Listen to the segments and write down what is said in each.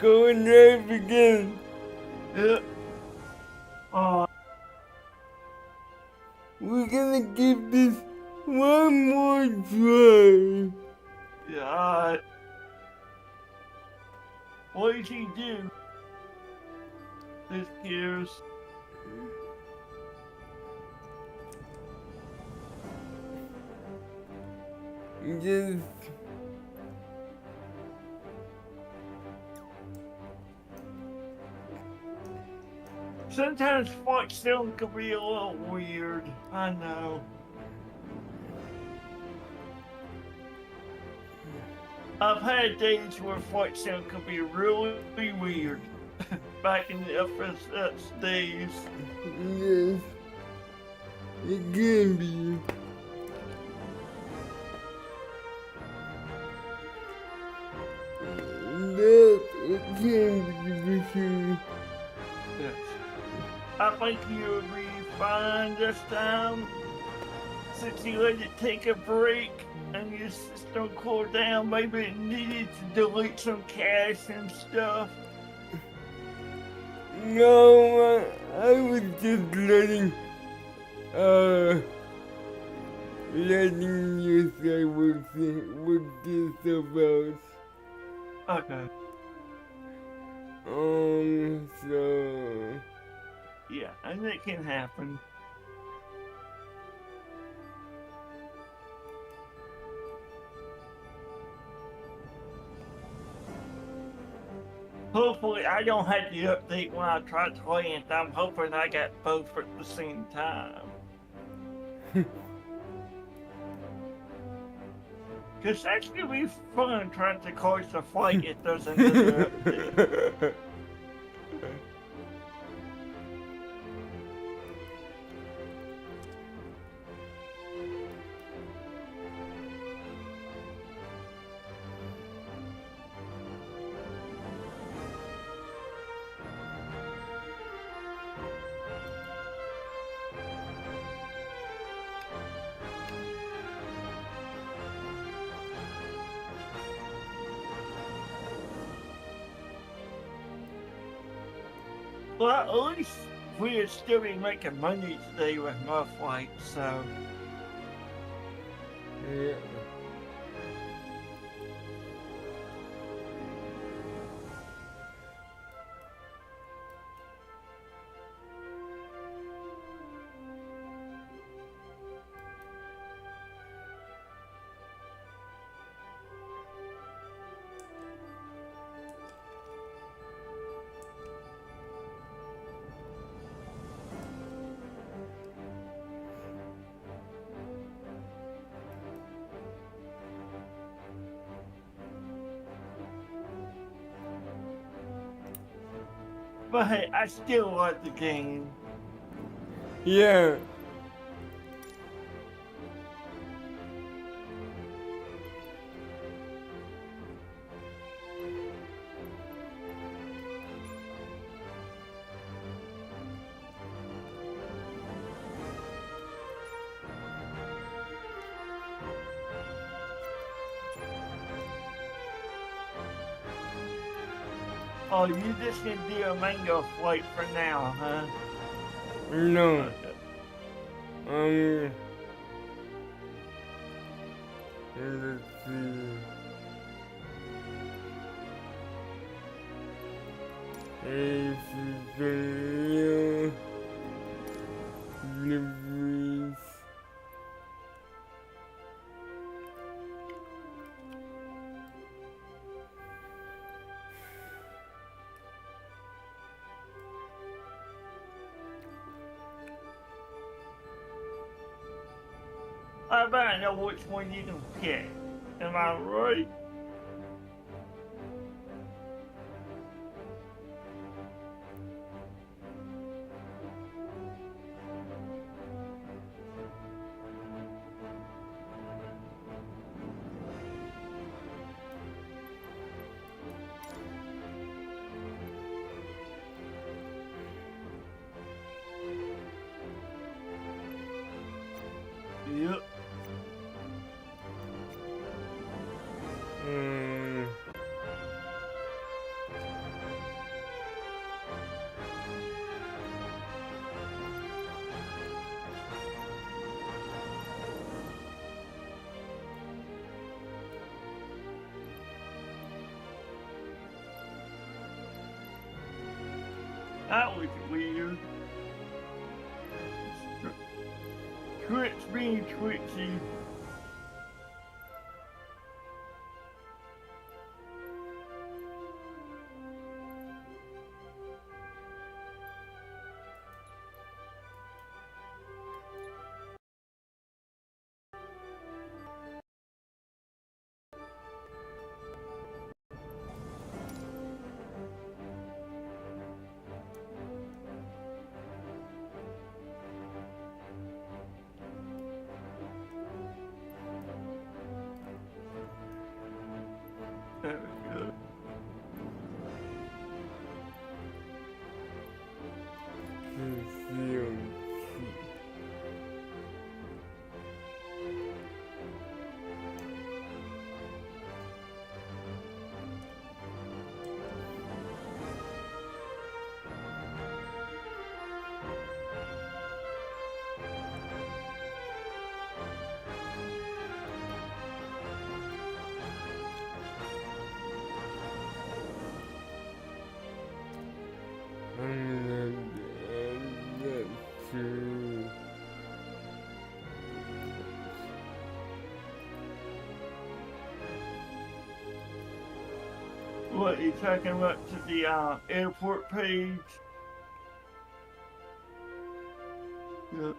going live again. Yep. We're gonna give this one more try. Yeah. What did he do? This gears. Just Sometimes Fox Sound can be a little weird. I know. I've had days where Fox Sound can be really weird. Back in the FSS days. yes, it can be. That it can be for sure. Yes. I think you'll be fine this time. Since you let it take a break and your system cool down, maybe it needed to delete some cache and stuff. No, I was just letting you say what this about. Okay. So Yeah, and it can happen. Hopefully, I don't have the update when I try to land. I'm hoping I got both at the same time. Because that's going to be fun trying to catch the flight if there's another update. Well, at least we'd still be making money today with my flight, so. yeah. But hey, I still like the game. Yeah. Oh, you just gonna do a mango flight for now, huh? No. Okay. Let's see. If the new deliveries. I bet I know which one you can pick. Am I right? Yep. That was weird. Twitch being twitchy. There we go. What, you talking about to the airport page? Yep.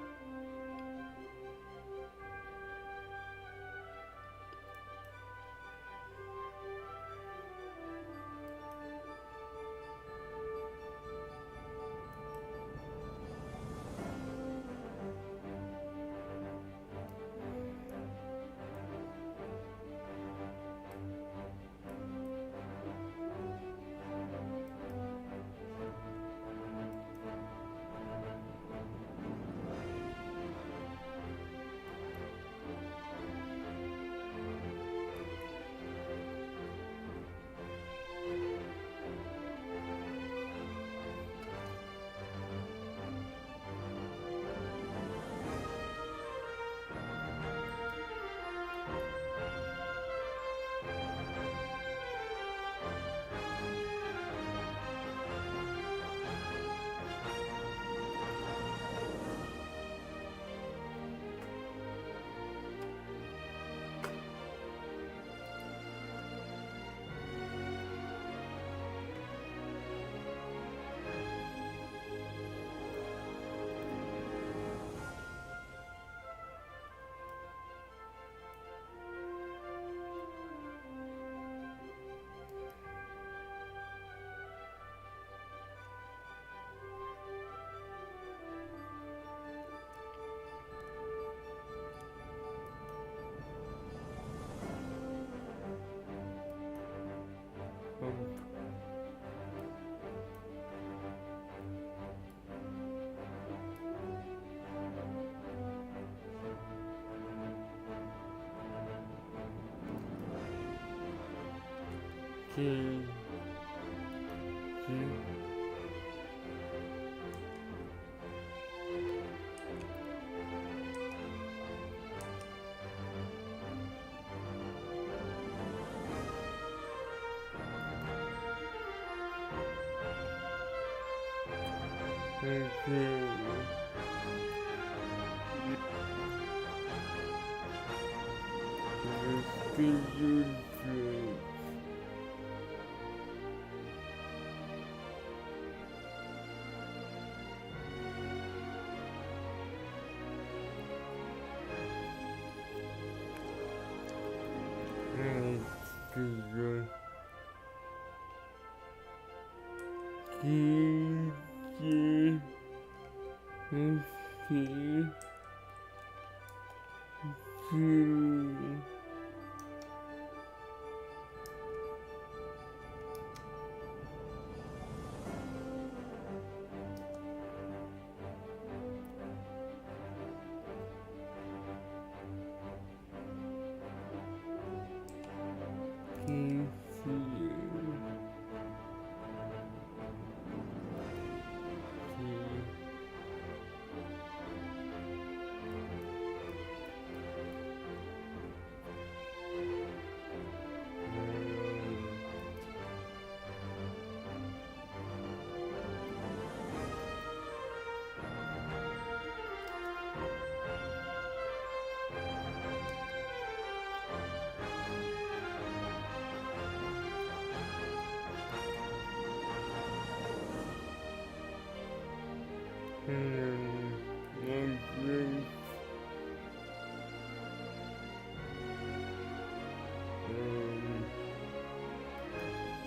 Okay.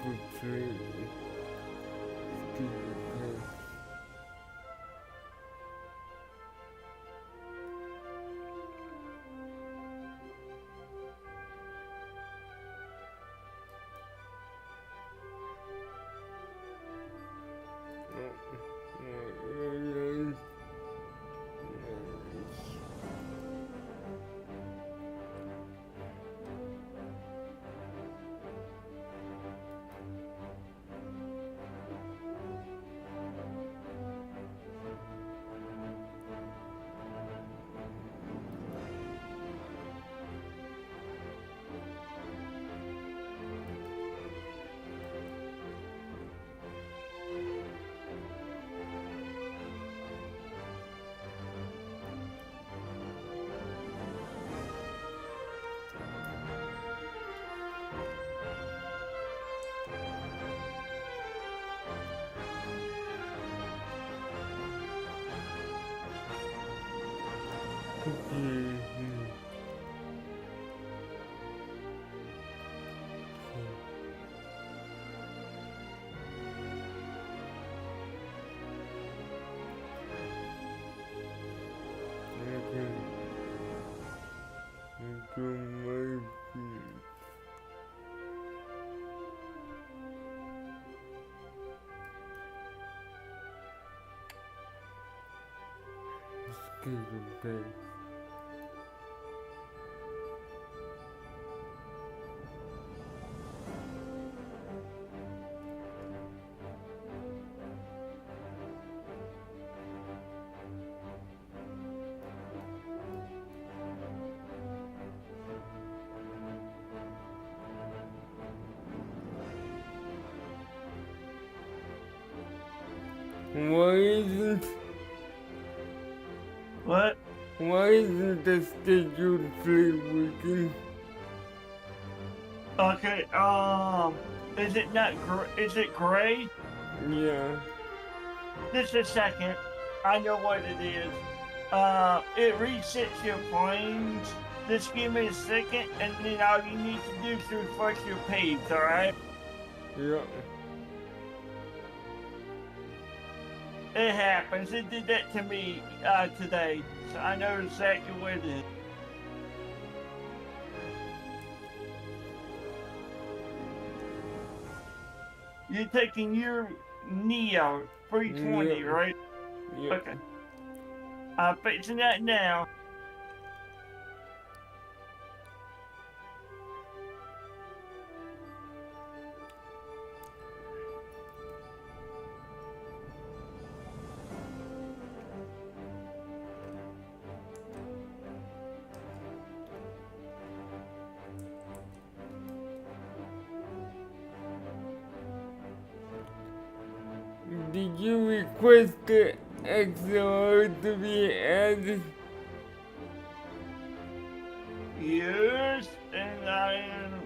Portray Steve. Why isn't What? why isn't the scheduled play working? Okay, is it not is it gray? Yeah. Just a second. I know what it is. It resets your planes. Just give me a second, and then all you need to do is refresh your page, alright? Yeah. It happens. It did that to me today, so I know exactly what it is. You're taking your Neo 320, Yeah. right? Yeah. Okay. I'm fixing that now. Did you request the XLR to be added? Yes, and I am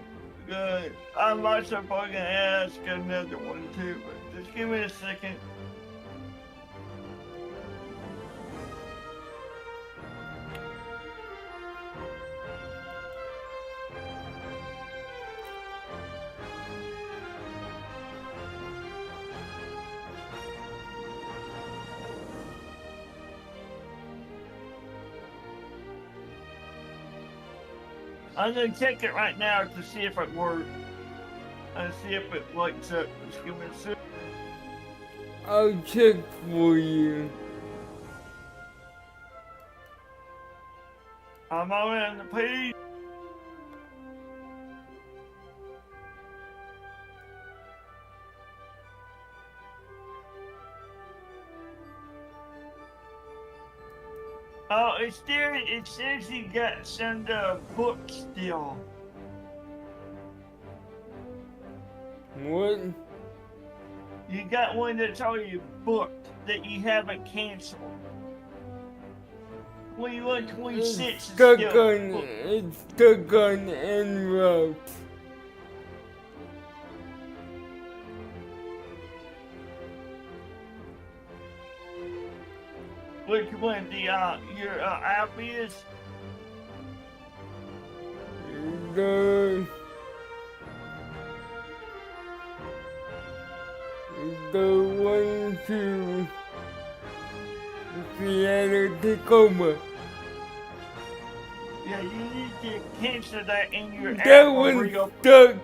good. I'm also probably gonna ask another one too, but just give me a second. I'm gonna check it right now to see if it works. And see if it lights up. Just give me a second. I'll check for you. I'm on the page. Oh, it's there. It says you got some books still. What? You got one that's already booked that you haven't canceled. 21, 26 is Stuck still on, booked. it's stuck on en route. which one your app is? The one to Seattle Tacoma. Yeah, you need to cancel that in your app. That one's stuck.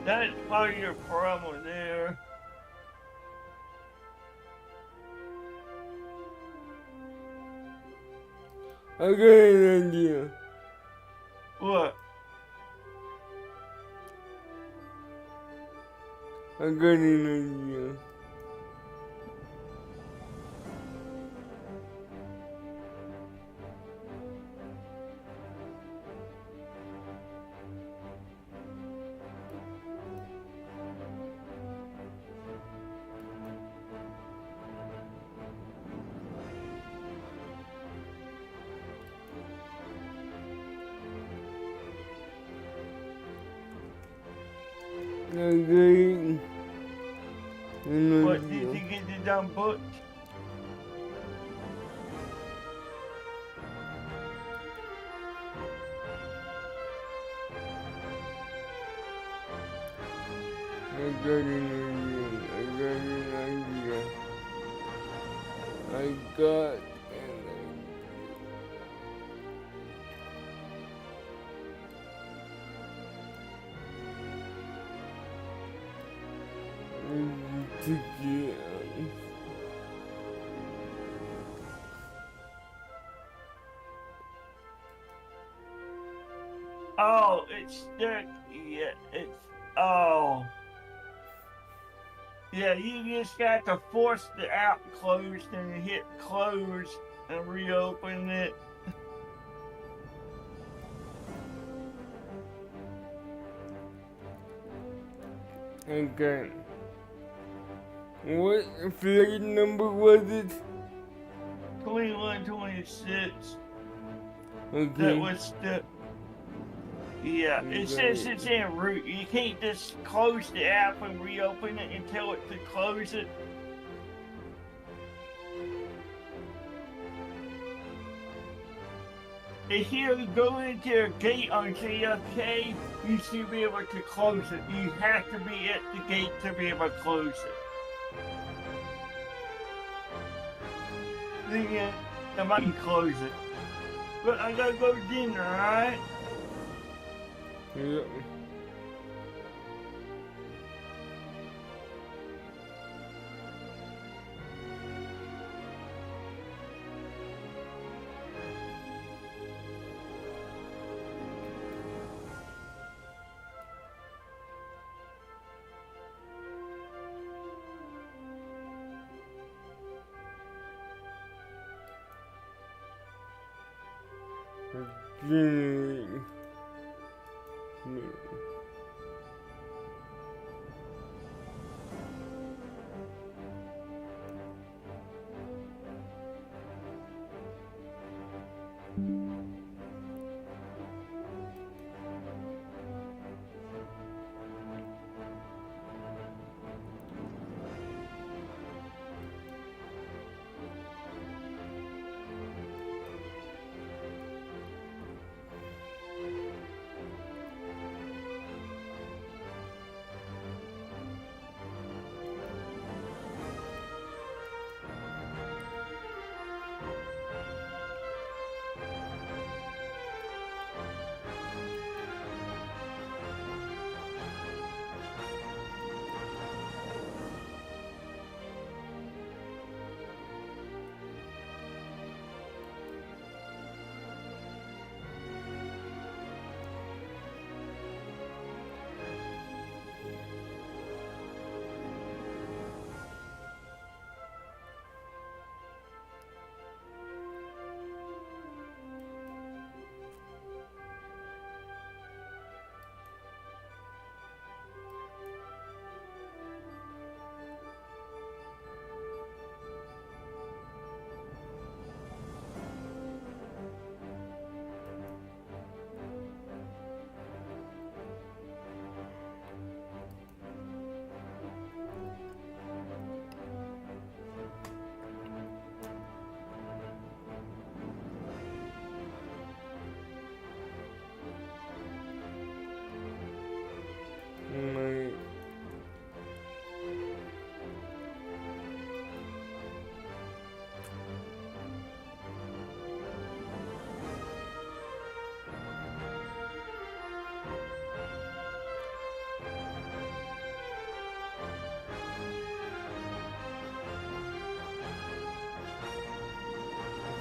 That's part of your problem there. I got an idea. What? I got an idea. Okay. What, did you get the damn book? I got an idea. I got ticket. Oh, it's stuck. Yeah, it's. Oh. Yeah, you just got to force the app closed and hit close and reopen it. Okay. What flight number was it? 2126. Okay. That was the. Yeah, it says it's en route. You can't just close the app and reopen it and tell it to close it. If you go into a gate on JFK, you should be able to close it. You have to be at the gate to be able to close it. Then I might close it. But I gotta go to dinner, alright? Yeah. Okay.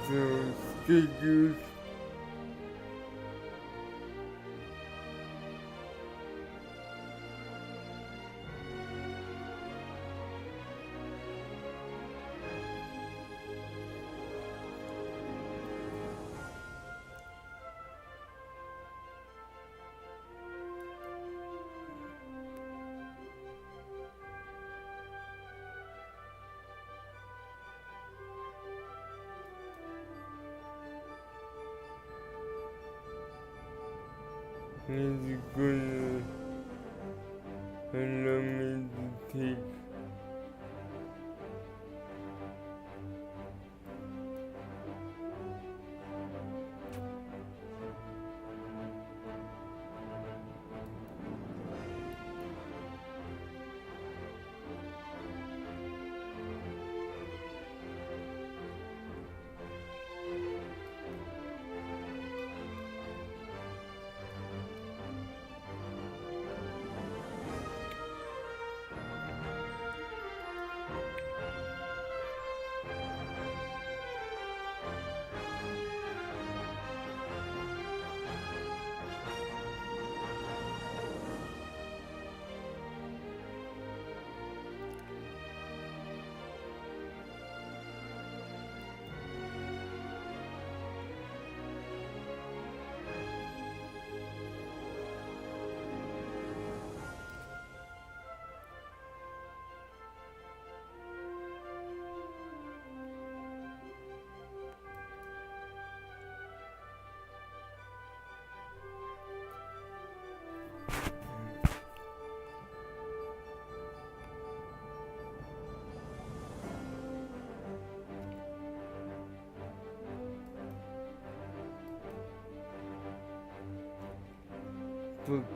personal schedules. It's gonna allow me to take books.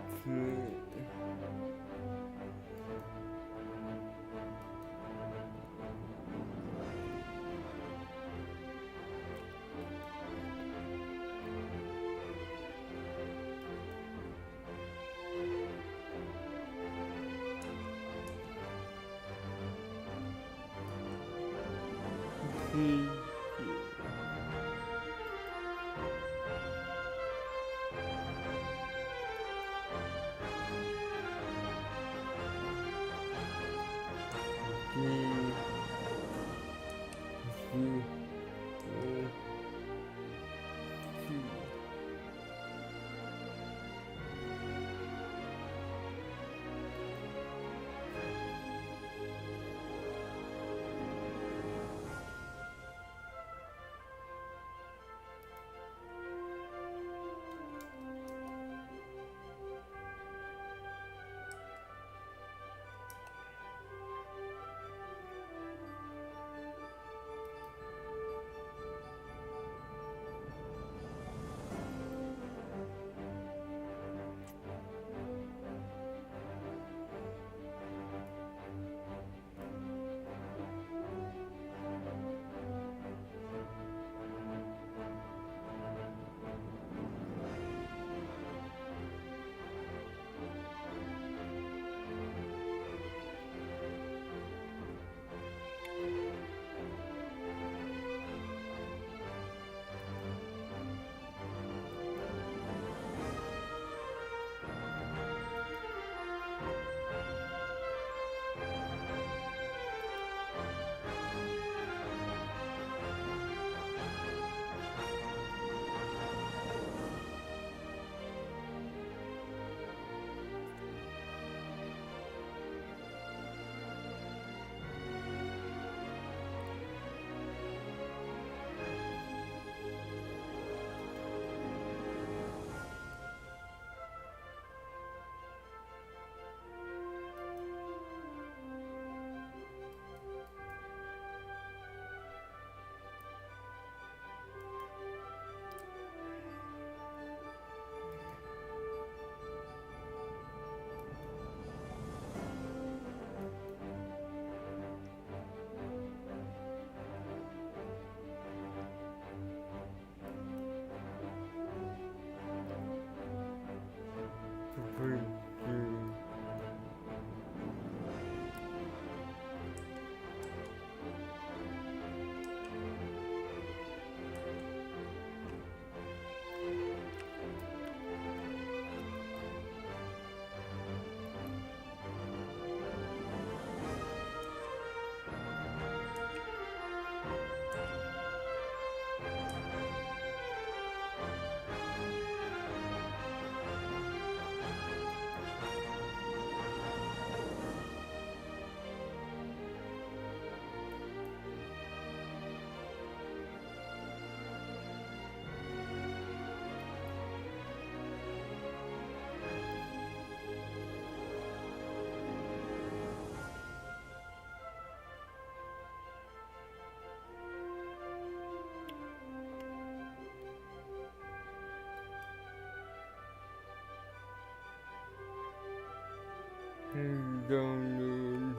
download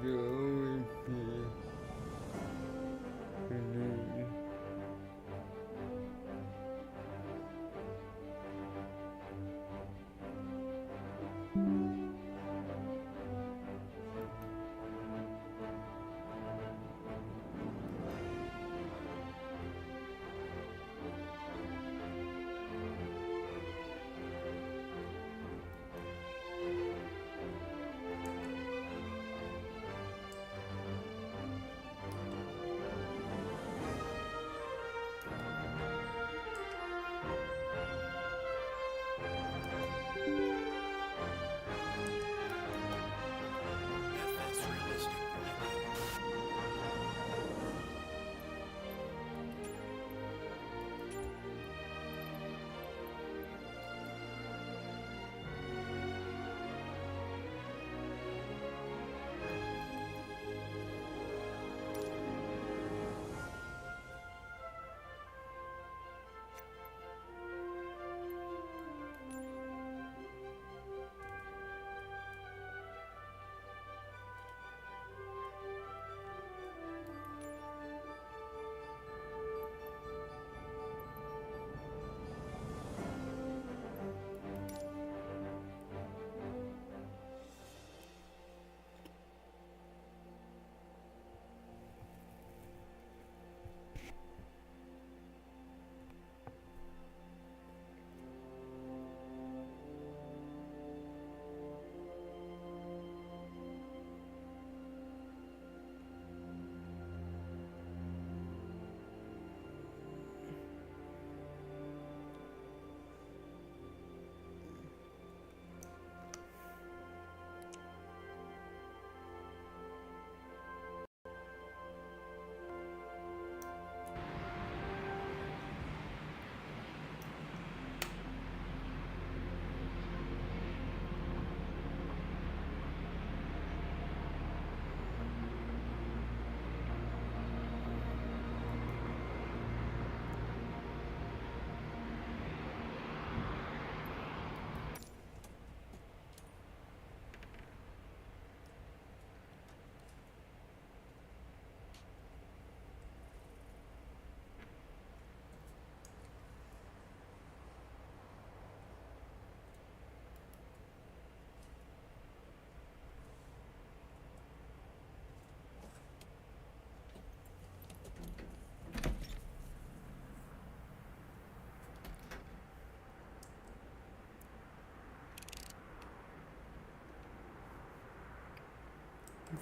the OAP again.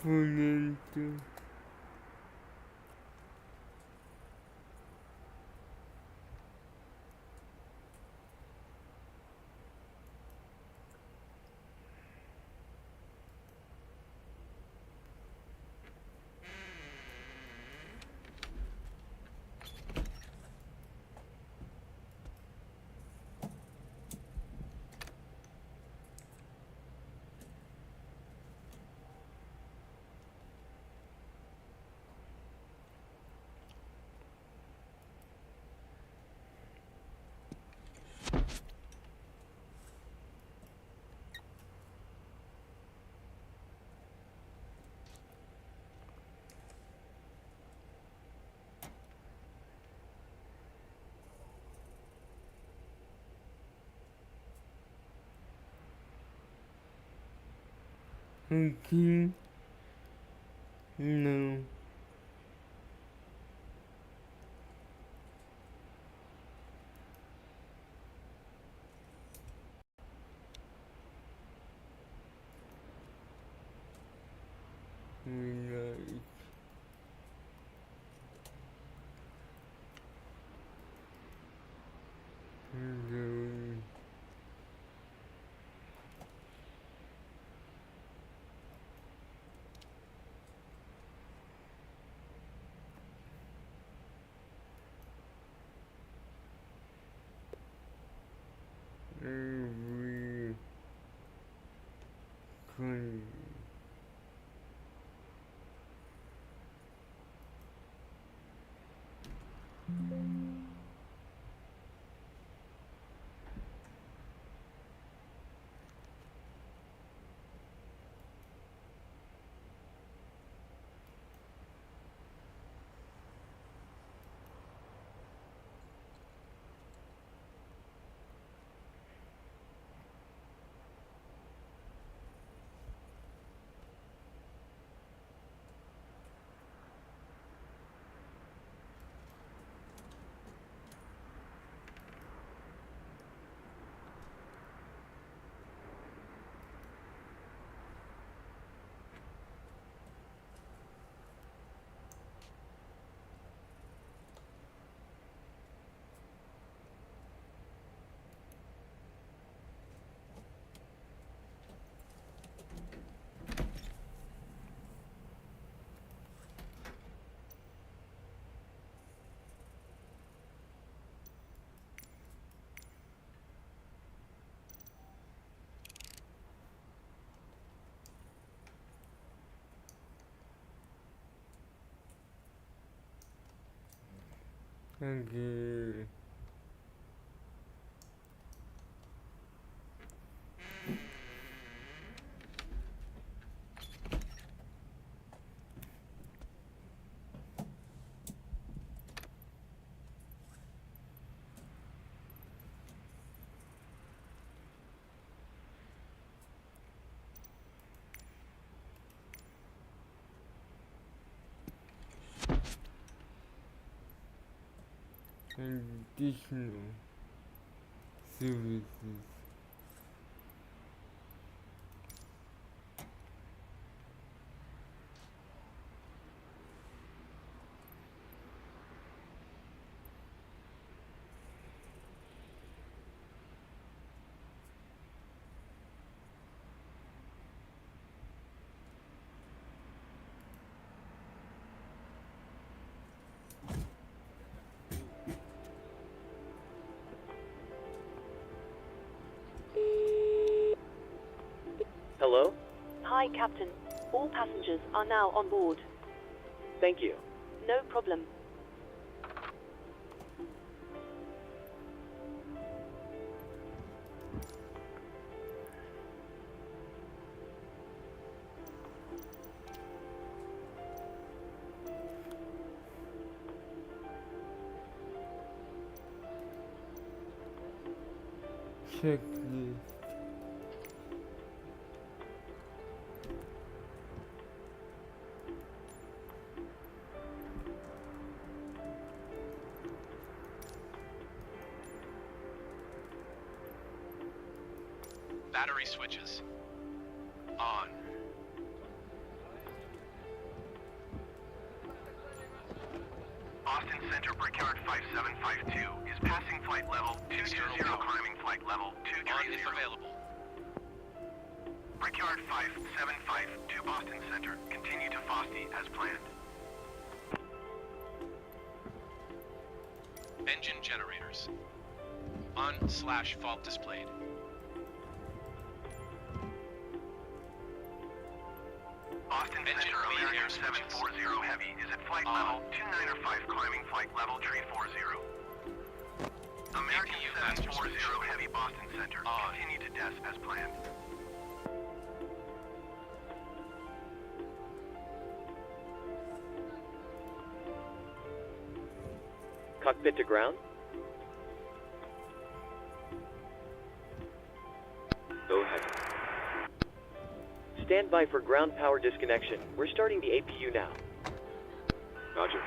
Bonito. Aqui não. Verdade. Verdade. Every country. Thank you. Additional services. Hello? Hi, Captain. All passengers are now on board. Thank you. No problem. Checklist. Battery switches. On. Austin Center, Brickyard 5752 is passing flight level 220, climbing flight level 230. On if available. Brickyard 575 to Boston Center. Continue to Fosty as planned. Engine generators. On/fault displayed. Austin Engine Center, lead American air switches. 740 Heavy is at flight level 295, climbing flight level 340. American APU master 740 switch. Heavy, Boston Center. On. Continue to desk as planned. Cockpit to ground? Go ahead. Stand by for ground power disconnection. We're starting the APU now. Roger.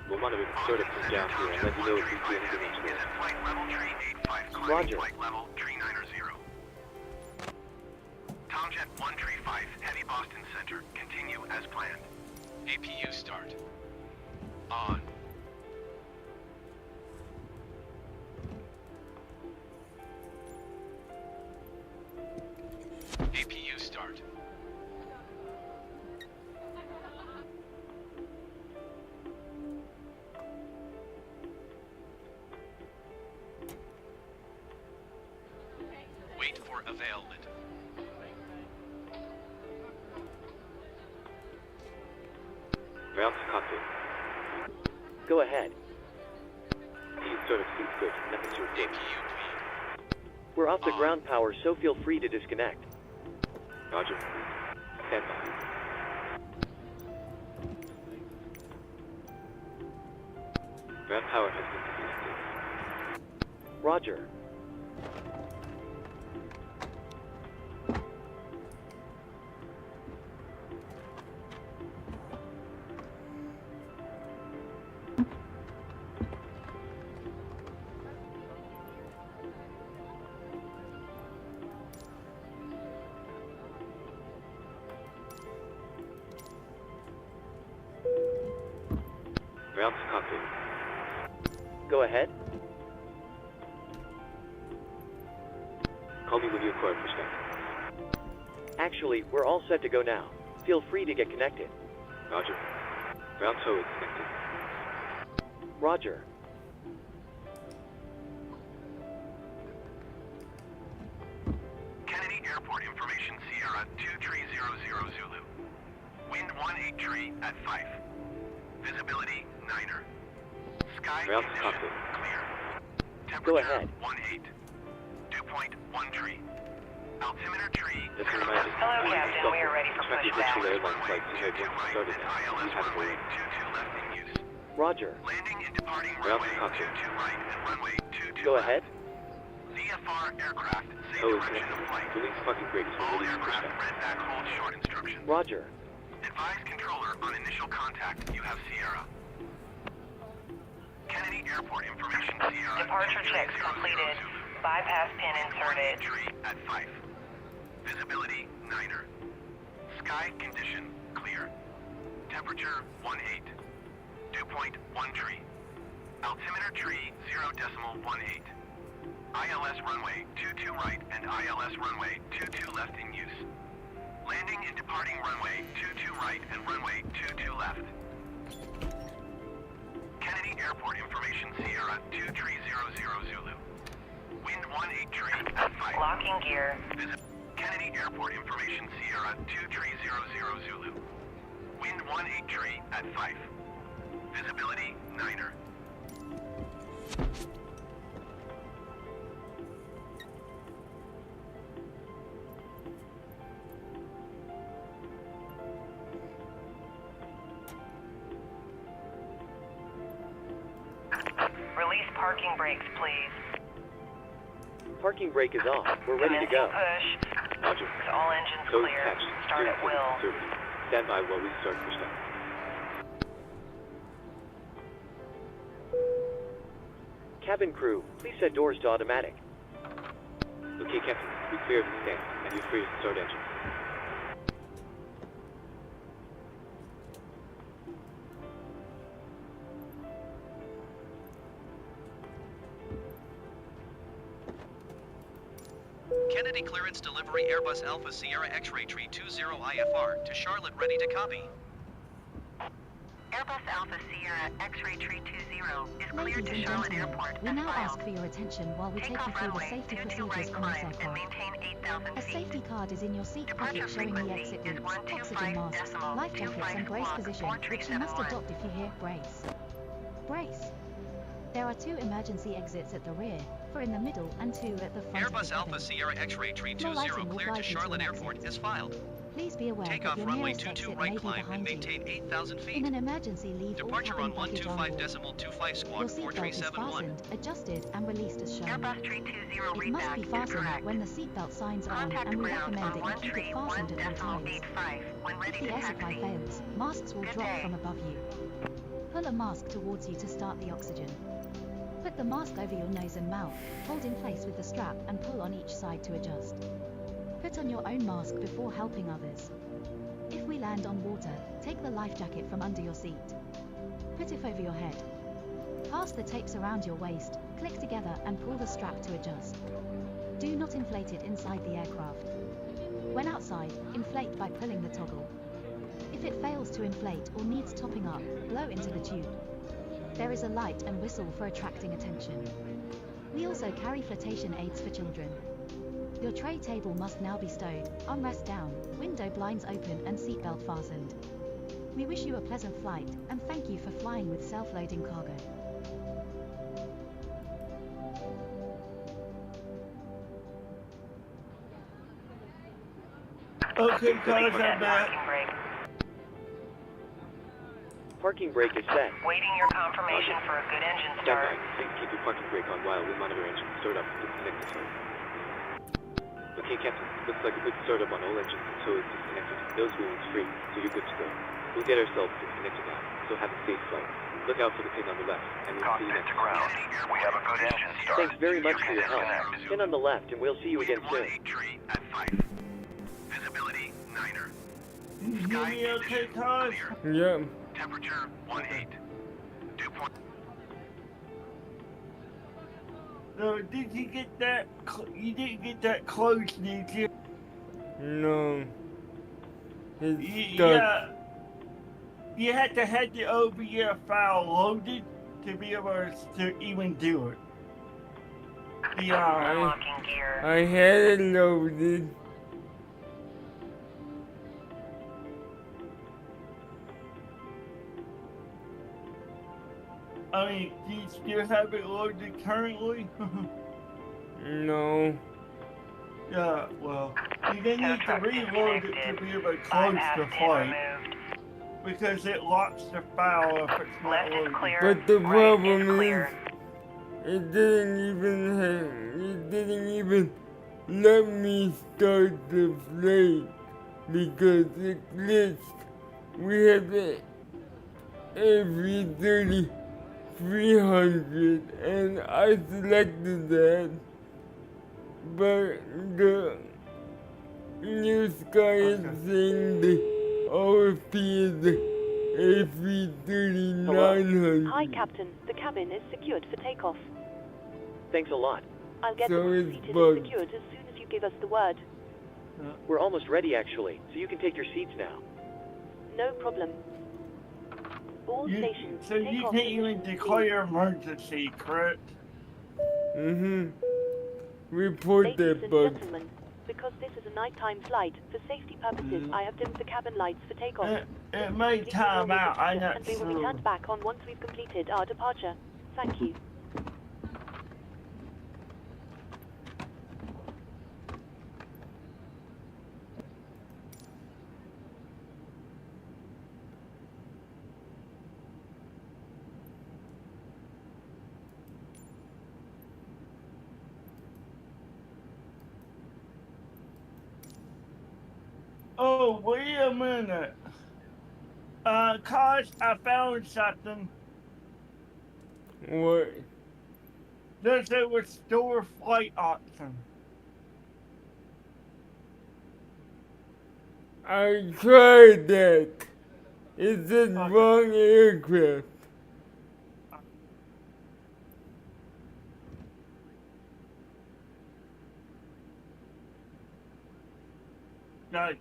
We'll monitor the sort of come down here and let you know if we see anything Is extra. at flight level 385, climbing Roger. flight level 390. Tomjet 135, Heavy, Boston Center. Continue as planned. APU start. On. APU start. Wait for availment. Ground to cockpit. Go ahead. These sort of seats good. Nothing to report. APU clean. We're off the On. ground power, so feel free to disconnect. Roger. Stand by. Ground power has been disconnected. Roger. Ground to cockpit. Go ahead. Call me when you're clear for step. Actually, we're all set to go now. Feel free to get connected. Roger. Ground tow is connected. Roger. Kennedy Airport information, Sierra 2300 Zulu. Wind 183 at 5. Visibility 9er. Sky Route to condition cockpit. clear. Go Temperature ahead. 18. Dew point 1 tree. Altimeter tree. Just a 0 reminder. decimal. Hello, Captain. We are ready for Expected pushback. virtual airline runway flight 2 22 once right started. and You ILS have runway to 22 left in use. Roger. Landing and departing Route runway to cockpit. 22 right and runway 22 Go left. ahead. VFR aircraft, say Code direction connected. of flight. Release fucking brakes All when release aircraft pushback. red back hold short instructions. Roger. Advise controller on initial contact. You have Sierra. Kennedy Airport information Sierra. Departure checks 2300 completed. Zulu. Bypass pin inserted. Tree at 5. Visibility 9er. Sky condition clear. Temperature 18. Dew point 1 tree. Altimeter tree 0.18. ILS runway 22 right and ILS runway 22 left in use. Landing and departing runway 22 right and runway 22 left. Kennedy Airport information Sierra 2300 Zulu. Wind 18 tree at 5. Locking gear. Kennedy Airport information Sierra 2300 Zulu. Wind 18 tree at 5. Visibility 9er. Release parking brakes, please. Parking brake is off. We're ready to Commencing go. push. Roger. All engines Code clear. attached. Start at will. Conservative. Stand by while we start pushback. Cabin crew, please set doors to automatic. Okay, Captain. We clear of the stand, and you're free to start engines. Kennedy clearance delivery Airbus Alpha Sierra X-ray tree 20 IFR to Charlotte ready to copy. Airbus Alpha Sierra X-ray Tree 20 is cleared Ladies to and Charlotte gentlemen, Airport we as now filed. ask for your attention while we take you Takeoff through the runway safety 22 procedures right on this climb and aircraft. maintain 8,000 A feet. safety card is in your seat Departure pocket showing the frequency exit is routes, oxygen 125 masks, decimal life jackets 25 and brace squawk position, which you must 4371. adopt if you hear brace. Brace. There are 2 emergency exits at the rear, 4 in the middle and 2 at the front of Airbus the Alpha cabin. Sierra X-ray tree Floor 20 lighting will cleared to guide you to Charlotte an Airport exit. as filed. Please be aware that Takeoff your runway nearest 22 exit right may be climb and behind you. maintain 8,000 In feet. an emergency, leave Departure all on cabin baggage on board. 125.25 Your squawk seatbelt is 4371. fastened, adjusted and released as shown. Airbus Tree 20 It must readback be is fastened correct. when the seatbelt signs are on, Contact and we ground recommend on that 1 you keep tree it fastened at all times. 1.85 when ready If the to air taxi. supply fails, masks will Good drop day. from above you. Pull a mask towards you to start the oxygen. Put the mask over your nose and mouth, hold in place with the strap and pull on each side to adjust. Put on your own mask before helping others. If we land on water, take the life jacket from under your seat. Put it over your head. Pass the tapes around your waist, click together and pull the strap to adjust. Do not inflate it inside the aircraft. When outside, inflate by pulling the toggle. If it fails to inflate or needs topping up, blow into the tube. There is a light and whistle for attracting attention. We also carry flotation aids for children. Your tray table must now be stowed, armrest down, window blinds open and seatbelt fastened. We wish you a pleasant flight, and thank you for flying with self-loading cargo. Okay, cars, I'm back. Parking brake. Parking brake is set. Waiting your confirmation for a good engine Stand start. by. Please keep your parking brake on while we monitor engine startup and disconnect the tow. Okay, Captain. Looks like a good startup on all engines and tow is disconnected. Nose wheel is free, so you're good to go. We'll get ourselves disconnected now, so have a safe flight. Look out for the pin on the left, and we'll see you Cockpit next to time. ground. We have a good engine start. Thanks very much for your help. Disconnect. Pin on the left, and we'll see you again soon. 18 tree at 5. Visibility 9er. You hear me okay, cars? Clear. Yep. Temperature 18. Dew point. So, did you get that? You didn't get that close, did you? No. It's stuck. Yeah. You had to have the OBF file loaded to be able to even do it. Yeah. Unlocking gear. I had it loaded. I mean, do you still have it loaded currently? No. Yeah, well, you're gonna Tow need to truck reload it to disconnected. be able to close Bypass the pin flight removed. because it locks the file if it's not Left is loaded. clear. But the Right problem is is, clear. it didn't even let me start the flight because it glitched. We had it every 300 and I selected that, but the new sky is saying the RFP is every Hi, 3900. Captain. The cabin is secured for takeoff. Thanks a lot. I'll get So the crew it's seated and bugged. secured as soon as you give us the word. We're almost ready, actually, so you can take your seats now. No problem. All stations, So you take off can't even position declare emergency, correct? Report Ladies that and bug. gentlemen, because this is a nighttime flight, for safety purposes, I have dimmed the cabin lights for takeoff. It may Please time ignore out, the I'm gesture, not and we will sure. be turned back on once we've completed our departure. Thank you. Oh, wait a minute. Cause I found something. What? There's a restore flight option. I tried that. It's the Okay. wrong aircraft. Like,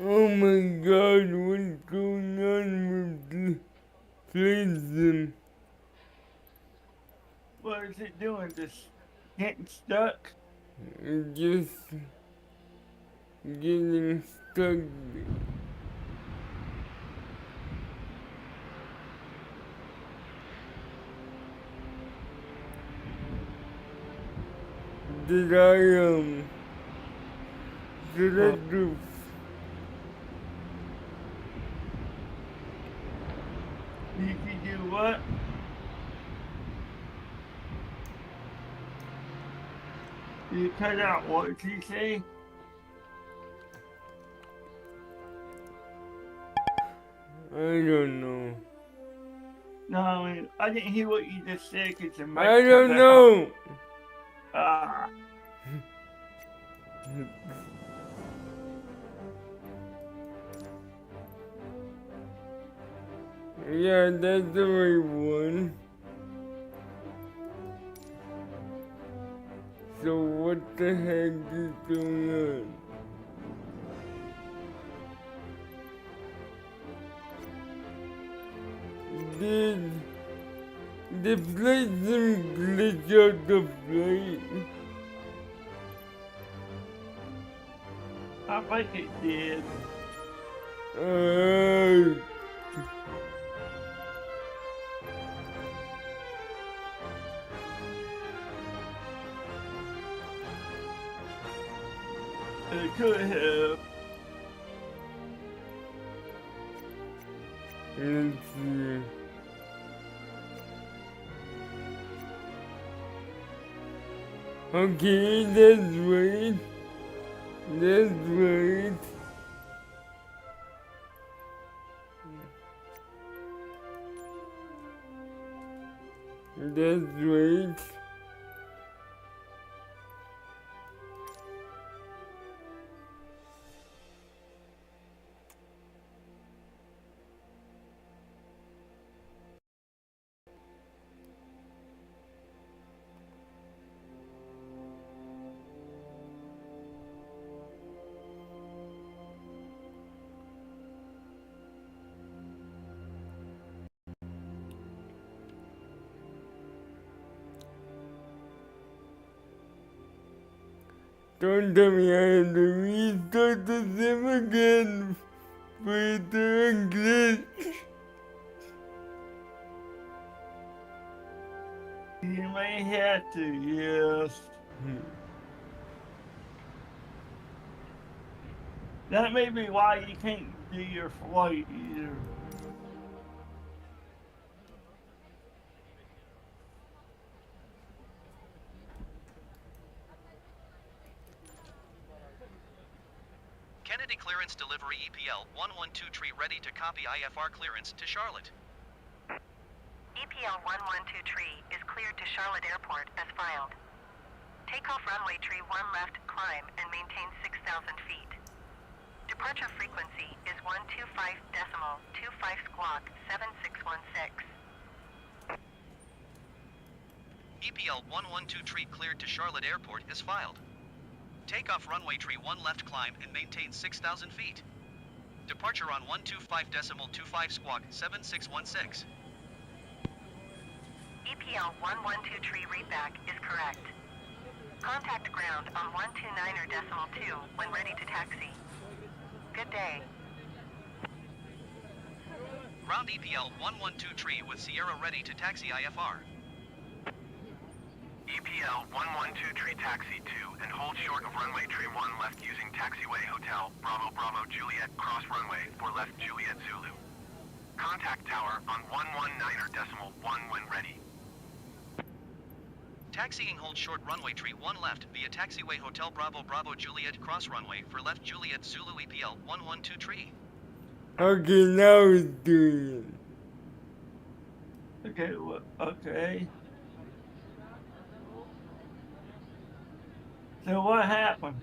Oh my god, what's going on with the prism? what is it doing? Just getting stuck? Just getting stuck. Did I do? You can do what? You cut out what did you say? I don't know. No, I mean, I didn't hear what you just said because the mic I cut don't out. know. Ah. Yeah, that's the right one. So what the heck is going on? Did the prism glitch out the flight? I think it did. It could have. Let's see. Okay, that's right. That's right. That's right. Don't tell me I have to restart the sim again for the English. You may have to, yes. That may be why you can't do your flight either. Kennedy clearance delivery EPL 112 tree ready to copy IFR clearance to Charlotte. EPL 112 tree is cleared to Charlotte Airport as filed. Takeoff runway tree 1 left, climb and maintain 6,000 feet. Departure frequency is 125.25 squawk 7616. EPL 112 tree cleared to Charlotte Airport is filed. Takeoff runway tree 1 left, climb and maintain 6,000 feet. Departure on 125.25 squawk 7616. EPL 112 tree readback is correct. Contact ground on 129.2 when ready to taxi. Good day. Ground EPL 112 tree with Sierra ready to taxi IFR. EPL 112 tree taxi 2 and hold short of runway tree 1 left using taxiway hotel Bravo Bravo Juliet cross runway for left Juliet Zulu. Contact tower on 119.1 when ready. Taxiing hold short runway tree 1 left via taxiway hotel Bravo Bravo Juliet cross runway for left Juliet Zulu EPL 112 tree. Okay, now it's doing Okay, okay. So what happened?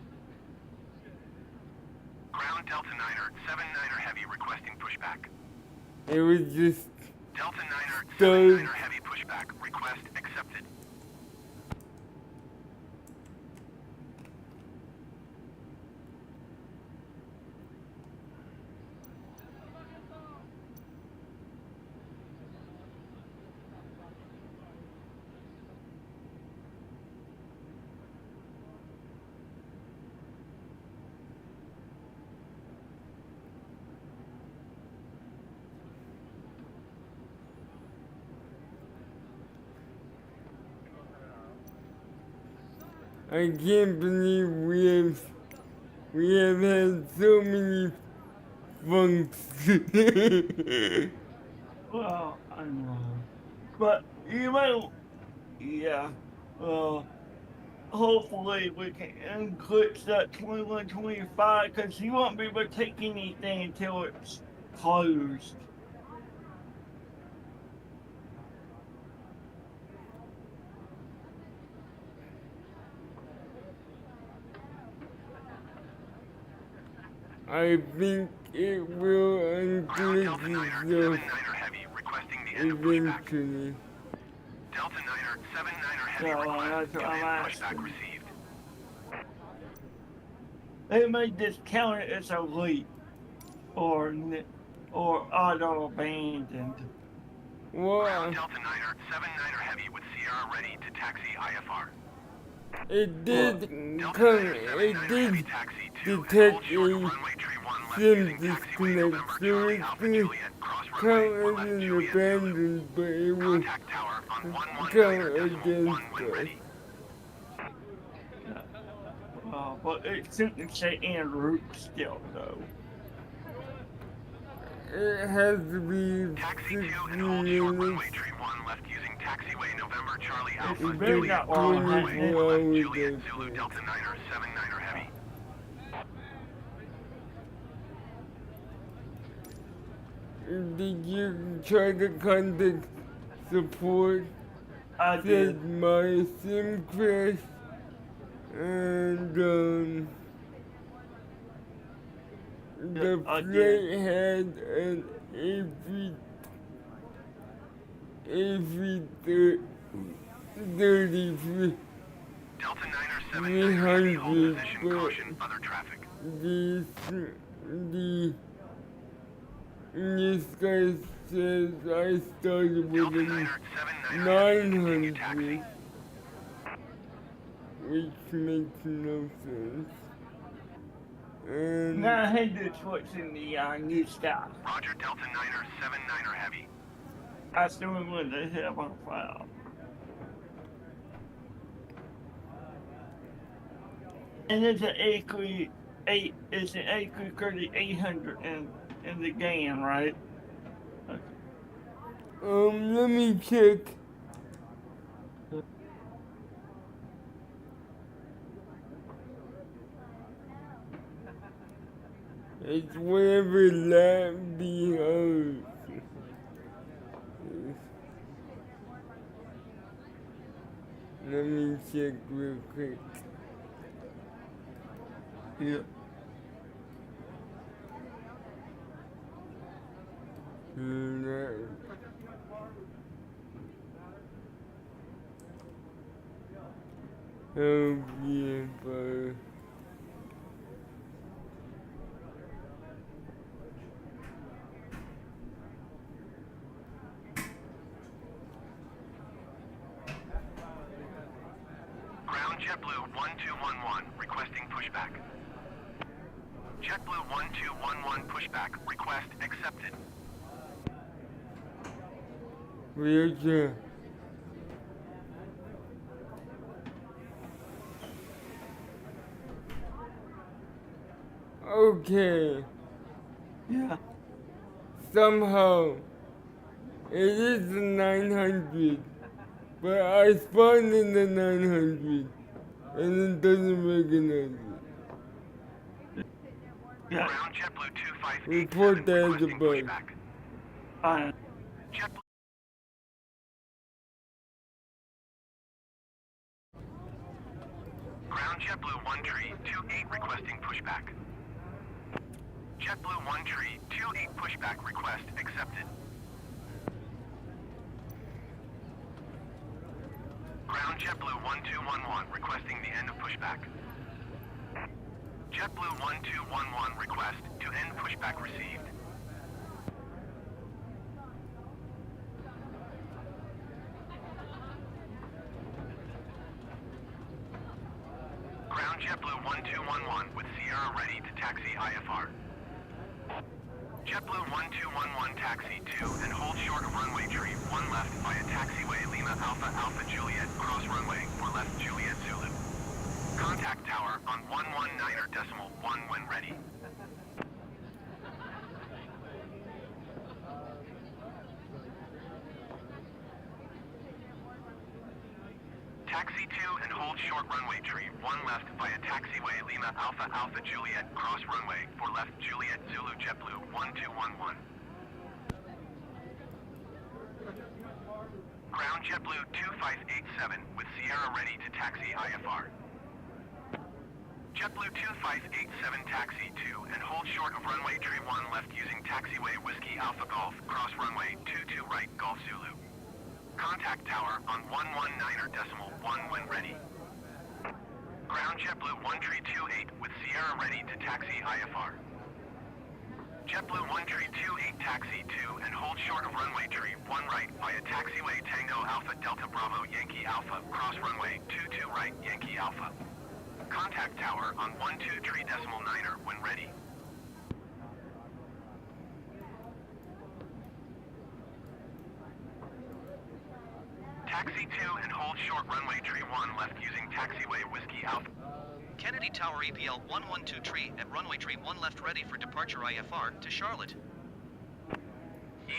Ground Delta Niner 7 Niner Heavy requesting pushback. it. It was just Delta Niner 7 So- Niner Heavy pushback request accepted. I can't believe we have had so many funks. Well, I know. But you might, yeah. Well, hopefully we can eclipse that 2125 because you won't be able to take anything until it's closed. I think it will Ground unclick Delta Niner 7 itself Niner Heavy requesting the end of pushback. eventually. Delta Niner 7 Niner Heavy Yeah, request that's what I'm end asking. pushback received. They may discount it as a leak or auto abandoned. Well, Ground Delta Niner 7 Niner Heavy with Sierra ready to taxi IFR. it did Delta come, Niner 7 it Niner did Heavy taxi 2 and hold detect short of a runway tree 1 left SIM using taxiway disconnect, November so Charlie it's Alpha gonna Juliet cross runway count for as left an Juliet Zulu. abandoned, but it will Contact tower on count 119.1 against when us. ready. But it shouldn't say en route still, though. It has to be Taxi 2 60 and hold short runway minutes. tree 1 left using taxiway November Charlie Alpha It's very Juliet not cross long, runway huh? for left Juliet Zulu Delta 9er 79er heavy. Did you try to contact support? I Said did. my SIM crashed and the I flight did. had an AV-33 Delta 9er 79er heavy, hold 300, position, but caution, other traffic. this guy says I started with Delta a 9er 79er heavy, continue taxi. 900, which makes no sense. And 900's what's in the new stuff. Roger, Delta 9er 79er heavy. That's the one they have on file. And it's an it's an AQ 800 in the game, right? Okay. let me check. It's whatever that beholds. Let me check real quick. Yeah. Oh, beautiful. Ground JetBlue 1211, requesting pushback. JetBlue 1211 pushback, request accepted. Wheelchair. Okay. Yeah. Somehow, it is the 900, but I spawned in the 900, and it doesn't recognize it. Yeah. Ground JetBlue 2587, Report that as a requesting bug. pushback. Fine. JetBlue Ground JetBlue 1 tree 28 requesting pushback. JetBlue 1 tree 28 pushback request accepted. Ground JetBlue 1211 requesting the end of pushback. JetBlue 1211 request to end pushback received. Ground JetBlue 1211 with Sierra ready to taxi IFR. JetBlue 1211 taxi 2 and hold short of runway tree 1 left via taxiway Lima Alpha Alpha Juliet cross runway for left Juliet Zulu. Contact tower on 119.1 when ready. Taxi 2 and hold short runway tree 1 left via taxiway Lima Alpha Alpha Juliet cross runway for left Juliet Zulu JetBlue 1211. Ground JetBlue 2587 with Sierra ready to taxi IFR. JetBlue 2587 taxi 2 and hold short of runway tree 1 left using taxiway Whiskey Alpha Golf cross runway 22 right Golf Zulu. Contact tower on 119.1 when ready. Ground JetBlue 1328 with Sierra ready to taxi IFR. JetBlue 1328 taxi 2 and hold short of runway tree 1 right via taxiway Tango Alpha Delta Bravo Yankee Alpha cross runway 22 right Yankee Alpha. Contact tower on 123.9er when ready. Taxi 2 and hold short runway tree 1 left using taxiway Whiskey Alpha. Kennedy Tower EPL 112 tree at runway tree 1 left ready for departure IFR to Charlotte.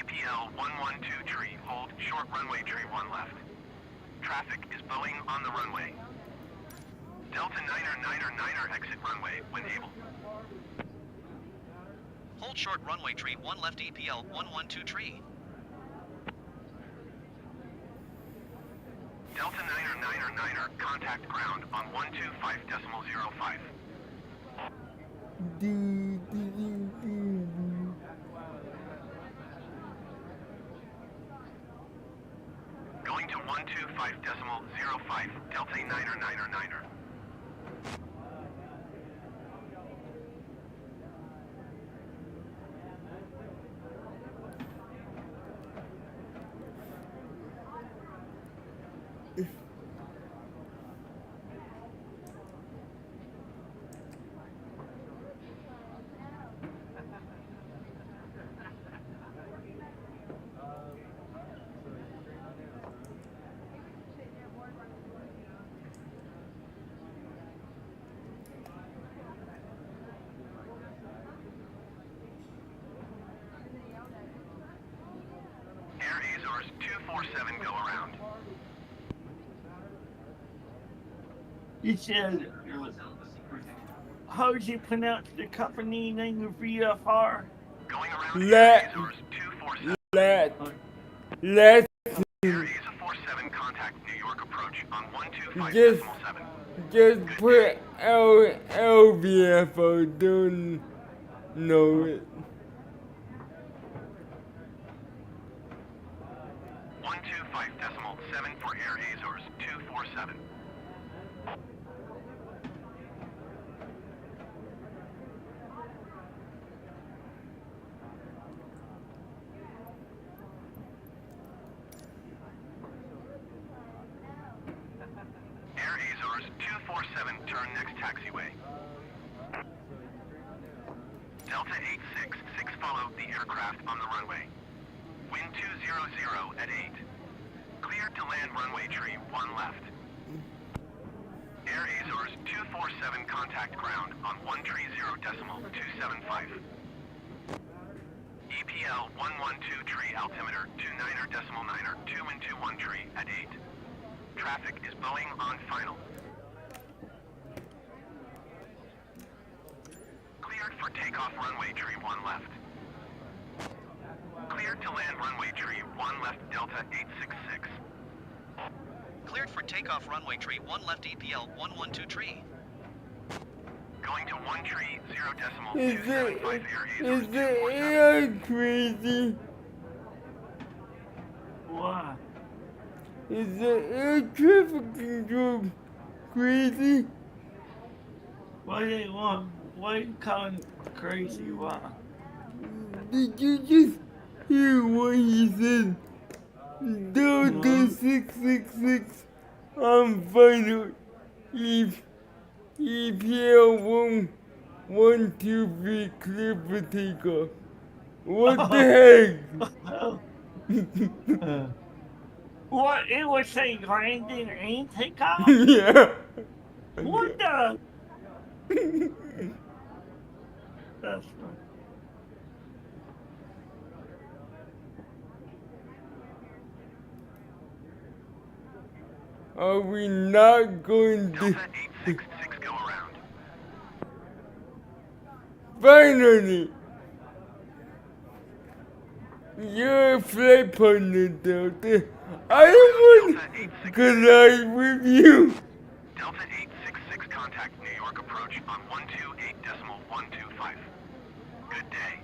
EPL 112 tree, hold short runway tree 1 left. Traffic is Boeing on the runway. Delta Niner Niner Niner exit runway when able. Hold short runway tree 1 left EPL 112 tree. Delta Niner Niner Niner, contact ground on 125.05. Going to 125.05, Delta Niner Niner Niner. Air Azores 247 go around. You said, how did you pronounce the company name of VFR? Going around Let- Air Azores 247. Let's Air Aza 47, contact New York approach on 125.7. just put LVFO, don't know it. 125.7 for Air Azores 247. Air Azores 247, turn next taxiway. Delta 866, follow the aircraft on the runway. Wind 200 at 8. Cleared to land runway tree 1 left. Air Azores 247, contact ground on 130.275. EPL 112 tree altimeter 29.9er 2 and 21 tree at 8. Traffic is Boeing on final. Cleared for takeoff runway tree 1 left. Cleared to land runway tree 1 left Delta 866. Cleared for takeoff runway tree 1 left EPL 112 tree. Going to 1 tree 0.275 Is Air the Azores 247. air crazy? Why? Is the air traffic control crazy? Why they want? Why you calling crazy? Why? Did you just hear what he said? Delta 666 on final EPL 123 clear for takeoff. What the heck? What? It was saying landing and takeoff? Yeah. What the? That's funny. Are we not going to Delta 866 go around. finally? You're a flight partner, Delta. I want to collide with you. Delta 866, contact New York approach on 128.125. Good day.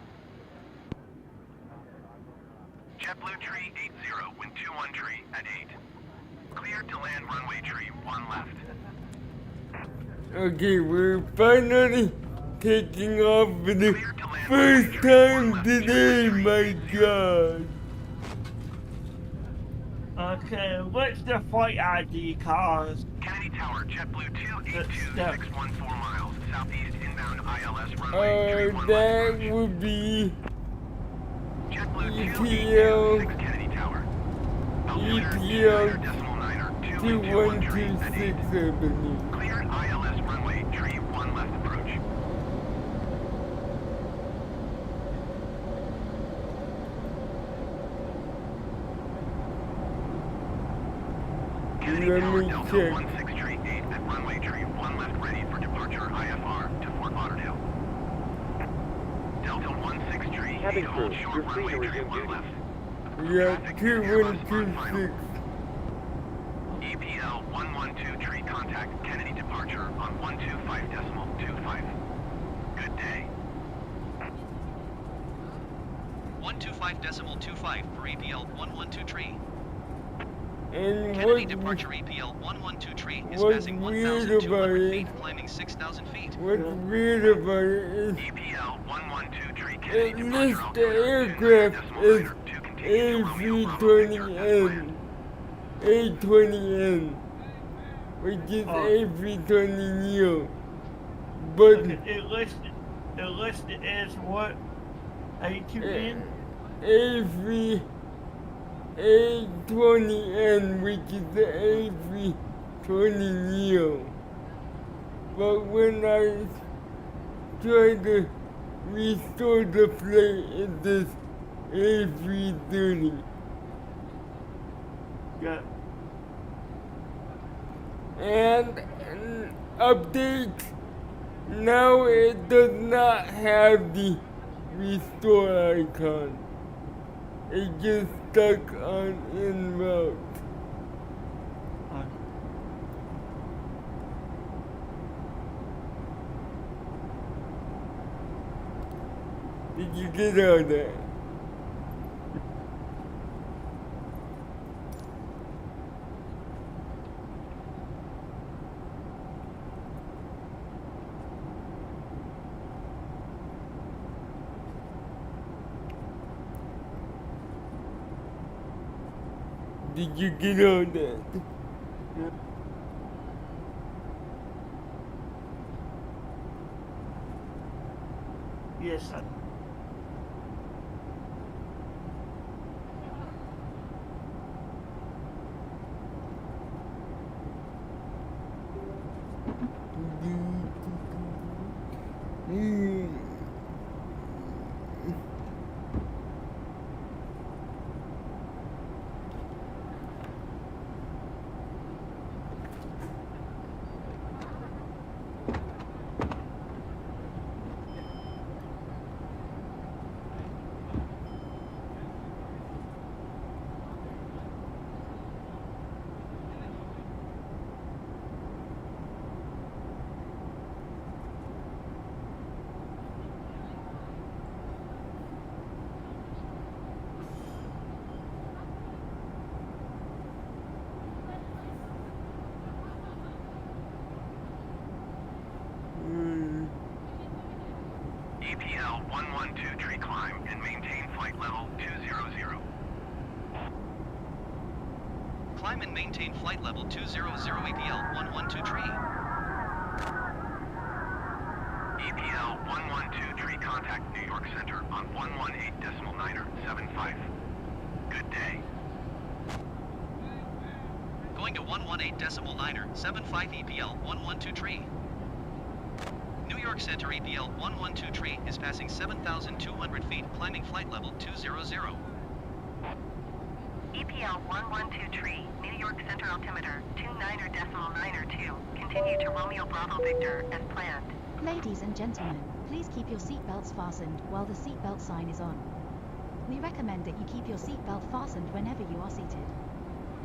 JetBlue tree 80, wind 21 tree at 8. Cleared to land runway tree 1 left. Okay, we're finally taking off for the first time today, my God. Okay, what's the flight ID cause? Kennedy Tower, JetBlue 282.614 miles, southeast inbound ILS runway tree 1 left That approach. would be JetBlue EPL 282.6 Kennedy Tower. Altimeter EPL 29.9er 2 and 21 tree at 8. 2126, I believe. Cleared ILS runway tree 1 left approach. Heading let me toward Delta check. 16 tree 8 at runway tree 1 left ready for departure IFR to Fort Lauderdale. Delta 16 tree 8 Cabin hold crew, short you're free runway to tree resume 1 duty. left. We got Traffic 2126. EPL 112 tree contact Kennedy departure on 125.25. Good day. 125.25 for EPL 112 tree. And Kennedy what, departure EPL 112 tree is what's passing weird 1,200 about feet, it, climbing 6,000 feet. what's weird about it is EPL 112 tree at Kennedy departure least the altimeter aircraft 29.9 is to continue to Romeo Bravo Victor as A320N, planned. A20N, which is Oh. A320 Neo. But Okay, it listed as what? A2N? A3, A20N, which is the A320 Neo. But when I try to restore the flight, it says A330. Yeah. And update, now it does not have the restore icon. It just stuck on en route. Did you get all that? Did you get all that? Yes, I EPL 112 tree climb and maintain flight level 200. Climb and maintain flight level 200 EPL 112 tree. EPL 112 tree contact New York Center on 118.975. Good day. Going to 118.975 EPL 112 tree. New York Center EPL 112 tree is passing 7,200 feet, climbing flight level 200. EPL 112 tree, New York Center altimeter 29.902. Continue to Romeo Bravo Victor as planned. Ladies and gentlemen, please keep your seatbelts fastened while the seatbelt sign is on. We recommend that you keep your seatbelt fastened whenever you are seated.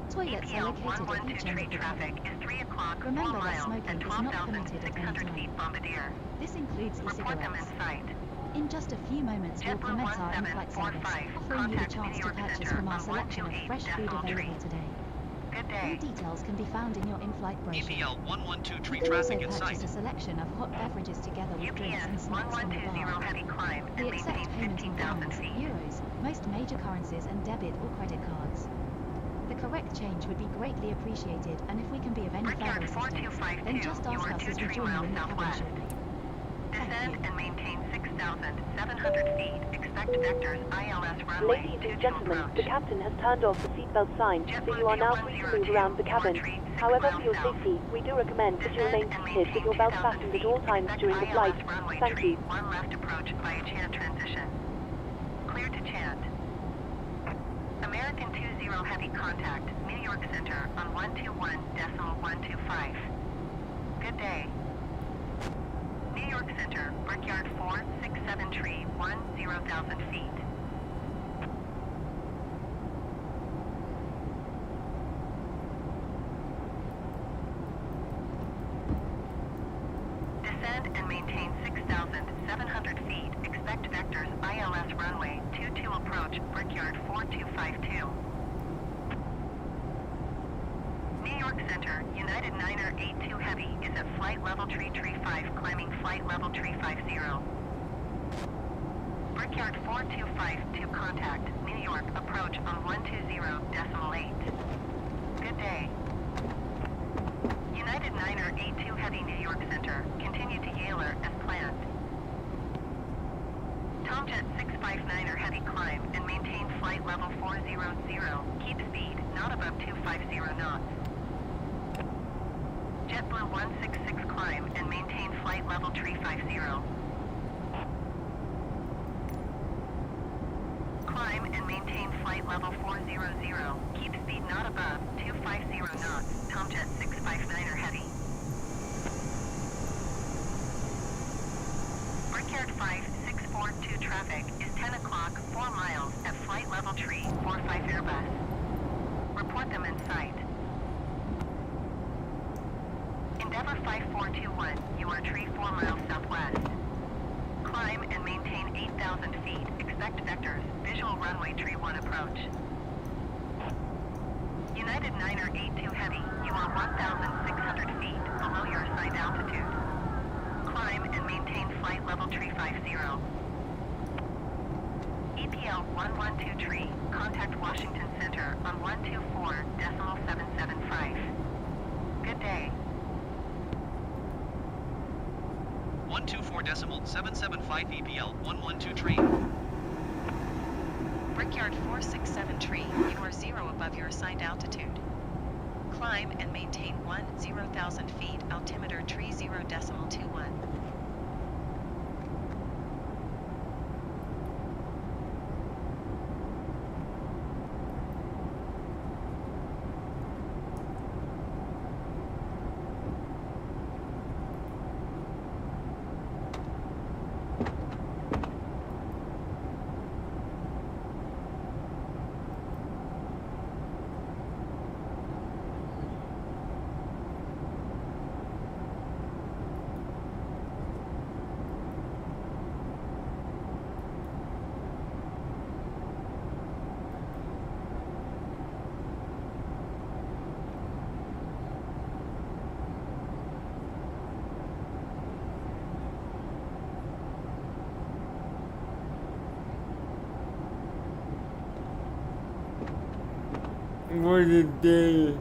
Toilets are EPL located at each 112 end tree of the traffic cabin. is 3 o'clock, 4 Remember that miles, smoking and is not permitted at any 12,600 feet time. Bombardier. This includes Report them in e-cigarettes. sight. In just a few moments, we'll JetBlue commence our in-flight service, 1745, offering you the contact chance New to York purchase Center from our on selection of fresh food 128.3. available today. Good All day. details can be found in your in-flight brochure. EPL 112 tree You can also traffic in purchase sight. a selection of hot beverages together with drinks and UPS snacks from the 1120 bar. heavy climb We and accept maintain payment in 15,000 pounds, feet. euros, most major currencies and debit or credit cards. The correct change would be greatly appreciated, and if we can be of any further Brickyard assistance, 4252, then just you ask are us as we 23 join you miles in the cabin southwest. shortly. Descend and maintain 6,700 feet. Expect vectors ILS runway Ladies 22 and gentlemen, approach. the captain has turned off the seatbelt sign, so you are now free to move around the cabin. However, for your safety, we do recommend that you remain seated with your belt fastened at all times during the flight. Thank you. One left approach via chant transition. Clear to chant. American 20 Heavy contact, New York Center on 121.125. Good day. New York Center, Brickyard 467 Tree 10,000 feet. Descend and maintain 6,700 feet. Expect vectors ILS runway 22 approach Brickyard 4252. New York Center, United 9er 82 Heavy is at flight level tree 5 climbing flight level tree 50. Brickyard 4252 contact, New York approach on 120.8. Good day. United 9er 82 Heavy New York Center, continue to Yaler as planned. Tomjet 659er Heavy climb and maintain flight level 400. Keep speed, not above 250 knots. JetBlue 166 climb and maintain flight level tree 50. Climb and maintain flight level 400. Keep speed not above 250 knots. Tomjet 659er Heavy. Brickyard 5642 traffic is 10 o'clock, 4 miles at flight level tree 45 Airbus. Report them in sight. Endeavour 5421, you are tree 4 miles southwest. Climb and maintain 8,000 feet. Expect vectors. Visual runway tree 1 approach. United 9er 82 Heavy, you are 1,600 feet below your assigned altitude. Climb and maintain flight level tree 50. EPL 112 tree, contact Washington Center on 124.775. Good day. 124.775 EPL 112 tree. Brickyard 467 tree, you are 0 above your assigned altitude. Climb and maintain 10,000 feet, altimeter tree 0.21. What a day.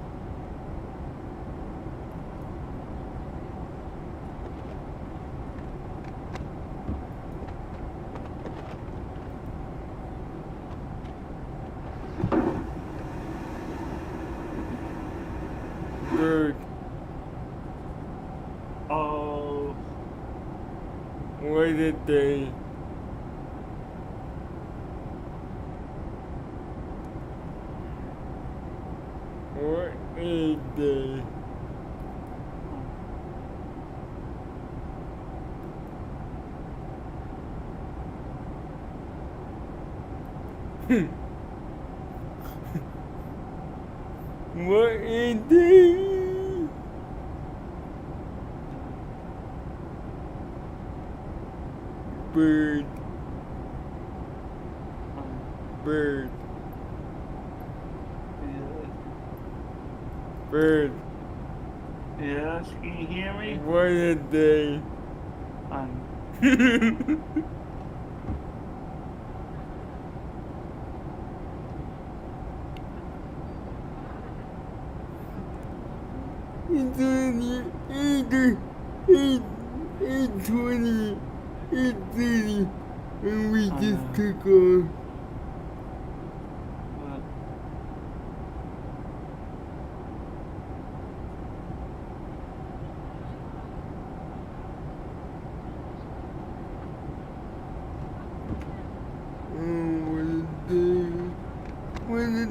Bird. Oh, What a day. What a day. What a day. Bird. Bird. Bird. yes, can you hear me? What a day. It's only 8:20, 8:30, and we just took off. What a day. What a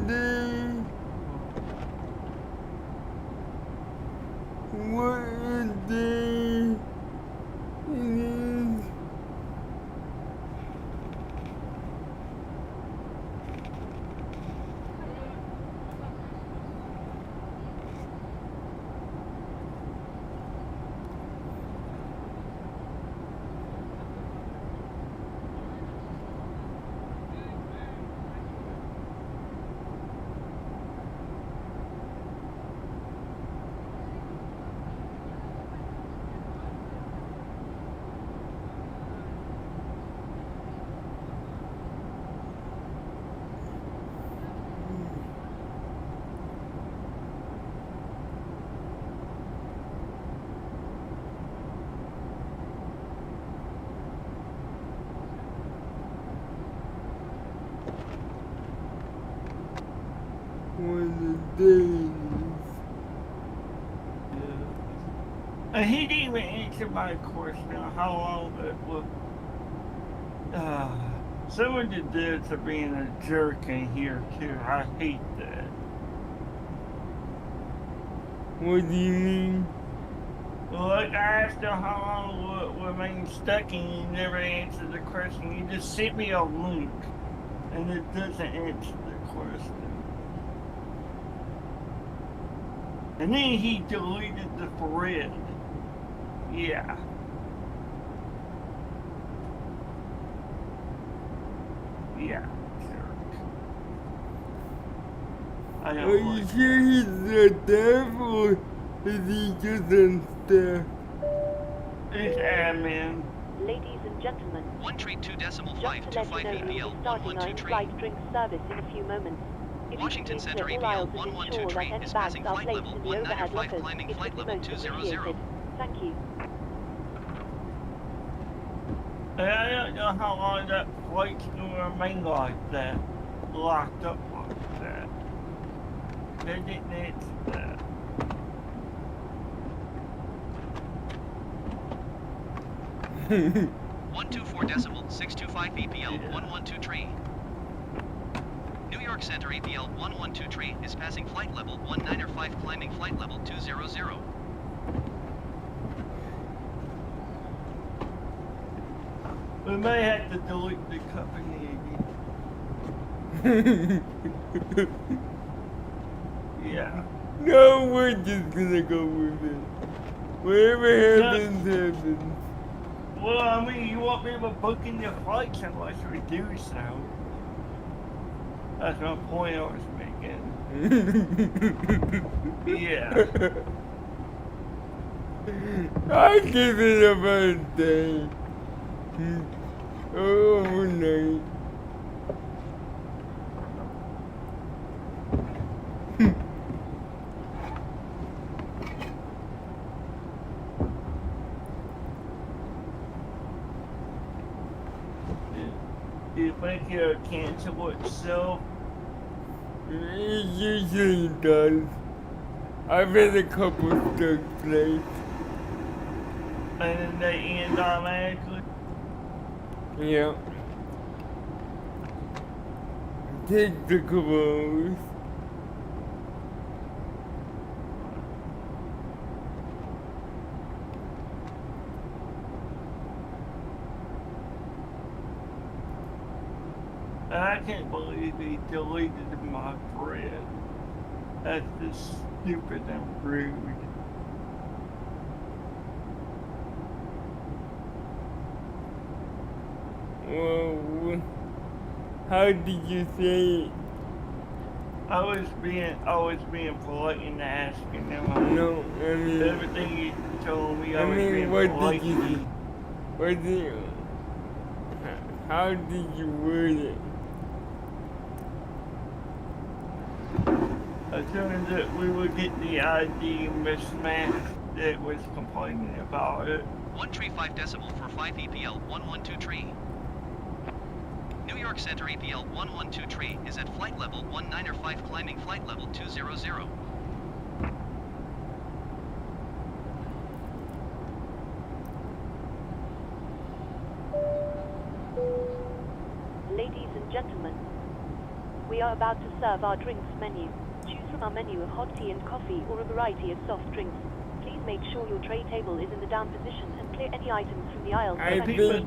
days. And he didn't even answer my question on how long it was. Someone did this to being a jerk in here too. I hate that. What do you mean? Like, I asked him how long would remain stuck and he never answered the question. He just sent me a link and it doesn't answer the question. And then he deleted the thread. Yeah. Yeah, jerk. I Are don't you like sure he's not deaf or is he just on staff? It's admin. Ladies and gentlemen, 132.525 just to let you know, we EPL will be starting our 112 tree. in-flight drink service in a few moments. If Washington you can Center please clear all EPL aisles and 112 ensure that tree any is bags passing are flight placed level in the overhead 195 lockers, climbing it flight would be level most 200. appreciated. Thank you. And I don't know how long that flight's gonna remain like that. Locked up like that. They didn't answer that. Hmm. 124.625 EPL 112 tree. New York Center EPL 112 tree is passing flight level 195 climbing flight level 200. We may have to delete the company again. Yeah. No, we're just gonna go with it. Whatever Yeah. happens, happens. Well, I mean, you won't be able to book in your flights unless we do so. That's my point I was making. Yeah. I give it about a day. Overnight. Do you think it'll cancel itself? It usually does. I've had a couple stuck flights. And then they end automatically? Yeah. Takes a couple hours. And I can't believe he deleted my thread. That's just stupid and rude. Well, how did you say it? I was being polite and asking him. No, I mean, Everything he told me, I I was mean, being what polite. did you, what did, how did you word it? I told him that we would get the ID mismatch that was complaining about it. 135 decimal for 5 EPL 112 tree. New York Center EPL 112 tree is at flight level 195 climbing flight level 200. Ladies and gentlemen, we are about to serve our drinks menu. Choose from our menu of hot tea and coffee or a variety of soft drinks. Please make sure your tray table is in the down position and clear any items from the aisles. I Thank think you. it'll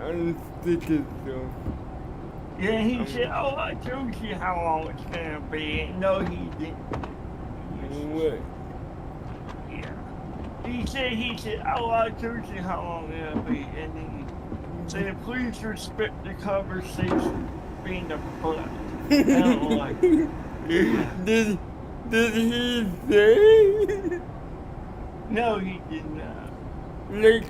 unstick itself. Yeah, he said, oh, I told you how long it's gonna be. No, he didn't. What? Yeah. He said, oh, I told you how long it'll be. And then he said, please respect the conversation being a butt. I don't like it. Did he say? No, he did not. Like,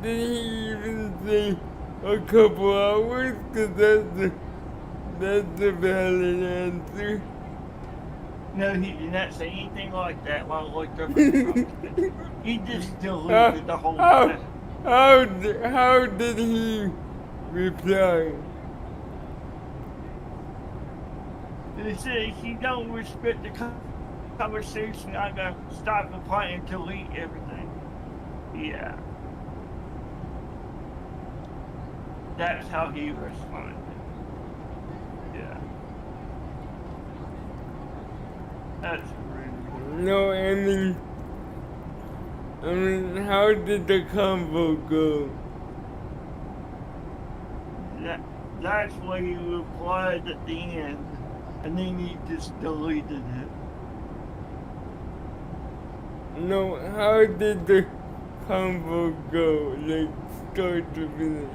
did he even say a couple hours? Cause that's a valid answer. No, he did not say anything like that while I looked up at something. He just deleted the whole thing. How did he reply? They say if you don't respect the conversation, I'm gonna stop the plane and delete everything. Yeah. That's how he responded. Yeah. That's rude. No, I mean, how did the convo go? That's why you replied at the end, and then you just deleted it. No, how did the convo go? Like, start to finish?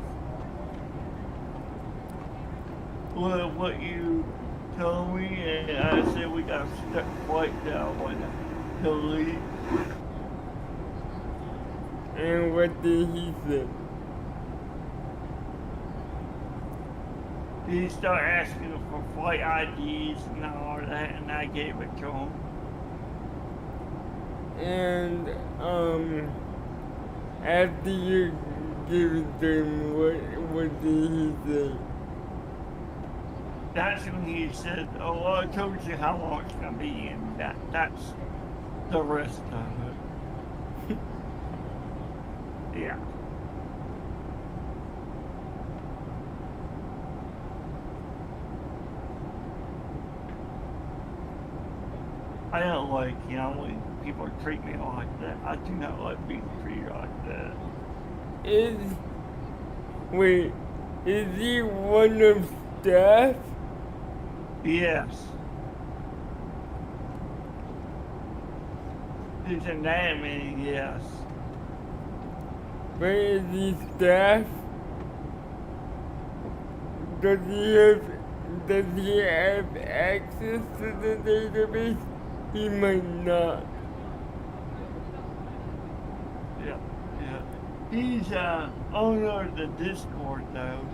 Well, what you told me, and I said we got stuck right down when delete. And what did he say? He started asking for flight IDs and all that, and I gave it to him. And, after you give it to him, what did he say? That's when he said, oh, I told you how long it's going to be, and that's the rest of it. Yeah. I don't like, when people treat me like that. I do not like being treated like that. Is he one of staff? Yes. He's an admin, yes. But is he staff? Does he have access to the database? He might not. Yeah. He's owner of the Discord, though.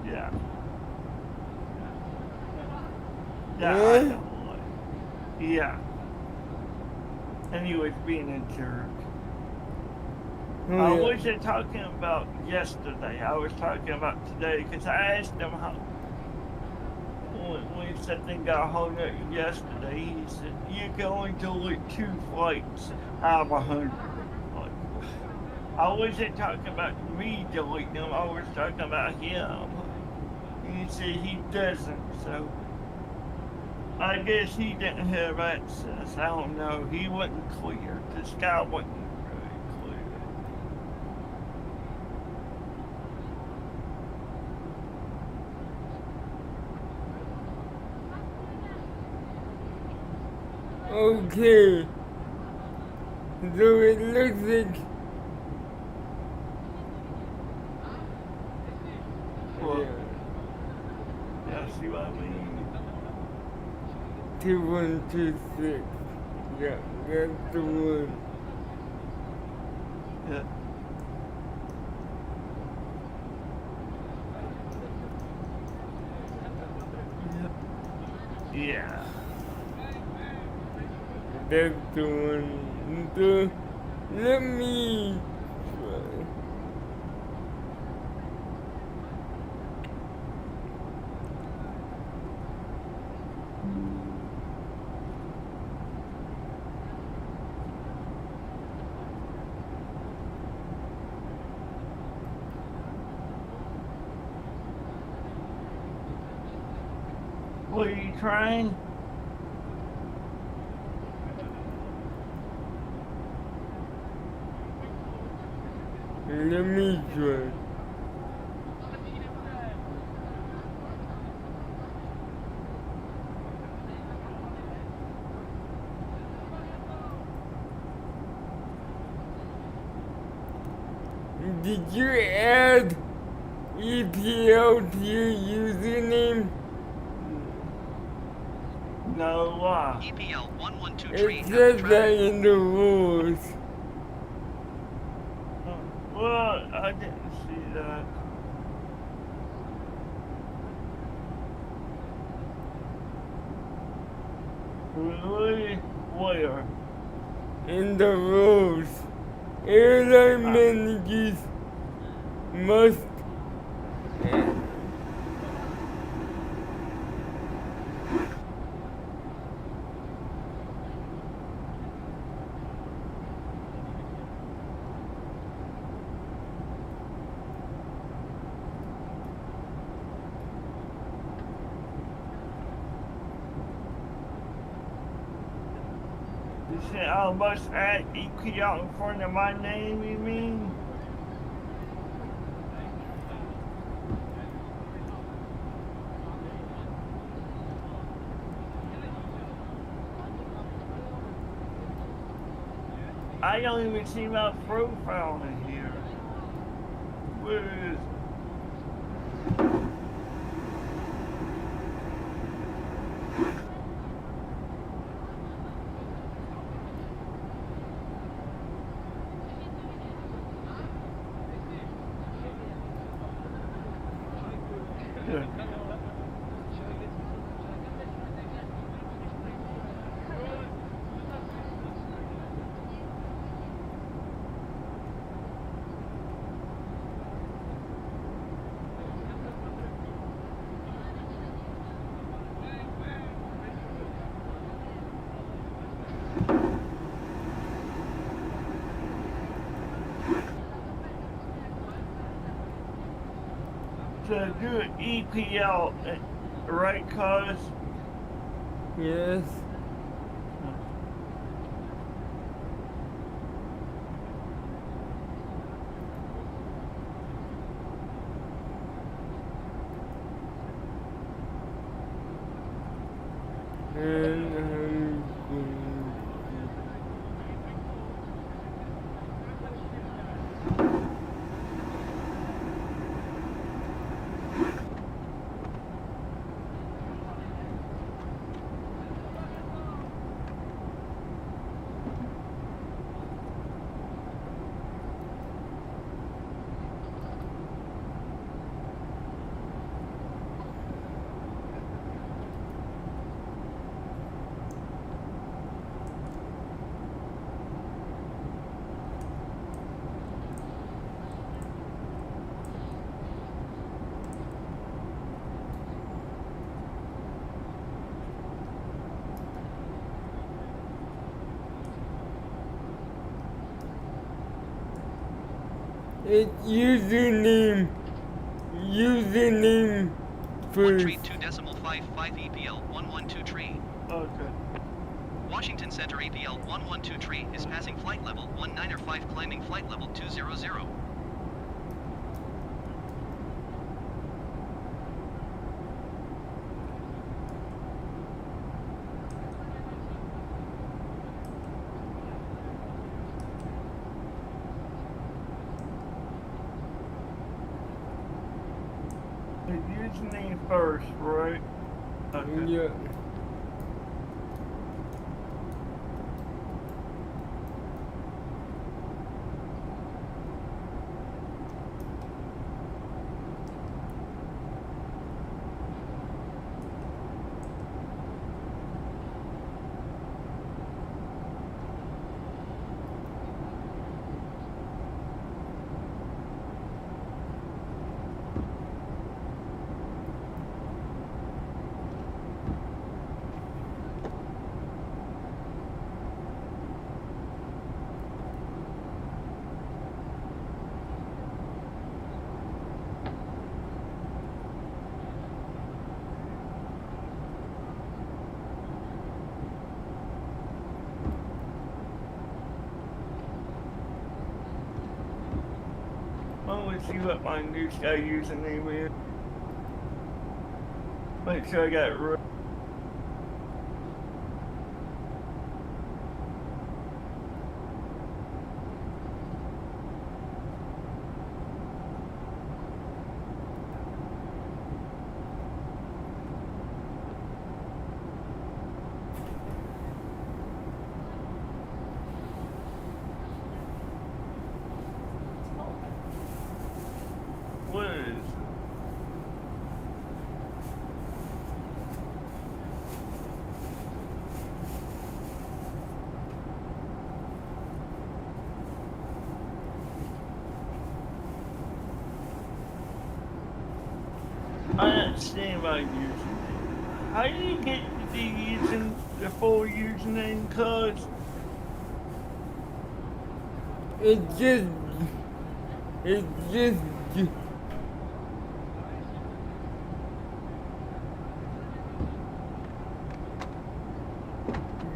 Yeah. Yeah, I don't like. Yeah. And he was being a jerk. I wasn't talking about yesterday. I was talking about today because I asked him how. When he said they got hold of it yesterday, he said, you're going to delete 2 flights out of 100. Like, I wasn't talking about me deleting them, I was talking about him. And he said he doesn't, so I guess he didn't have access. I don't know. He wasn't clear. This guy wasn't really clear. Okay. So it looks like. Well, yeah, see what I mean? 2126. Yeah, that's the one. Yeah. Yeah. That's the one. So, let me try. What are you trying? Let me try. Did you add EPL to your username? No, why? EPL 112 It tree says that in the rules. Well, I didn't see that. Really? Where? In the rules, airline managers must You said I must add EQ out in front of my name, you mean? I don't even see my profile in here. Where is it? To do an EPL, right, cuz? Yes. And I'm going It's username One first. tree 2.55 EPL 112 tree. Okay. Washington Center APL 112 tree is passing flight level 195 climbing flight level 200. The username first, right? Okay. Yeah. Let's see what my new sky username is. Make sure I got it right. What is it? I understand my username. How do you get to be using the full username, cuz? It's just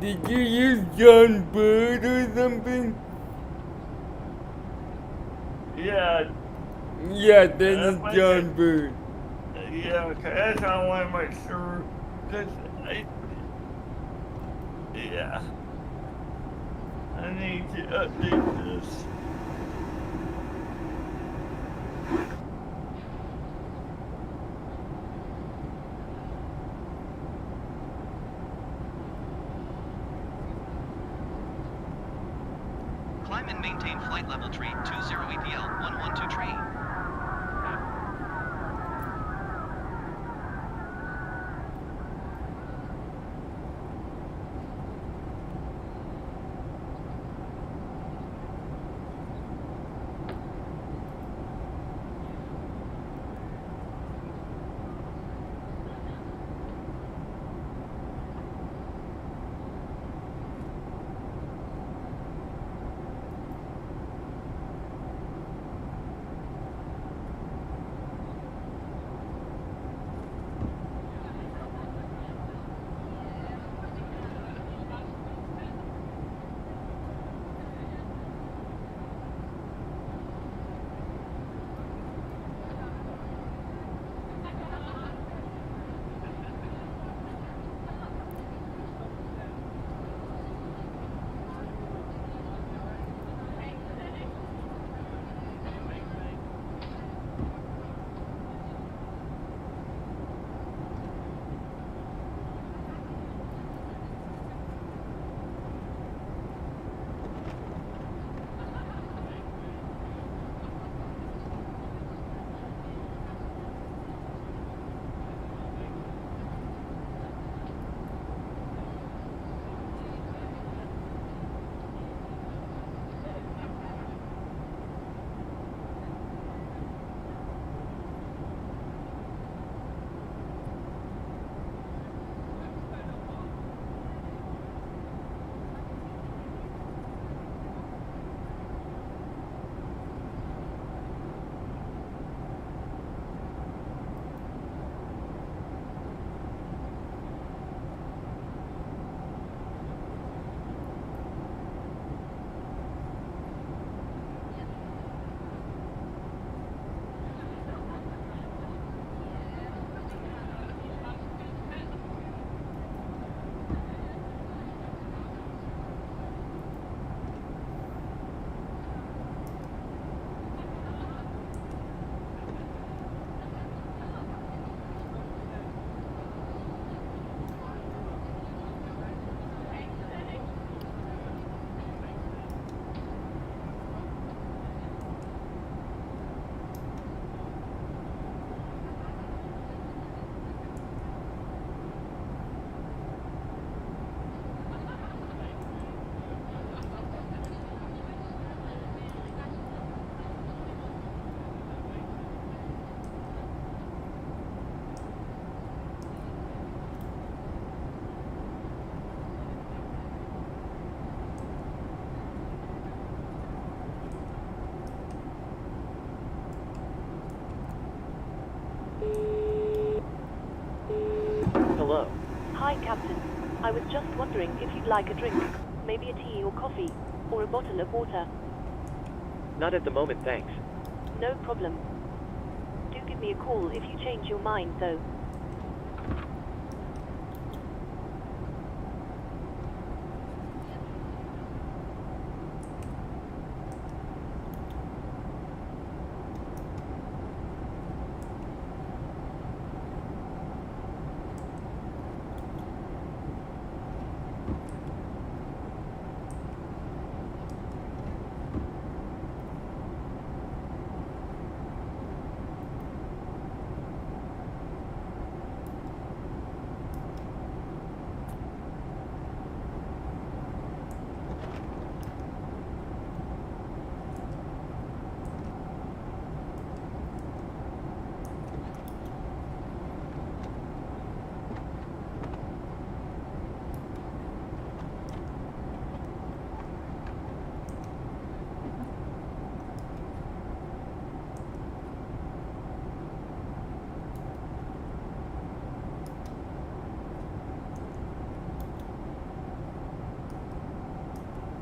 Did you use John Bird or something? Yeah, Yeah, then that's it's my John name. Bird. Yeah, okay, that's how I want to make sure. Cause yeah, I need to update this. Climb and maintain flight level tree 20 APL 112 tree. Hello. Hi, Captain. I was just wondering if you'd like a drink. Maybe a tea or coffee, or a bottle of water. Not at the moment, thanks. No problem. Do give me a call if you change your mind, though.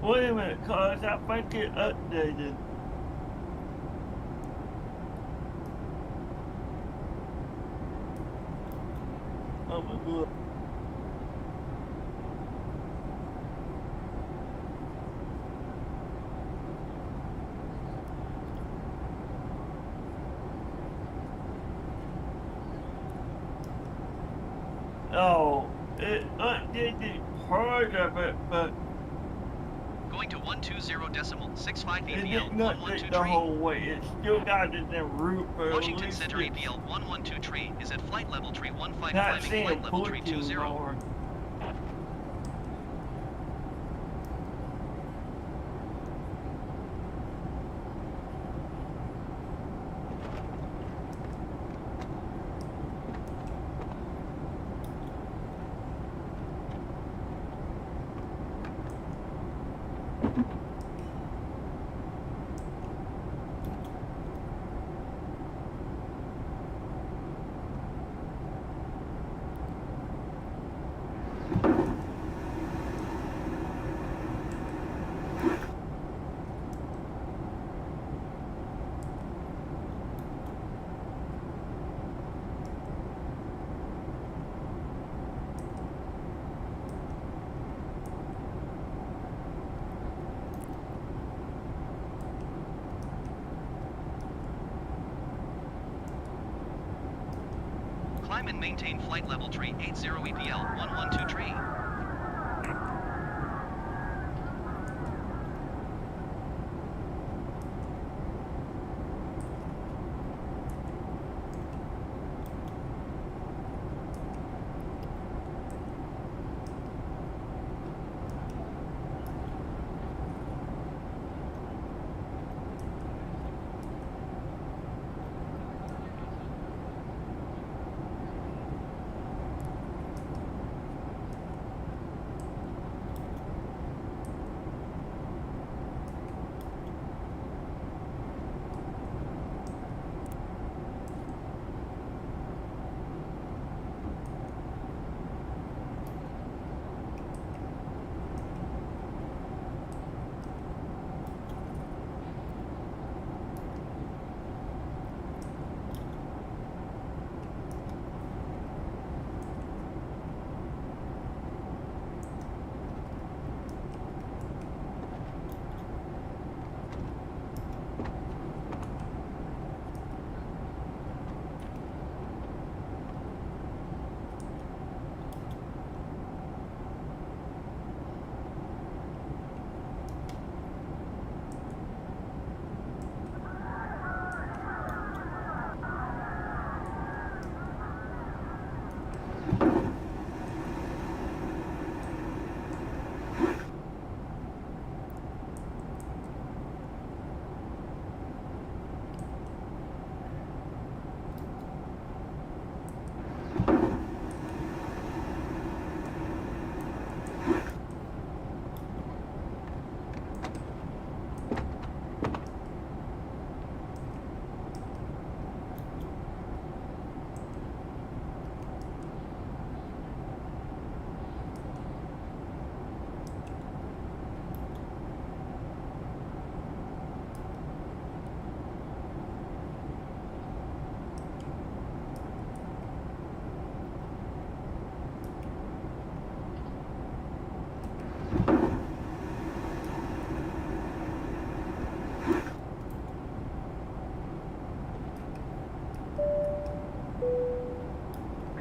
Wait a minute, cause I think it updated. Oh my god. Oh, it updated part of it, but Going to 120.65 it EPL didn't 112 update the tree. whole way. It still got it in route, but at Washington least Center it's EPL 112 tree is at flight level tree 15 not climbing saying flight level tree 14 20. more. Climb and maintain flight level tree 80 EPL 112 tree.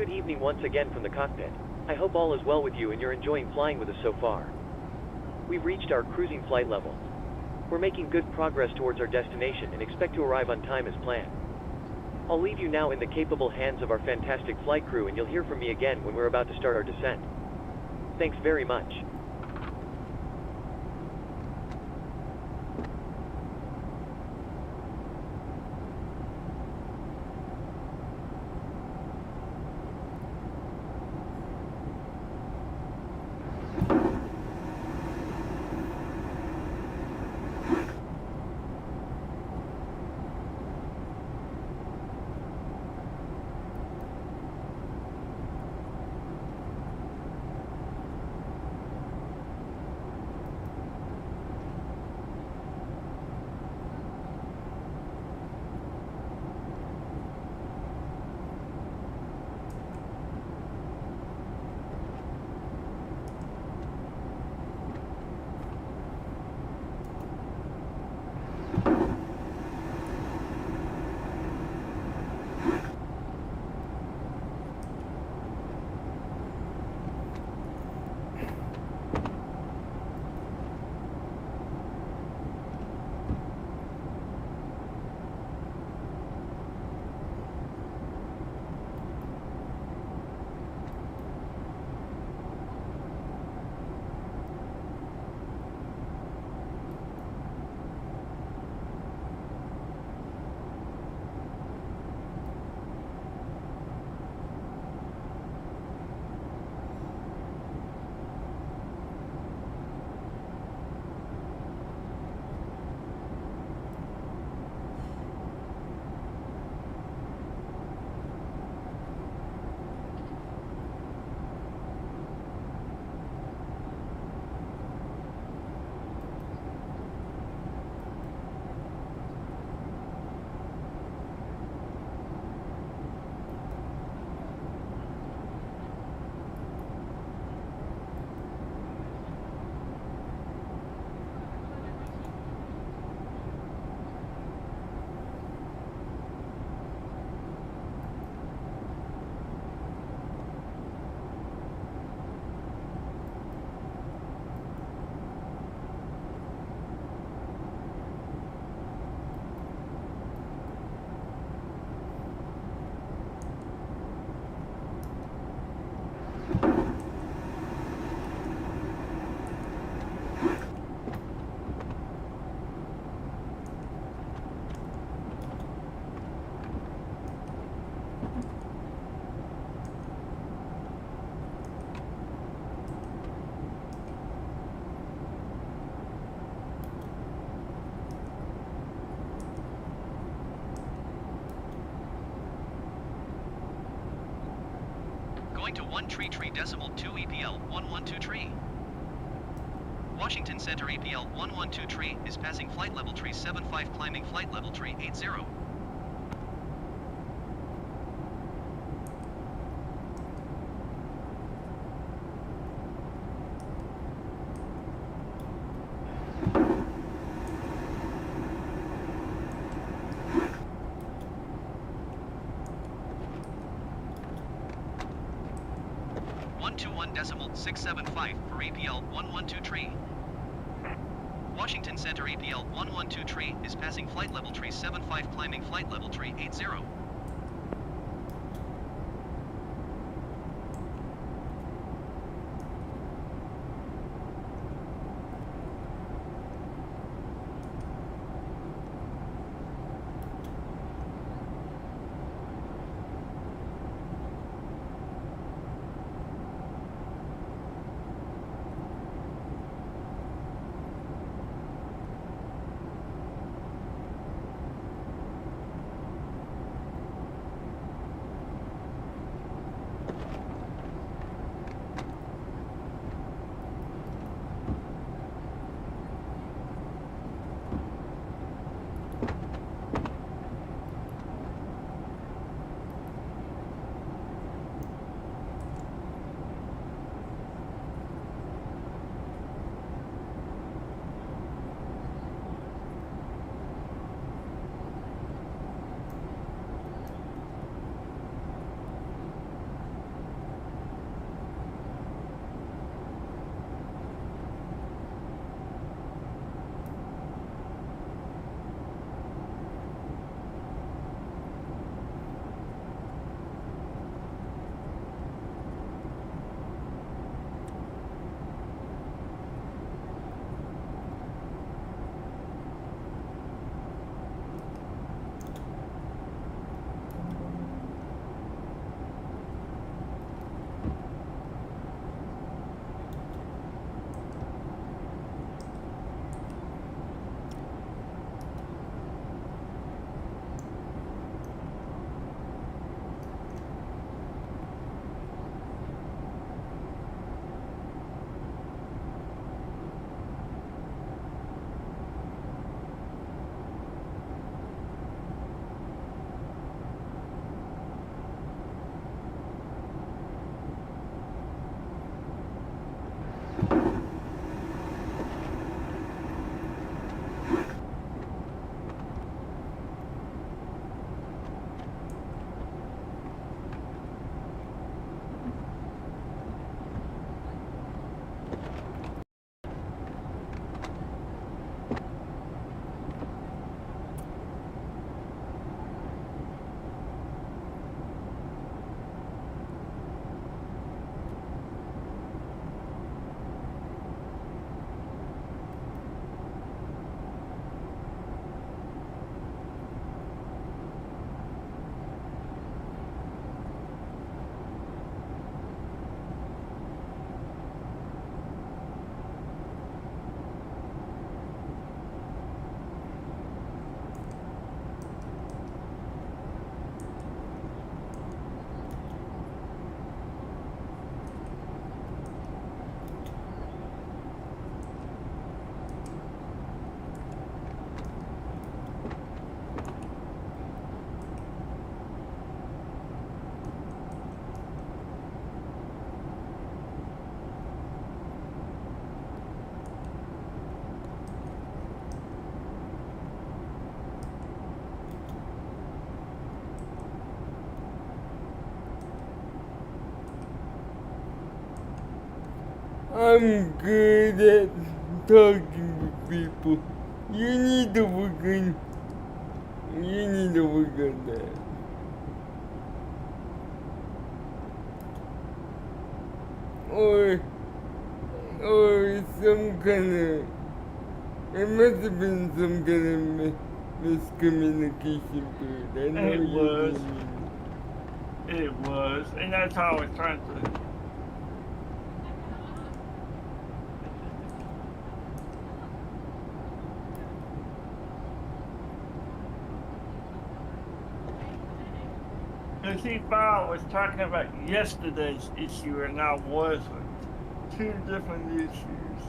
Good evening once again from the cockpit. I hope all is well with you and you're enjoying flying with us so far. We've reached our cruising flight level. We're making good progress towards our destination and expect to arrive on time as planned. I'll leave you now in the capable hands of our fantastic flight crew and you'll hear from me again when we're about to start our descent. Thanks very much. Going to 1 tree decimal 2 EPL 112 tree. Washington Center EPL 112 tree is passing flight level tree 75 climbing flight level tree 80. Decimal 675 for EPL 112 tree. Washington Center EPL 112 tree is passing flight level tree 75 climbing flight level tree 80. I'm good at talking to people. You need to work on that. Or some kind of, it must have been some kind of miscommunication, but I know It you was. didn't mean it. It was, and that's how I was trying to. I see Bob was talking about yesterday's issue and now wasn't. Two different issues.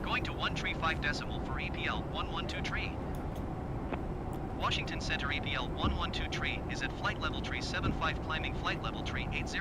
Going to 1 tree 5 decimal for EPL 112 tree. Washington Center EPL 112 tree is at flight level tree 75 climbing flight level tree 80.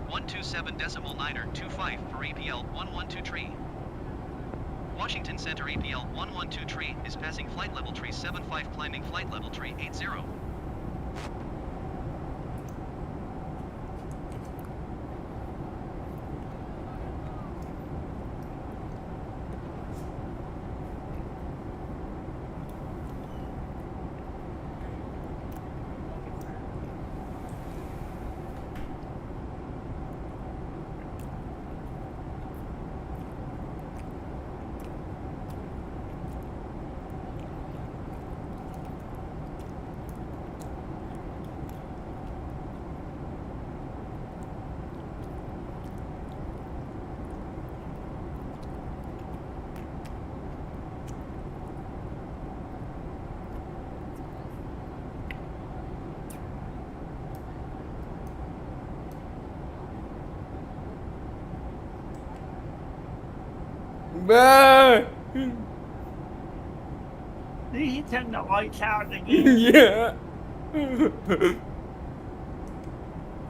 One two 7 decimal 9er 25 for EPL 112 tree. Washington Center EPL 112 tree is passing flight level tree 75 climbing flight level tree 80. Bah! Did he turn the lights out again? Yeah.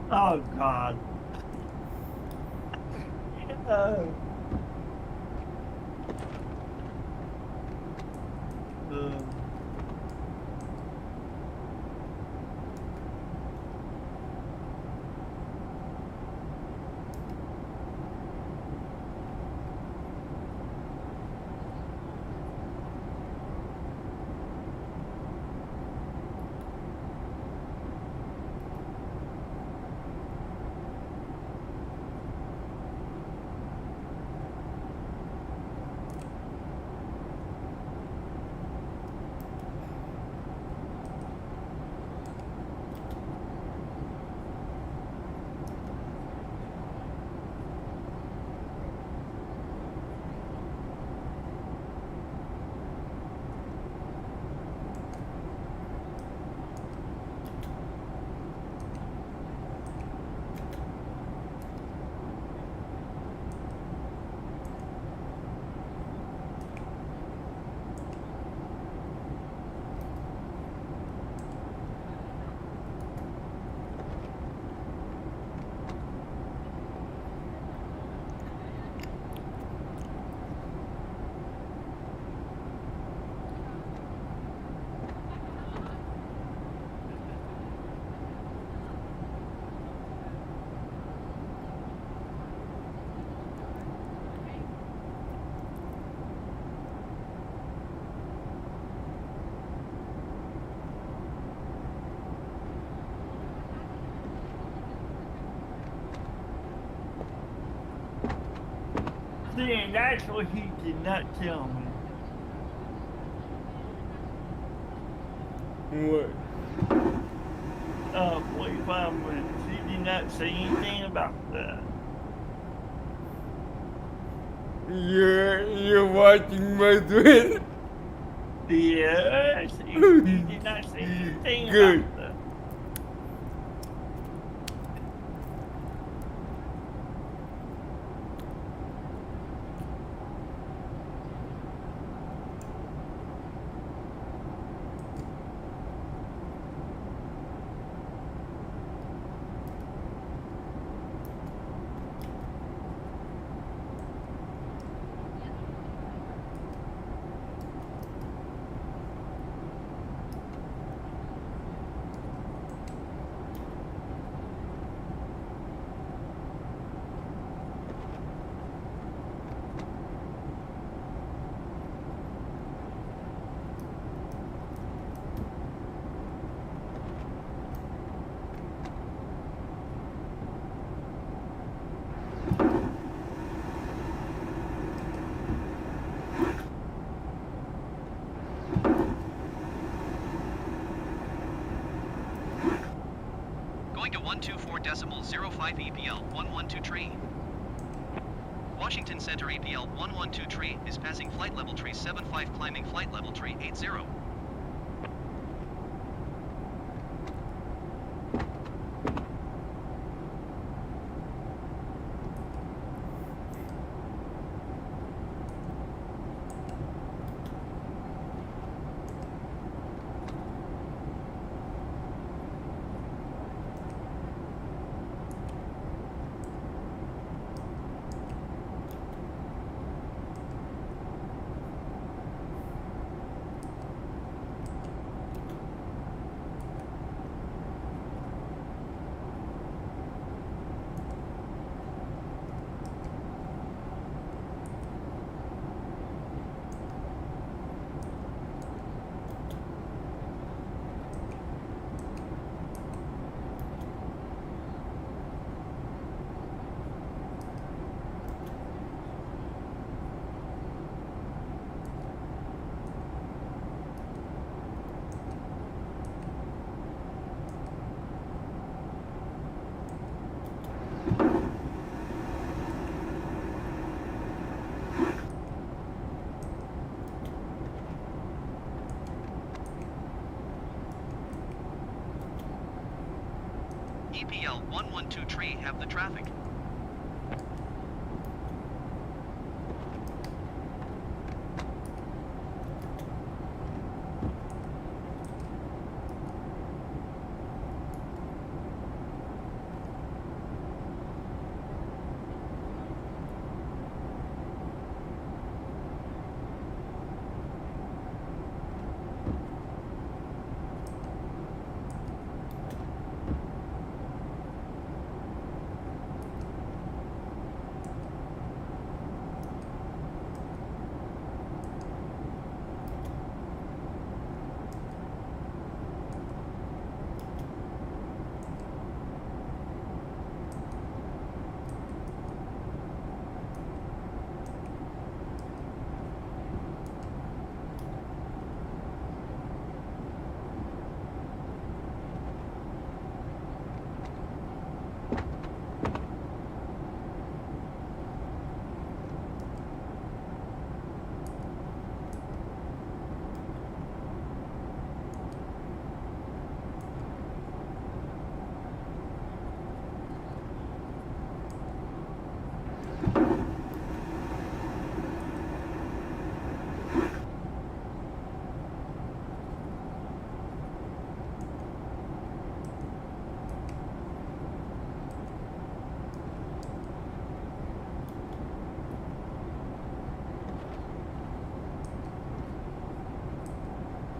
Oh, God. Oh. Then that's what he did not tell me. What? 45 minutes. He did not say anything about that. You're watching my Twitter? Yes, he did not say anything Good. about that. Going to 124.05 EPL 112 tree. Washington Center EPL 112 tree is passing flight level tree 75 climbing flight level tree 80. EPL 112 tree have the traffic.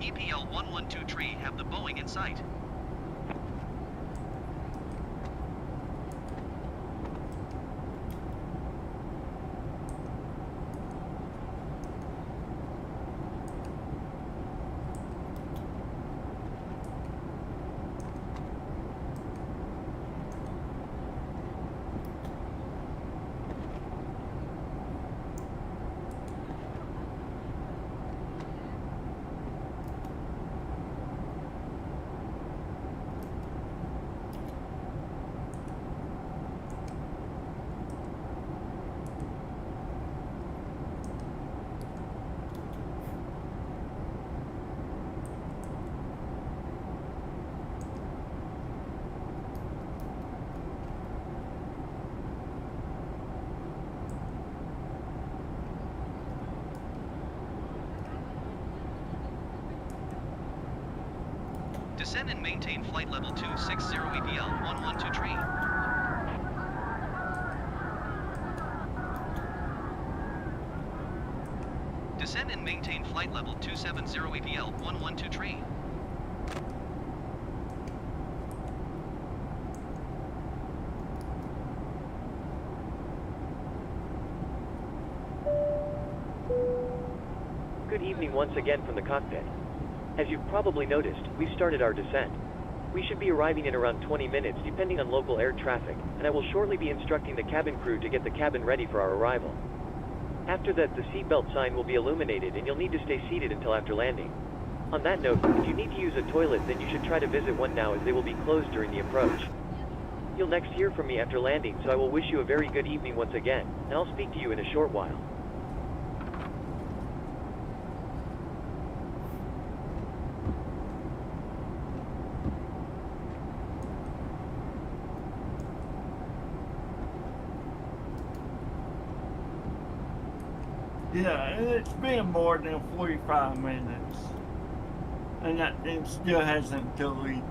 EPL 112 tree have the Boeing in sight. Descend and maintain flight level 260 EPL 112 tree. Descend and maintain flight level 270 EPL 112 tree. Good evening once again from the cockpit. As you've probably noticed, we've started our descent. We should be arriving in around 20 minutes depending on local air traffic, and I will shortly be instructing the cabin crew to get the cabin ready for our arrival. After that, the seatbelt sign will be illuminated and you'll need to stay seated until after landing. On that note, if you need to use a toilet, then you should try to visit one now as they will be closed during the approach. You'll next hear from me after landing, so I will wish you a very good evening once again, and I'll speak to you in a short while. Yeah, and it's been more than 45 minutes. And that thing still hasn't deleted.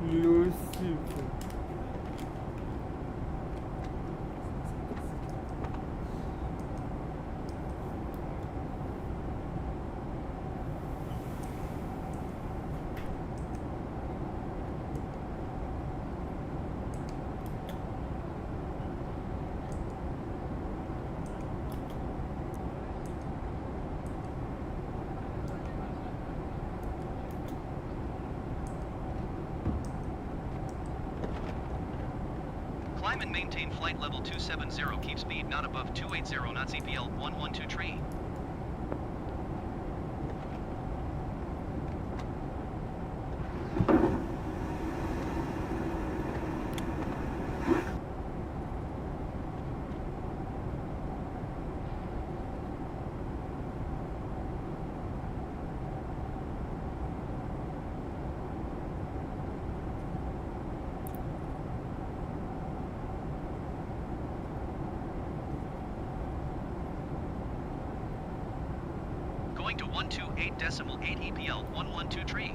Lucifer. Climb and maintain flight level 270. Keep speed not above 280 knots EPL 112 tree. Going to 128.8 EPL 112 tree.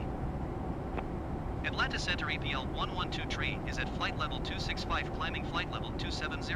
Atlanta Center EPL 112 tree is at flight level 265, climbing flight level 270.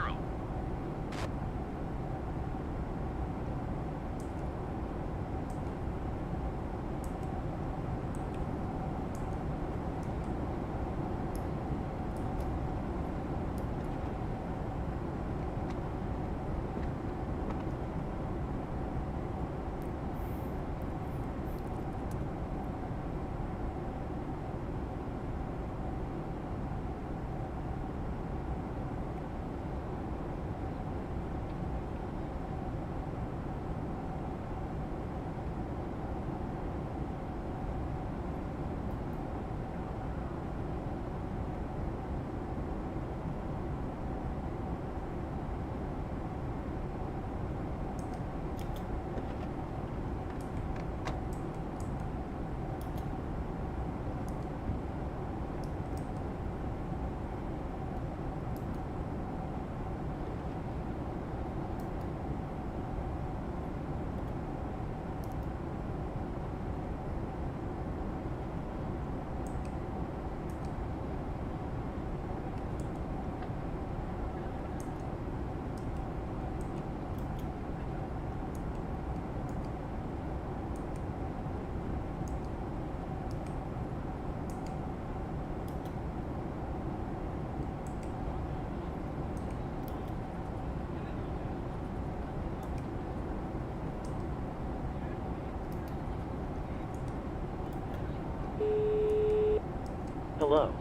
Hello.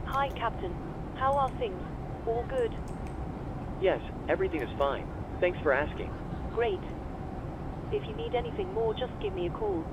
Hi, Captain. How are things? All good? Yes, everything is fine. Thanks for asking. Great. If you need anything more, just give me a call.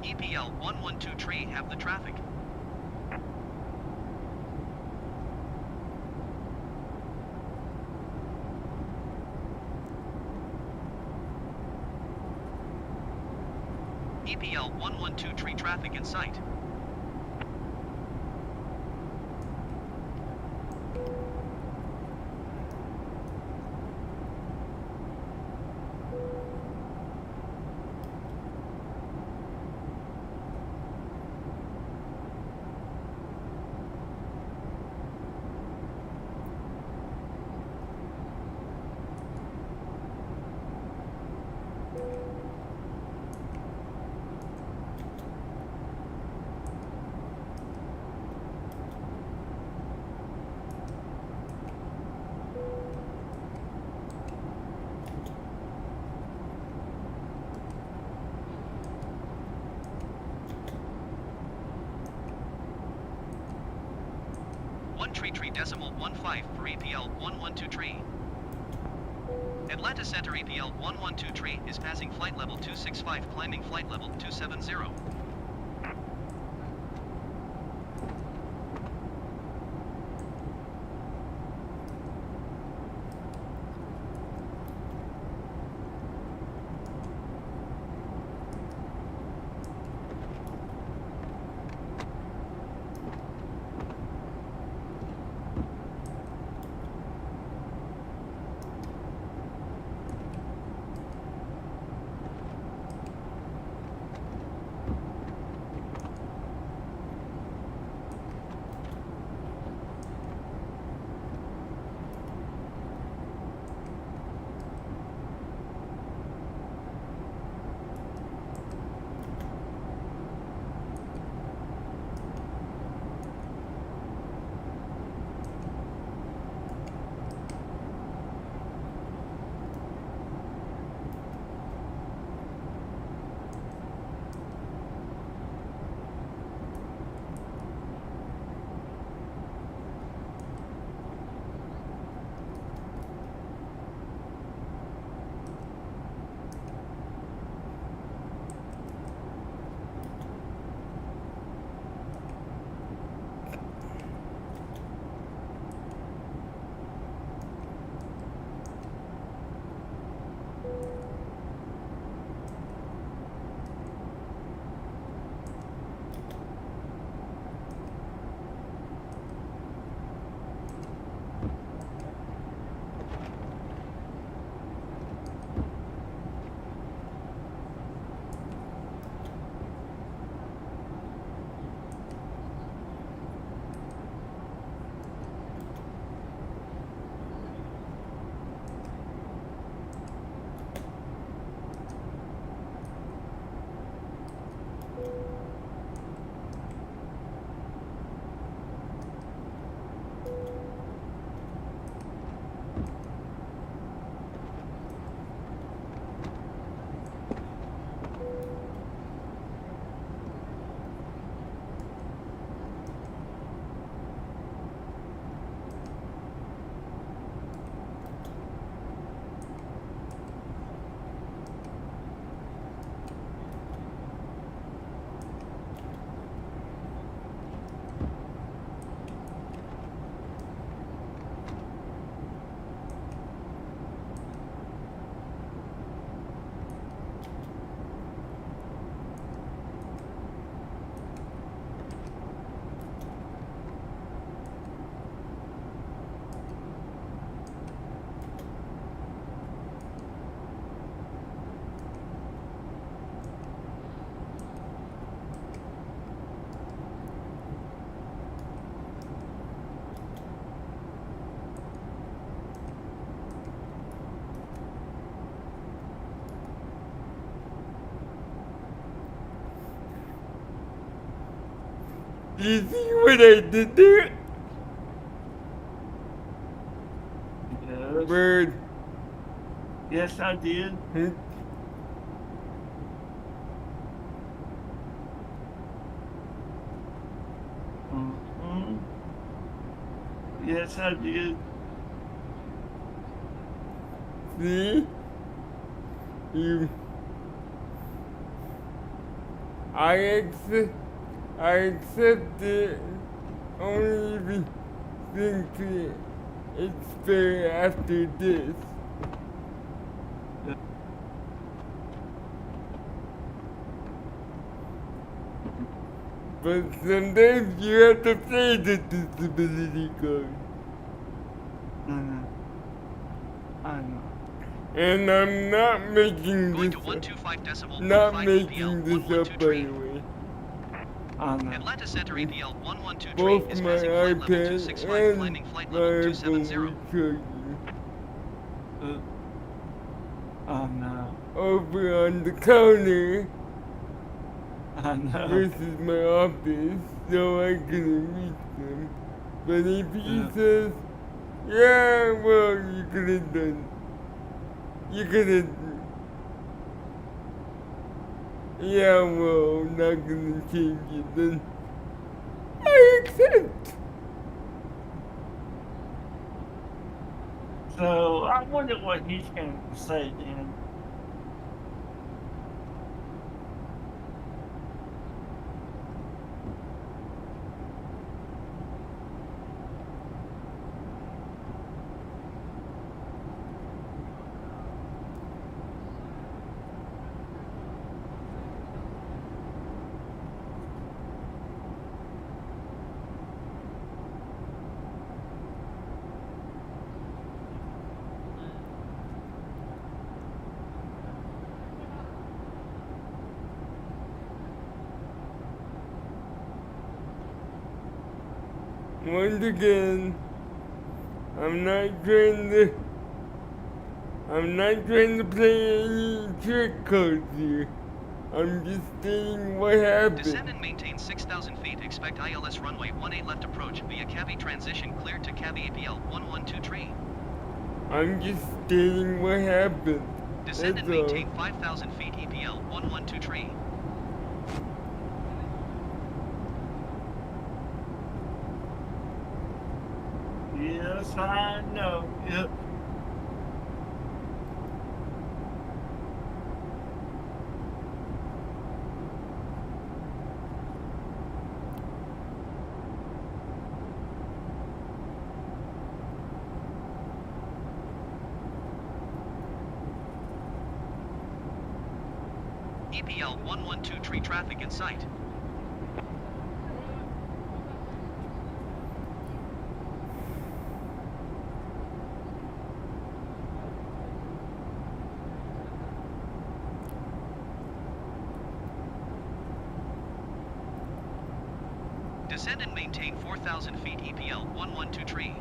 EPL 112 tree have the traffic. EPL 112 tree traffic in sight. Tree decimal 15 for EPL 112 tree. Atlanta Center EPL 112 tree is passing flight level 265, climbing flight level 270. You see what I did there? Yes. Bird. Yes, I did. Hmm? Mm-hmm. Yes, I did. See? You. I accept it only if you think it's fair after this. But sometimes you have to play the disability card. Mm-hmm. I know. And I'm not making Going this to 125 not 15 making EPL this up 112 by tree. the way. I know. Atlanta Center EPL 112 tree Both is my passing flight level iPad 265 and climbing flight my level iPhone 270. will show you. Oh no. Over on the counter I know. versus my office, so I can reach them. But if he Yeah. says, yeah, well, you could have done, you could have, yeah, well, I'm not gonna change it, then I accept. So I wonder what he's going to say then. Once again, I'm not trying to play any trick cards here. I'm just stating what happened. Descend and maintain 6,000 feet. Expect ILS runway 18 left approach via cabby transition cleared to cabby APL 112 tree. I'm just stating what happened. Descend That's and all. maintain 5,000 feet EPL 112 tree. Yes, I know. Yep. EPL 112 tree traffic in sight. Descend and maintain 4,000 feet EPL 112 tree.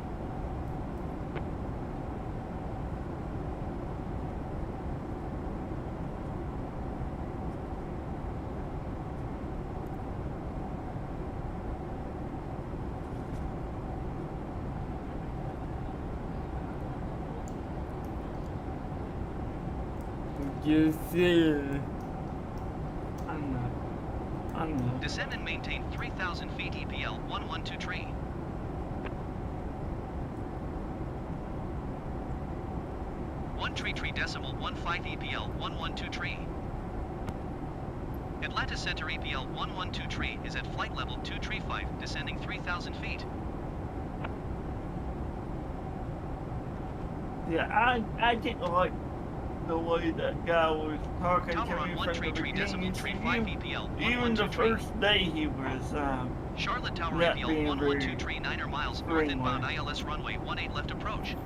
Just saying. I know. Descend and maintain 3,000 feet EPL 112 tree. One tree decimal 15 EPL 112 tree. Atlanta Center EPL 112 tree is at flight level 235, descending 3,000 feet. Yeah, I didn't like the way that guy was talking Tower to on me one from tree the decimal beginning. 35 EPL Even the 112 tree. first day he was, Charlotte Tower not APL being 112 very tree 9 miles north friendly. inbound ILS runway 18 left approach.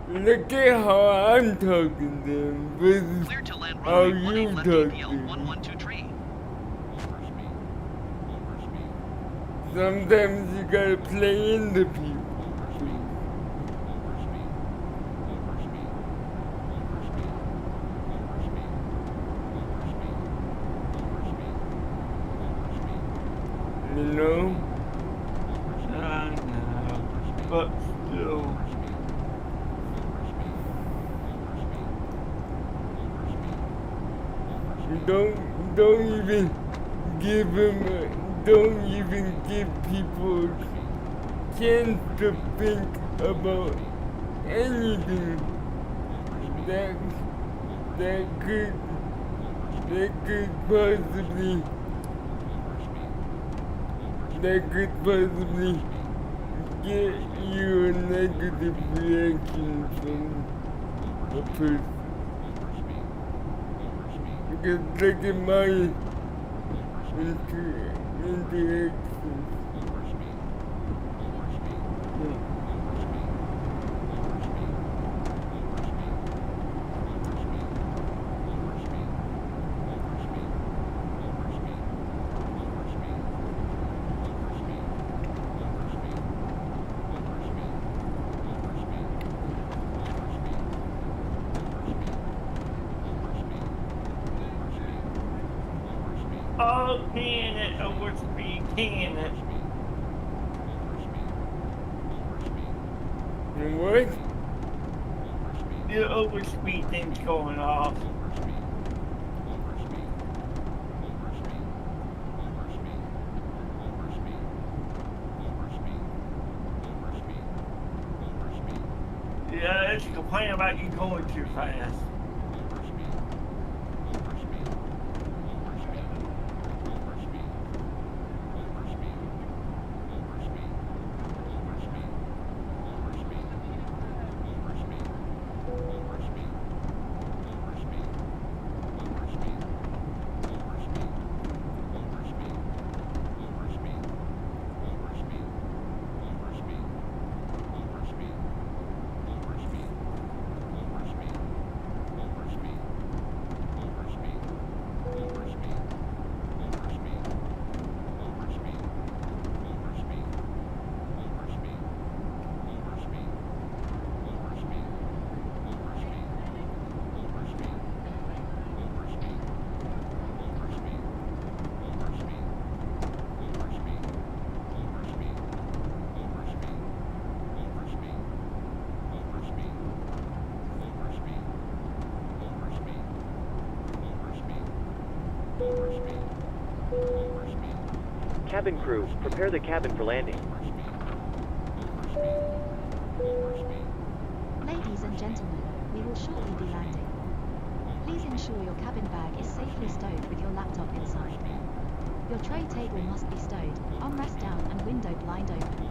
Look at how I'm talking to them versus Clear to land how runway you 18 left talk to EPL me. 112 tree. Sometimes you gotta play into people. You know? don't even give them, don't even give people a chance to think about anything that that could possibly get you a negative reaction from a person. Because look at my interactions. Oh, can it overspeed, can it? What? The overspeed thing's going off. Yeah, it's complaining about you going too fast. Cabin crew, prepare the cabin for landing. Ladies and gentlemen, we will shortly be landing. Please ensure your cabin bag is safely stowed with your laptop inside. Your tray table must be stowed, armrest down and window blind open.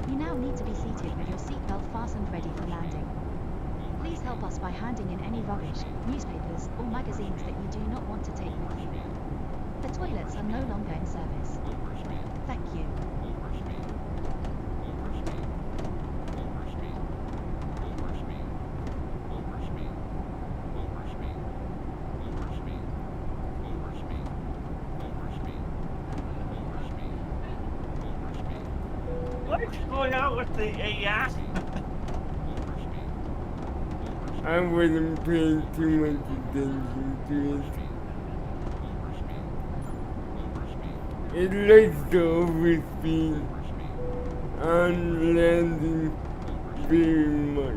You now need to be seated with your seatbelt fastened ready for landing. Please help us by handing in any rubbish, newspapers, or magazines that you do not want to take with you. The toilets are no longer in service. Thank you. What's going on with the AI? I wasn't paying too much attention to it. It likes to overspeed on landing very much.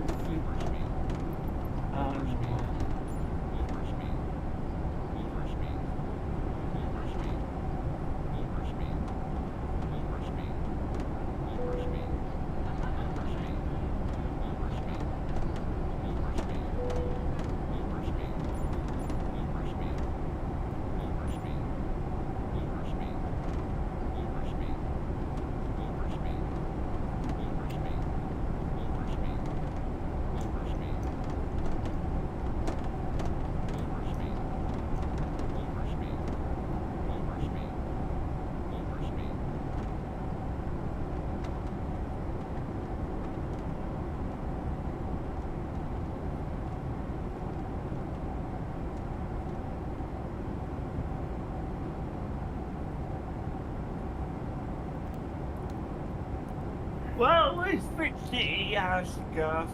Well, let's fix the AI stuff.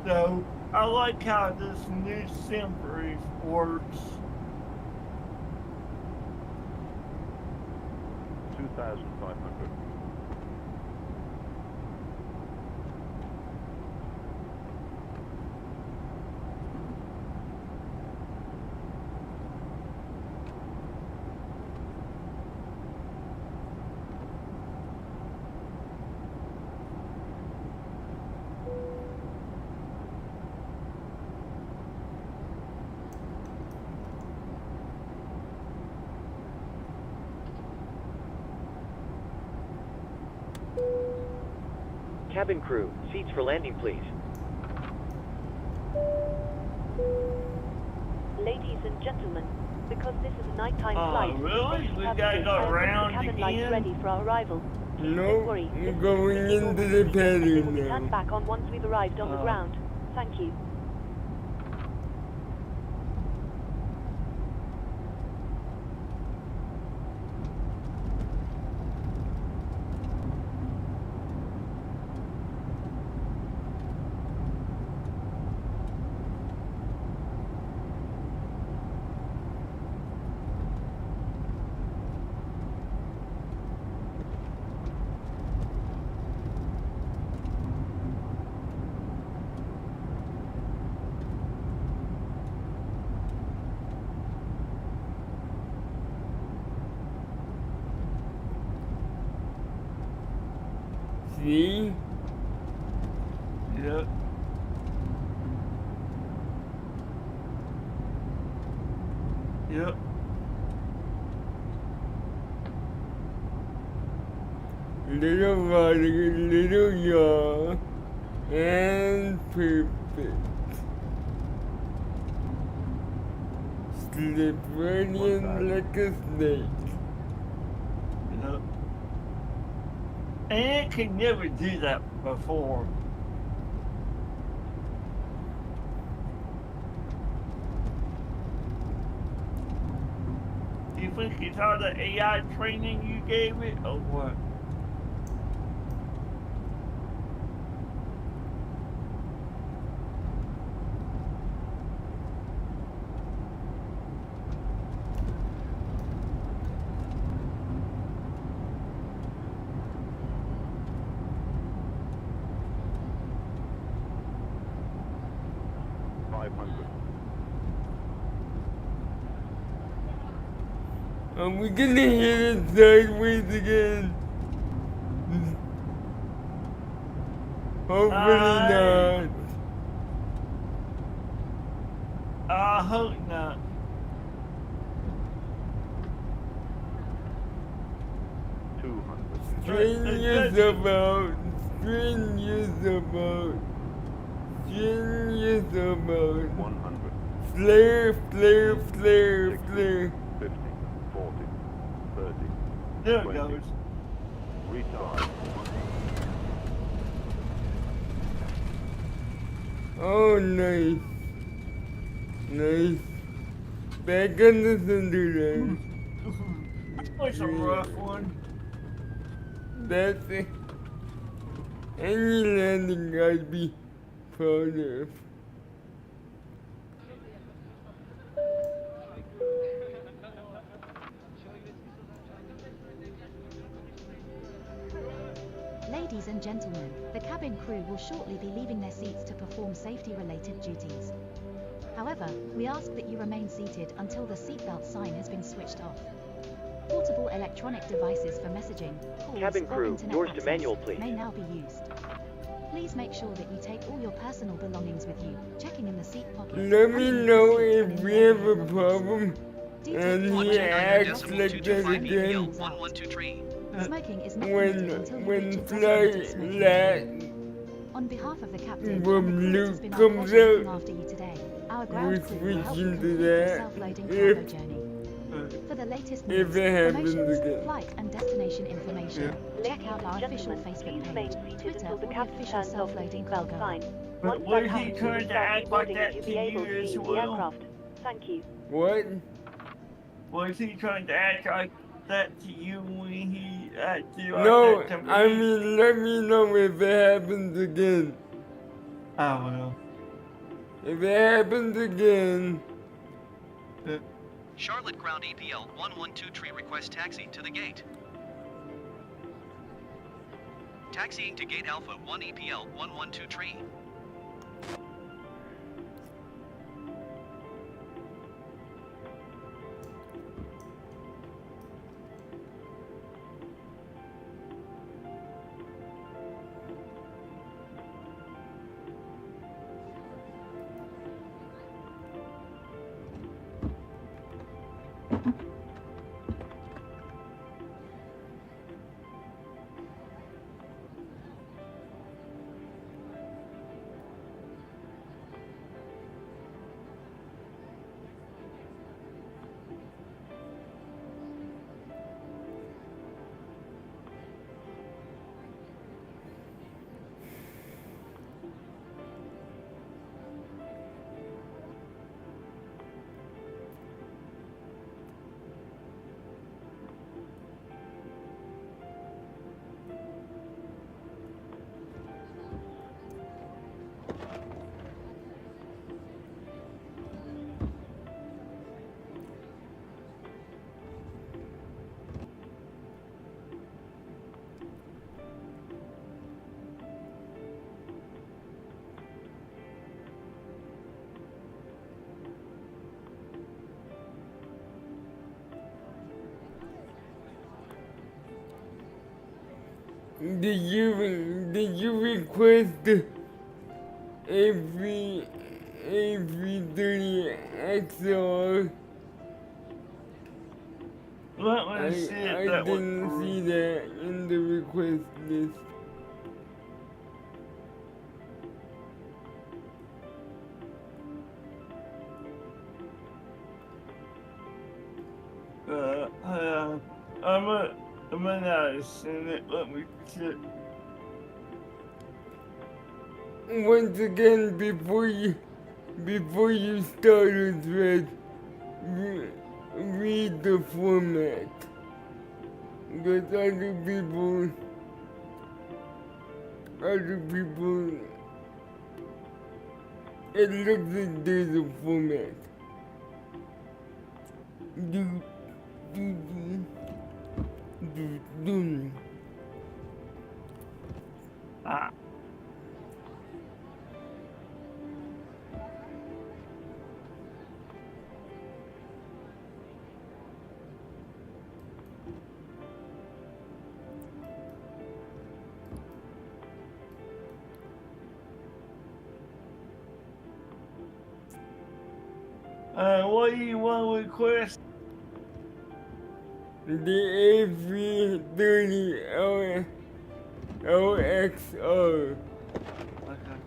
So, I like how this new sim brief works. 2,500. Cabin crew, seats for landing, please. Ladies and gentlemen, because this is a nighttime flight, really? most We passengers gotta go have the around cabin lights again? ready for our arrival. Please No, don't worry, we're this is going completely into normal the procedure, and they will pattern be now. turned back on once we've arrived on the ground. Thank you. See? Yep. Yep. Little water, little yaw, and perfect. Slippery like a snake. Yep. And it could never do that before. Do you think it's all the AI training you gave it, or what? Are we gonna hit it sideways again? Hopefully not. I hope not. String yourself out. String yourself out. String yourself out. 100. Flare, flare, flare, flare. 50, 40, 30, There it 20. goes. Retard. Oh, nice. Nice. Back on the center line. That was a rough one. That's it. Any landing I'd be proud of. Ladies and gentlemen, the cabin crew will shortly be leaving their seats to perform safety-related duties. However, we ask that you remain seated until the seatbelt sign has been switched off. Portable electronic devices for messaging, calls, Cabin or crew, internet doors to access manual, please. may now be used. Please make sure that you take all your personal belongings with you, checking in the seat pockets. Let me underneath the know seat, and if in we the have area a of problem Do and take he care of acts your like that again. 112 Smoking is not permitted until you reach a When designated flight smoking lat area. On behalf of the captain from and the crew, it has Luke been our comes pleasure looking out, after you today. Our we're ground crew will help you switching to complete your that self-loading if- cargo journey. For the latest if news, it happens promotions, again. flight and destination information, check Ladies out and our official gentlemen, Facebook please remain page, seated Twitter, until the or the captain official turns off the self-loading seatbelt cargo. sign. But Once was that he happens, trying we to will start act like boarding that and you'll to be able you to as leave the well? aircraft. Thank you. What? Was he trying to act like that to you when he acted like No, that to me? I mean, let me know if it happens again. I will. If it happens again, Charlotte Ground EPL 112 tree requests taxi to the gate. Taxiing to gate Alpha 1 EPL 112 tree. Did you request the AV30 XR? Let me see if I that was didn't through. see that in the request list. I'm not seeing it. Let me check. Once again, before you start a thread, read the format. Because other people, it looks like there's a format. Ah. What do you want to request? The AV30 LXR. Okay.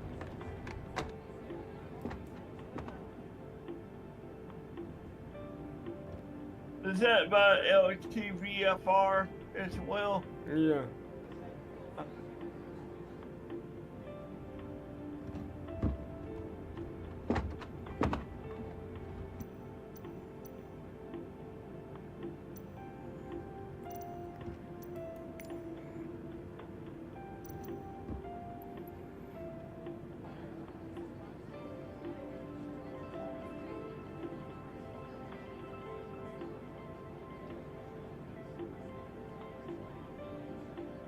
Is that by LTVFR as well? Yeah.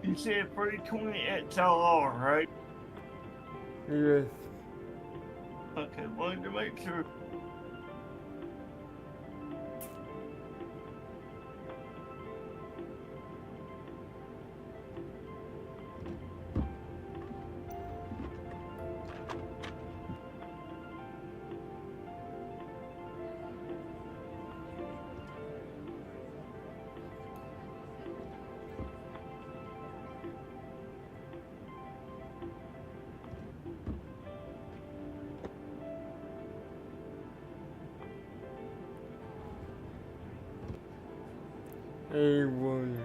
You said 320 XLR, right? Yes. Okay, wanted to make sure. A1.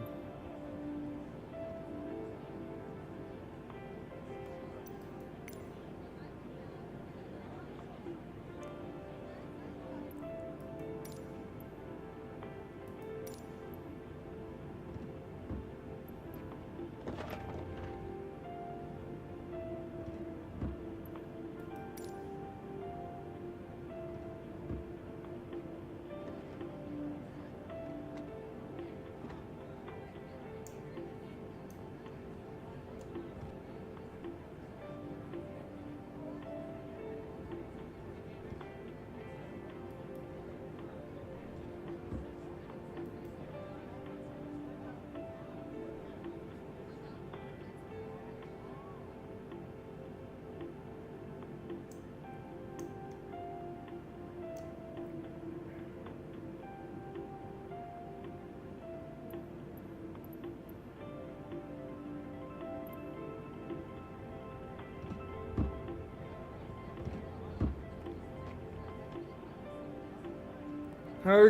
How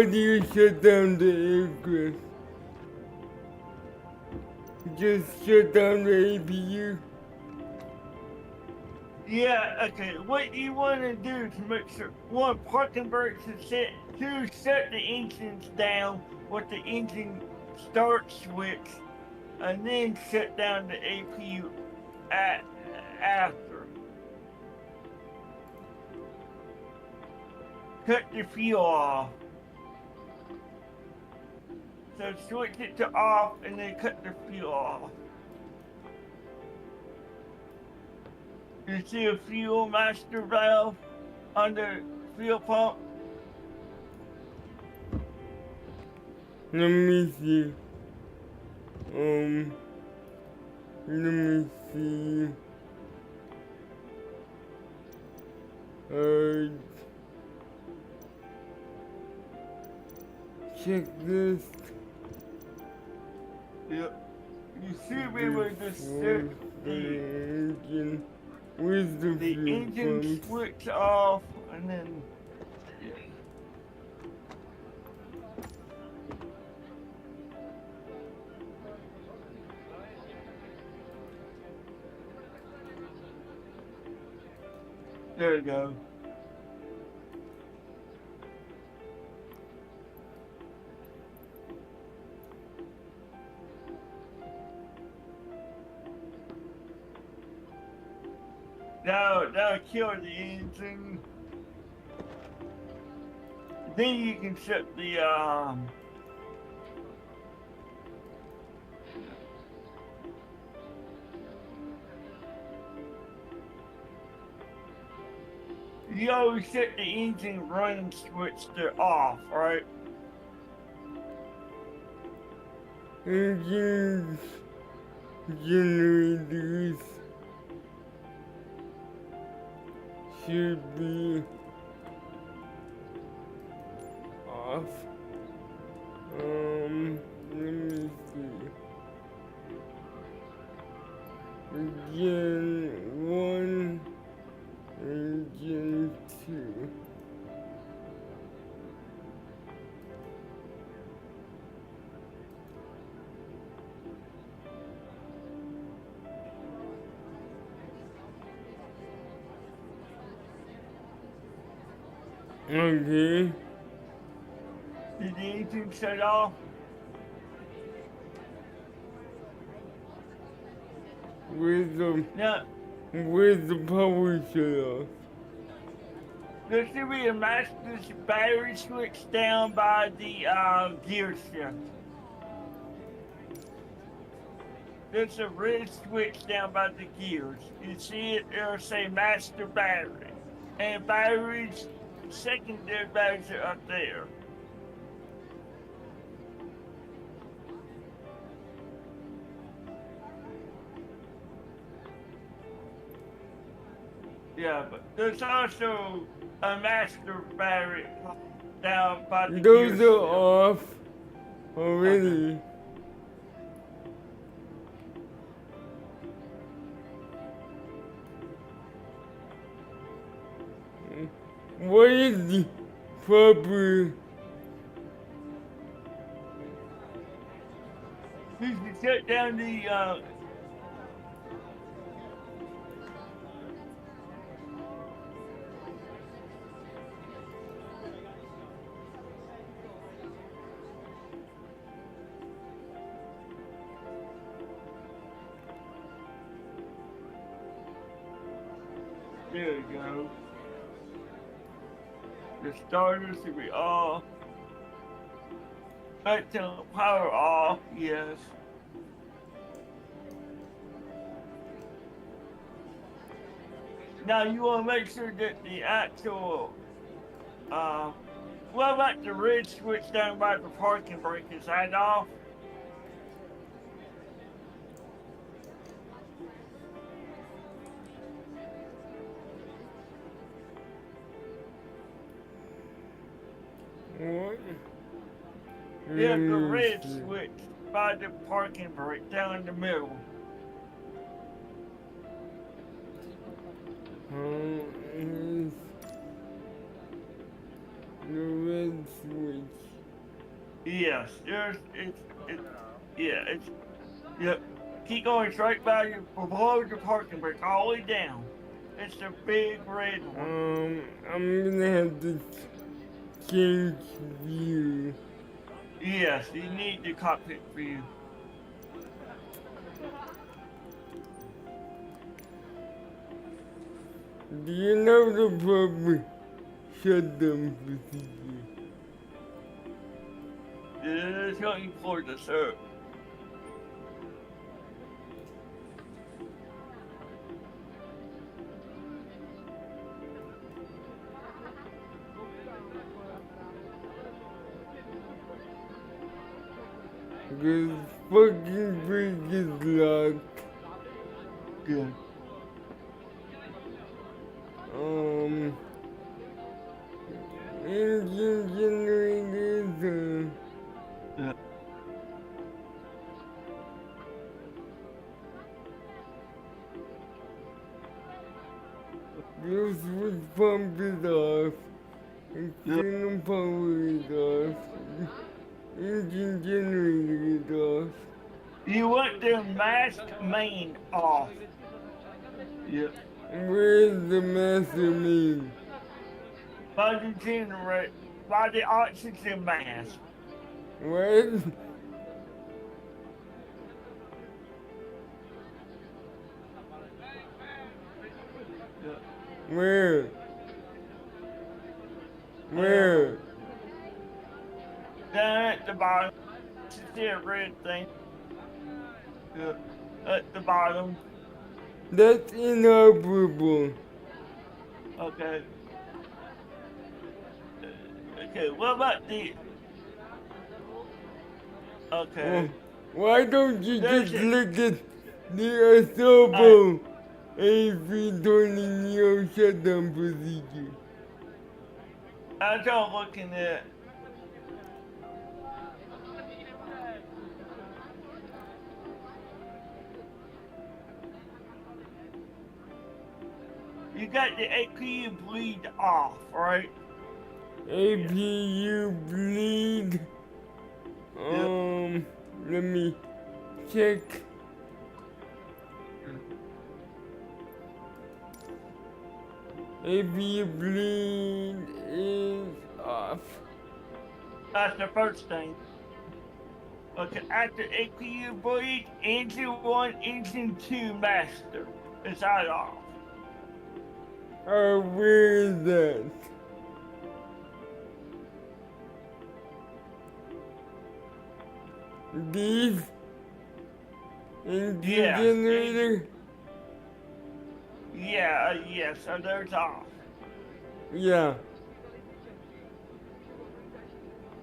do you shut down the aircraft? Just shut down the APU? Yeah, okay. What you want to do to make sure, one, parking brakes is set, two, shut the engines down with the engine start switch, and then shut down the APU after. Cut the fuel off. So switch it to off and then cut the fuel off. You see a fuel master valve on the fuel pump? Let me see. Let me see. Checklist. Yep. You should be able to set The engine. Where's the the fuel engine pump? switch off, and then yeah. There you go. That'll kill the engine. Then you can set the you always set the engine running switch to off, right? Engines. Generators. Should be off. Let me see. Gen 1 and Gen 2. Okay. Did the engine shut off? Where's No, the power shut off? there should be a master battery switch down by the gear shift. There's a red switch down by the gears. You see it, it'll say master battery. And batteries, secondary batteries are up there. Yeah, but there's also a master battery down by the Those gear are shift. off already. What is the proper? You can shut down the there you go. The starters should be off. Back to power off, yes. Now you want to make sure that the actual, what about the red switch down by the parking brake? Is that off? What? Yeah, the Let me red see. switch by the parking brake down in the middle. Is the red switch? Yes, yep. Keep going straight by your, below the parking brake, all the way down. It's the big red one. I'm gonna have to change view. Yes, you need the cockpit view. Do you know the proper shutdown procedure? It's going for the sir. This fucking bridge is locked. Good. Engine generators, Yeah. this was pumped it off. External power is off. Engine generator is off. You want the mask main off. Yep. Where's the master main? By the generator, by the oxygen mask. What? Yep. Where? Where? Down at the bottom. See a red thing. Yep. At the bottom. That's inoperable. Okay. Okay, what about the... Okay. Why don't you There's just it. look at the Asobo A320 Neo shutdown procedure? I'm just looking at... You got the APU bleed off, right? APU bleed. Let me check. APU bleed is off. That's the first thing. Okay, after APU bleed, engine 1, engine 2 master. Is that off? Where is that? These? Engine Yes, generator? Yeah, yes, so there's off. Yeah.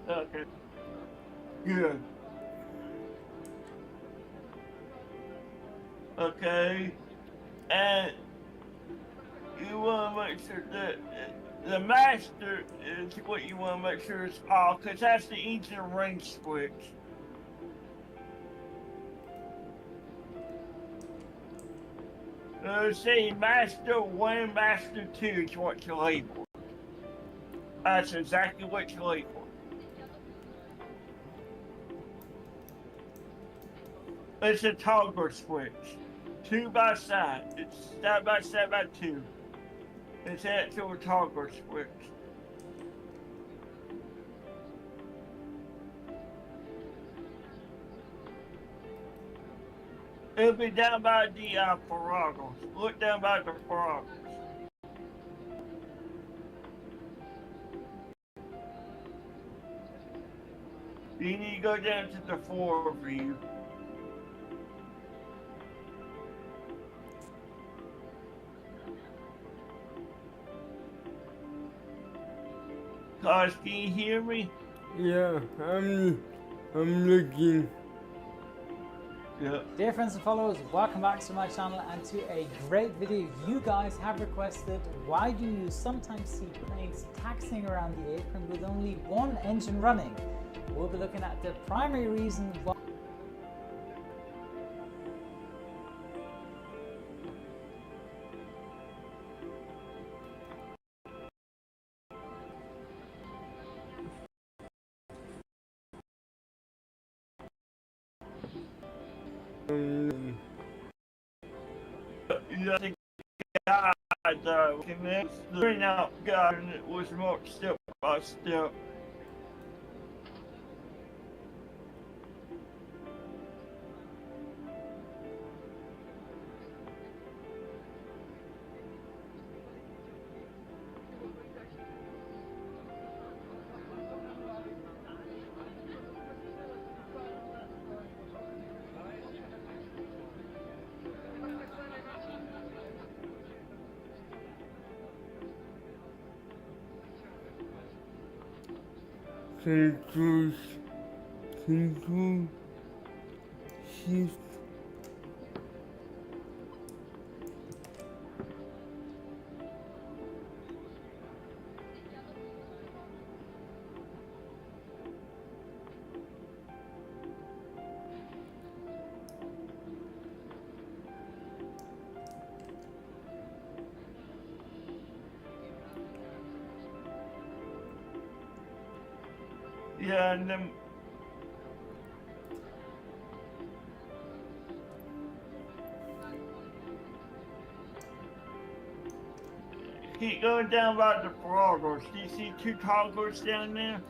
Okay. Good. Okay. And you want to make sure that the master is what you want to make sure is off, because that's the engine range switch. Say Master 1, Master 2 is what you label. That's exactly what you label. It's a toggle switch. 2 by side. It's side by 2. It's an actual toggle switch. It'll be down by the throttles. Look down by the throttles. You need to go down to the floor view. Cause, can you hear me? Yeah, I'm looking. Yeah. Dear friends and followers, welcome back to my channel and to a great video you guys have requested. Why do you sometimes see planes taxiing around the apron with only one engine running? We'll be looking at the primary reason why. Yeah, the guy connects the bring out guy, and it was marked step by step. Control shift. Yeah, and then keep going down by the throttlers. Do you see two toggles down there?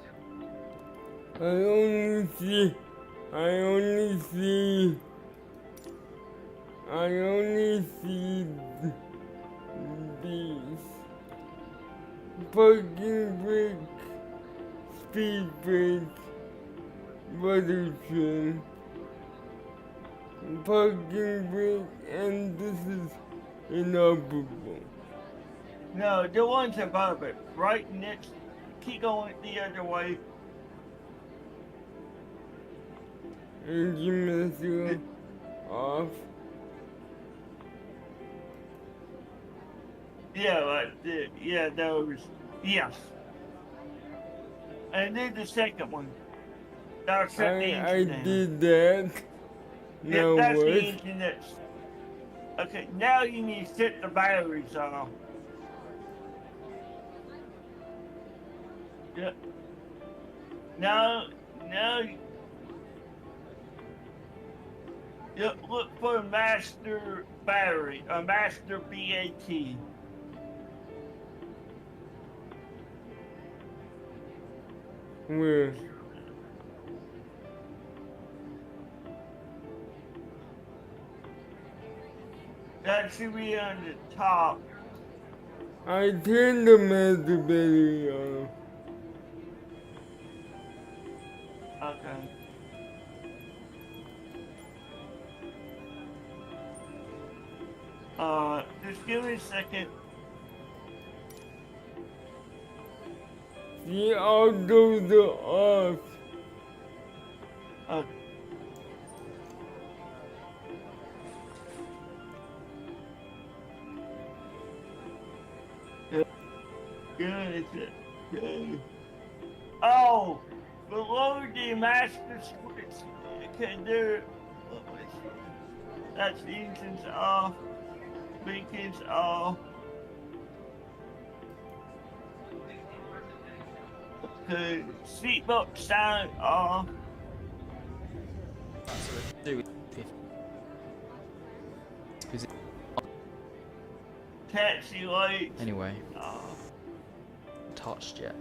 I only see these. Parking brake, speed brake, button, parking brake, and this is inoperable. No, the one's above it. Right next. Keep going the other way. Engine master off. Yeah, right there. Yeah, those. Yes. And then the second one. That'll shut the I engine down. did that. Yep, Now that's what? the engine that's... Okay, now you need to set the batteries off. Yep. Now... Yep, look for a master battery, a master BAT. Where? That should be on the top. I turned the master battery off. Okay. Just give me a second. See, all those are off. Okay. Good. Oh, below the master switch, okay, there. That's the engine's off, beacon's off. Okay, seatbelt sign off. Taxi lights. Anyway, off. touched yet,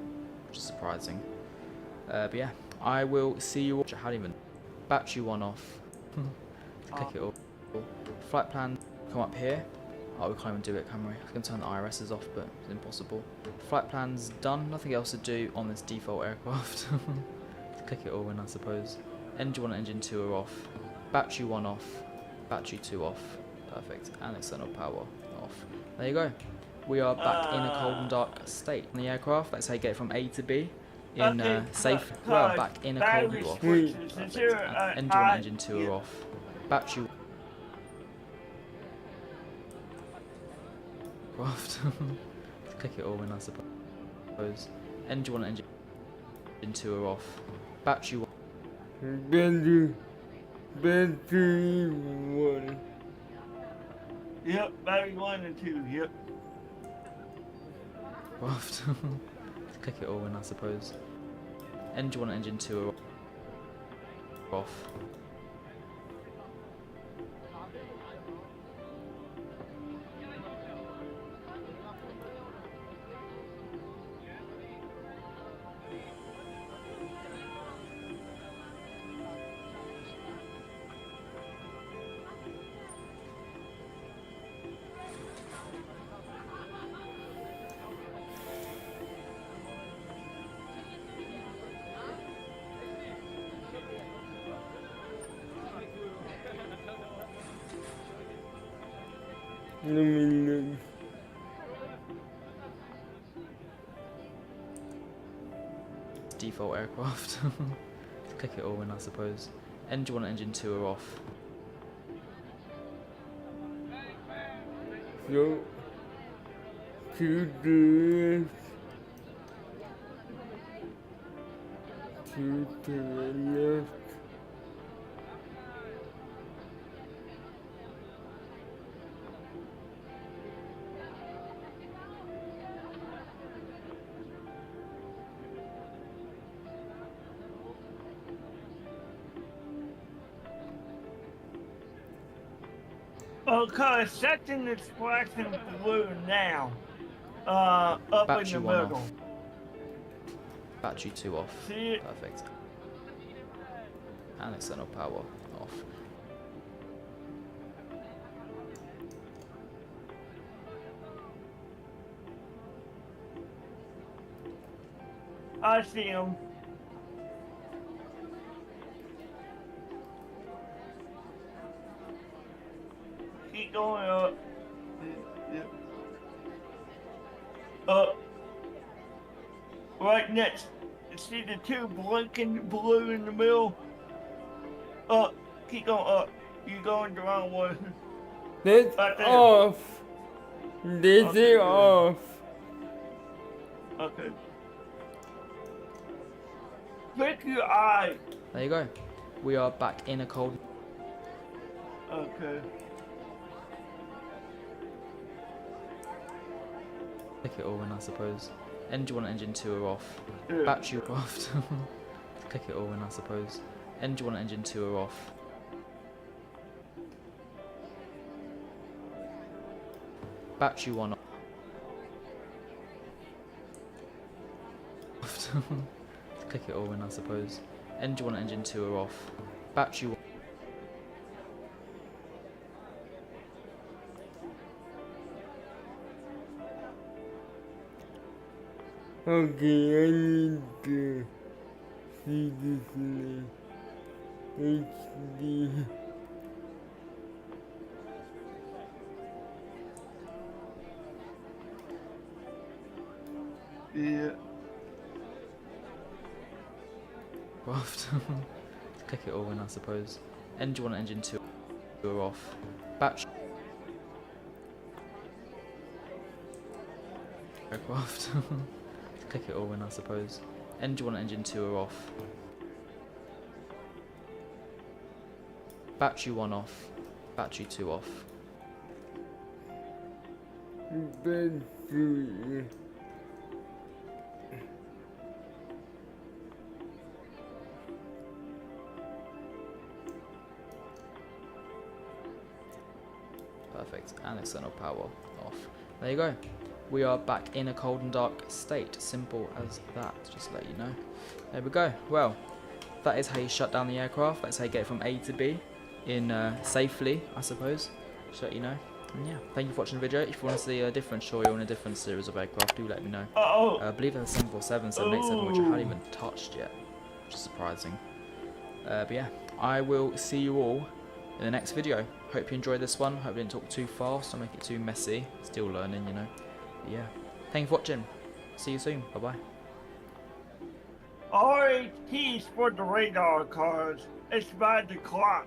which is surprising. But yeah, I will see you all. I haven't even battery one off. Click it all. Flight plan, come up here. Oh, we can't even do it, can we? I can turn the IRSs off, but it's impossible. Flight plan's done. Nothing else to do on this default aircraft. Click it all in, I suppose. Engine 1 and engine 2 are off. Battery 1 off. Battery 2 off. Perfect. And external power off. There you go. We are back in a cold and dark state on the aircraft. That's how you get from A to B in safe. Well, back in a cold and off. Perfect. Engine 1 and engine 2 are off. Battery click it all in, I suppose. Engine 1 and engine 2 are off. Battery 1. Battery 1. Yep, battery 1 and 2, yep. Click it all in, I suppose. Engine 1 and engine 2 are off. Let me look. Default aircraft. Click it all in, I suppose. Engine 1 and engine 2 are off. So, to the left. To the left. Okay, something that's flashing blue now. Up Battery in the 1 middle. off. Battery 2 off. See it? Perfect. And external power off. I see him. Keep going up. Up. Right next. See the two blinking blue in the middle? Up. Keep going up. You're going the wrong way. That's Right there. off. This Okay, is good. off. Okay. Flick your eye. There you go. We are back in a cold. Okay. Click it all in, I suppose. Engine 1 and engine 2 are off. Yeah. Battery off. Click it all in, I suppose. Engine 1 and engine 2 are off. Battery 1 off. Click it all in, I suppose. Engine 1 and engine 2 are off. Battery 1. Okay, I need to see this in HD. Yeah. Off. Click it all in, I suppose. Engine 1 and engine 2 are off. Battery. Aircraft. Click it all in, I suppose. Engine 1 and engine 2 are off. Battery 1 off. Battery 2 off. Battery. Perfect. And external power off. There you go. We are back in a cold and dark state. Simple as that, just to let you know. There we go. Well, that is how you shut down the aircraft. That's how you get from A to B in safely, I suppose. Just to let you know. And yeah, thank you for watching the video. If you want to see a different story or in a different series of aircraft, do let me know. I believe there's a 747, 787, which I haven't even touched yet, which is surprising. But yeah, I will see you all in the next video. Hope you enjoyed this one. Hope I didn't talk too fast or make it too messy. Still learning, you know. But yeah, thank you for watching. See you soon. Bye bye. RHT's for the radar cars. It's by the clock,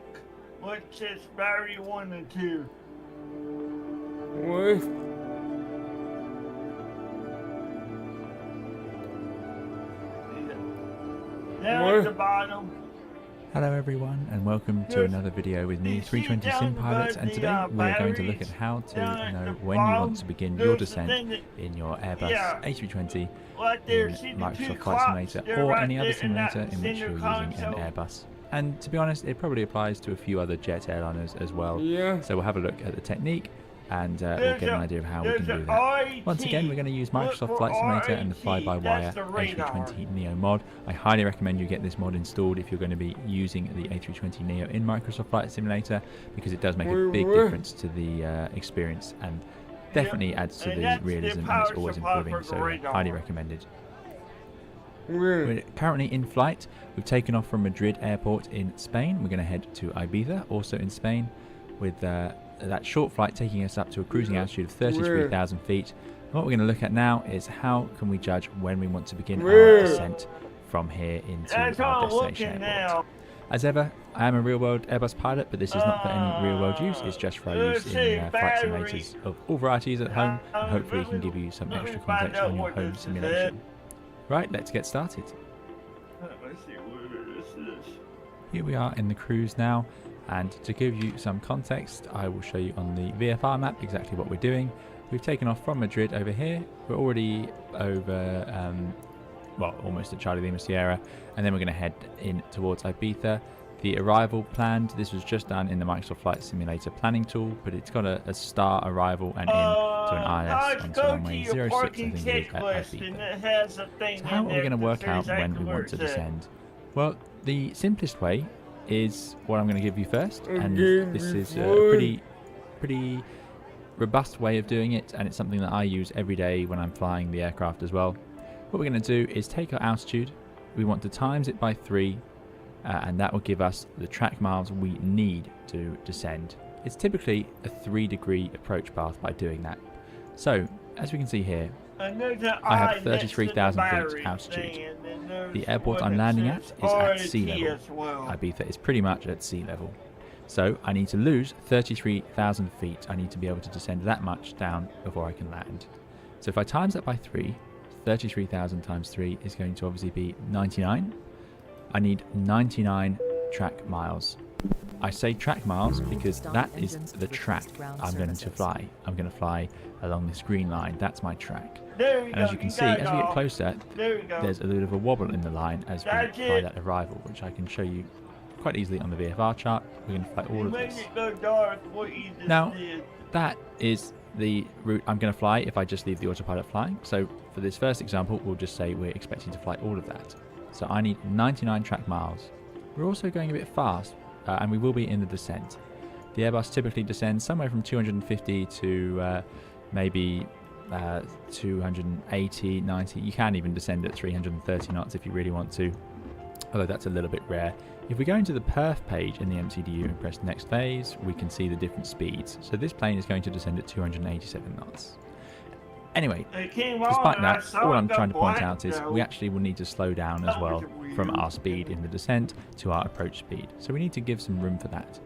which is battery 1 and 2. What? Down at the bottom. Hello everyone and welcome to another video with me, 320 Sim Pilot, and today we're going to look at how to know when you want to begin your descent in your Airbus A320 in Microsoft Flight Simulator or any other simulator in which you're using an Airbus. And to be honest, it probably applies to a few other jet airliners as well. Yeah. So we'll have a look at the technique and we'll get an idea of how we can do that. Once again, we're going to use Microsoft Flight Simulator and the fly-by-wire A320 Neo mod. I highly recommend you get this mod installed if you're going to be using the A320 Neo in Microsoft Flight Simulator, because it does make a big difference to the experience and definitely adds to the realism, and it's always improving, so highly recommended. We're currently in flight. We've taken off from Madrid airport in Spain. We're going to head to Ibiza, also in Spain, with that short flight taking us up to a cruising altitude of 33,000 feet. And what we're going to look at now is how can we judge when we want to begin our descent from here into our destination airport. As ever, I am a real-world Airbus pilot, but this is not for any real-world use. It's just for our use in flight simulators of all varieties at home, and hopefully it can give you some extra context on your home simulation. Right, let's get started. Here we are in the cruise now, and to give you some context, I will show you on the VFR map exactly what we're doing. We've taken off from Madrid over here. We're already over, well, almost at Charlie Lima Sierra, and then we're going to head in towards Ibiza. the arrival planned. This was just done in the Microsoft Flight Simulator planning tool, but it's got a start arrival and in to an ILS onto runway 06, I think it is, at Ibiza. So how are we going to work out when we want to descend? Well, the simplest way is what I'm going to give you first, and this is a pretty robust way of doing it, and it's something that I use every day when I'm flying the aircraft as well. What we're going to do is take our altitude. We want to times it by 3, and that will give us the track miles we need to descend. It's typically a 3-degree approach path by doing that. So, as we can see here, I have 33,000 feet altitude. The airport I'm landing at is at sea level. Ibiza is pretty much at sea level. So I need to lose 33,000 feet. I need to be able to descend that much down before I can land. So if I times that by 3, 33,000 times 3 is going to obviously be 99. I need 99 track miles. I say track miles because that is the track I'm going to fly. I'm going to fly along this green line. That's my track. And as you can see, as we get closer, there's a little bit of a wobble in the line as we fly that arrival, which I can show you quite easily on the VFR chart. We're going to fly all of this. Now, that is the route I'm going to fly if I just leave the autopilot flying. So for this first example, we'll just say we're expecting to fly all of that. So I need 99 track miles. We're also going a bit fast, and we will be in the descent. The Airbus typically descends somewhere from 250 to maybe 280, 90. You can even descend at 330 knots if you really want to, although that's a little bit rare. If we go into the perf page in the MCDU and press next phase, we can see the different speeds. So this plane is going to descend at 287 knots. Anyway, despite that, all I'm trying to point out is we actually will need to slow down as well from our speed in the descent to our approach speed. So we need to give some room for that.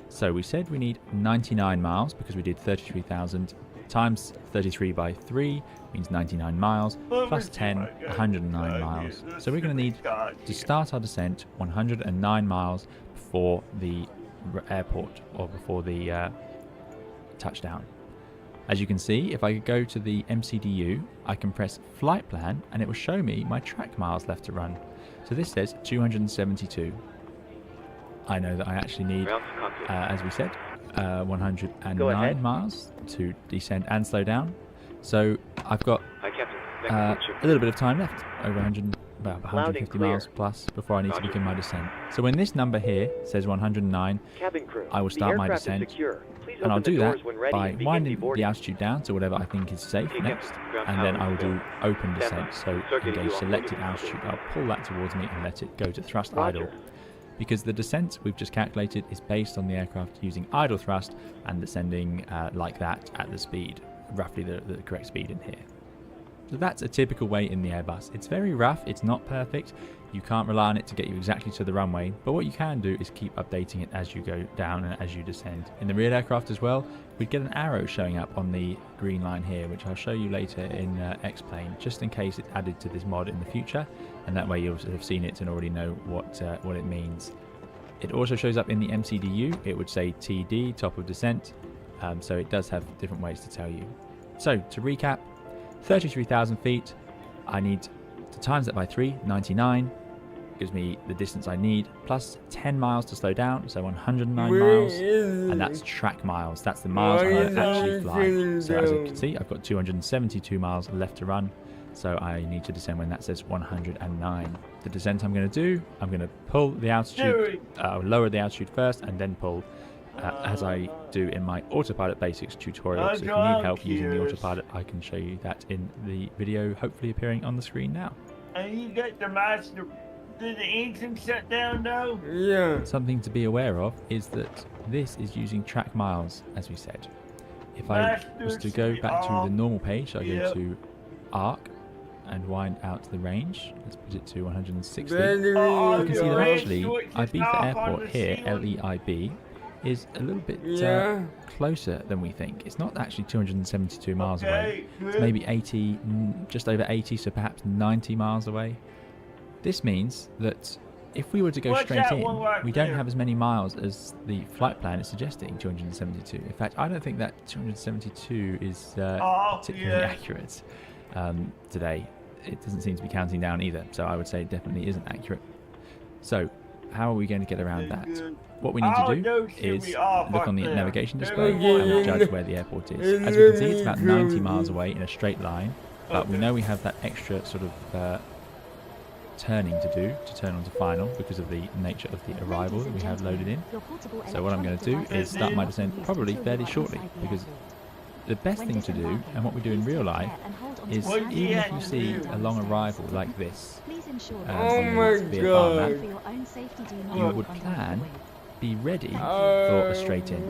So we said we need 99 miles because we did 33,000 times 33 by 3 means 99 miles plus 10, 109 miles. So we're going to need to start our descent 109 miles before the airport or before the touchdown. As you can see, if I go to the MCDU, I can press flight plan and it will show me my track miles left to run. So this says 272. I know that I actually need, as we said, 109 miles to descend and slow down. So I've got a little bit of time left, over about 150 miles plus before I need to begin my descent. So when this number here says 109, I will start my descent. And I'll do that by winding the altitude down to whatever I think is safe next, and then I will do open descent. So engage selected altitude, I'll pull that towards me and let it go to thrust idle. Because the descent we've just calculated is based on the aircraft using idle thrust and descending like that at the speed, roughly the correct speed in here. So that's a typical way in the Airbus. It's very rough, it's not perfect, you can't rely on it to get you exactly to the runway, but what you can do is keep updating it as you go down and as you descend. In the real aircraft as well, we'd get an arrow showing up on the green line here, which I'll show you later in X-Plane, just in case it's added to this mod in the future, and that way you'll have seen it and already know what it means. It also shows up in the MCDU, it would say TD, top of descent, so it does have different ways to tell you. So, to recap, 33,000 feet, I need to times that by 3, 99, gives me the distance I need, plus 10 miles to slow down, so 109 miles, and that's track miles, that's the miles I'm going to actually fly. So as you can see, I've got 272 miles left to run, so I need to descend when that says 109. The descent I'm going to do, I'm going to pull the altitude, lower the altitude first, and then pull, as I do in my autopilot basics tutorial. So if you need help using the autopilot, I can show you that in the video hopefully appearing on the screen now. And you got the master. Did the engine shut down though? Yeah. Something to be aware of is that this is using track miles, as we said. If I was to go back to the normal page, I go to arc and wind out the range. Let's put it to 160. You can see that actually Ibiza Airport here, LEIB, is a little bit closer than we think. It's not actually 272 miles away. It's maybe 80, just over 80, so perhaps 90 miles away. This means that if we were to go straight in, we don't have as many miles as the flight plan is suggesting, 272. In fact, I don't think that 272 is particularly accurate today. It doesn't seem to be counting down either, so I would say it definitely isn't accurate. So how are we going to get around that? What we need to do is look on the navigation display and judge where the airport is. As we can see, it's about 90 miles away in a straight line, but we know we have that extra sort of turning to do to turn onto final because of the nature of the arrival that we have loaded in. So what I'm going to do is start my descent probably fairly shortly, because the best thing to do, and what we do in real life, is even if you see a long arrival like this on the VFR map, you would plan, be ready for a straight in,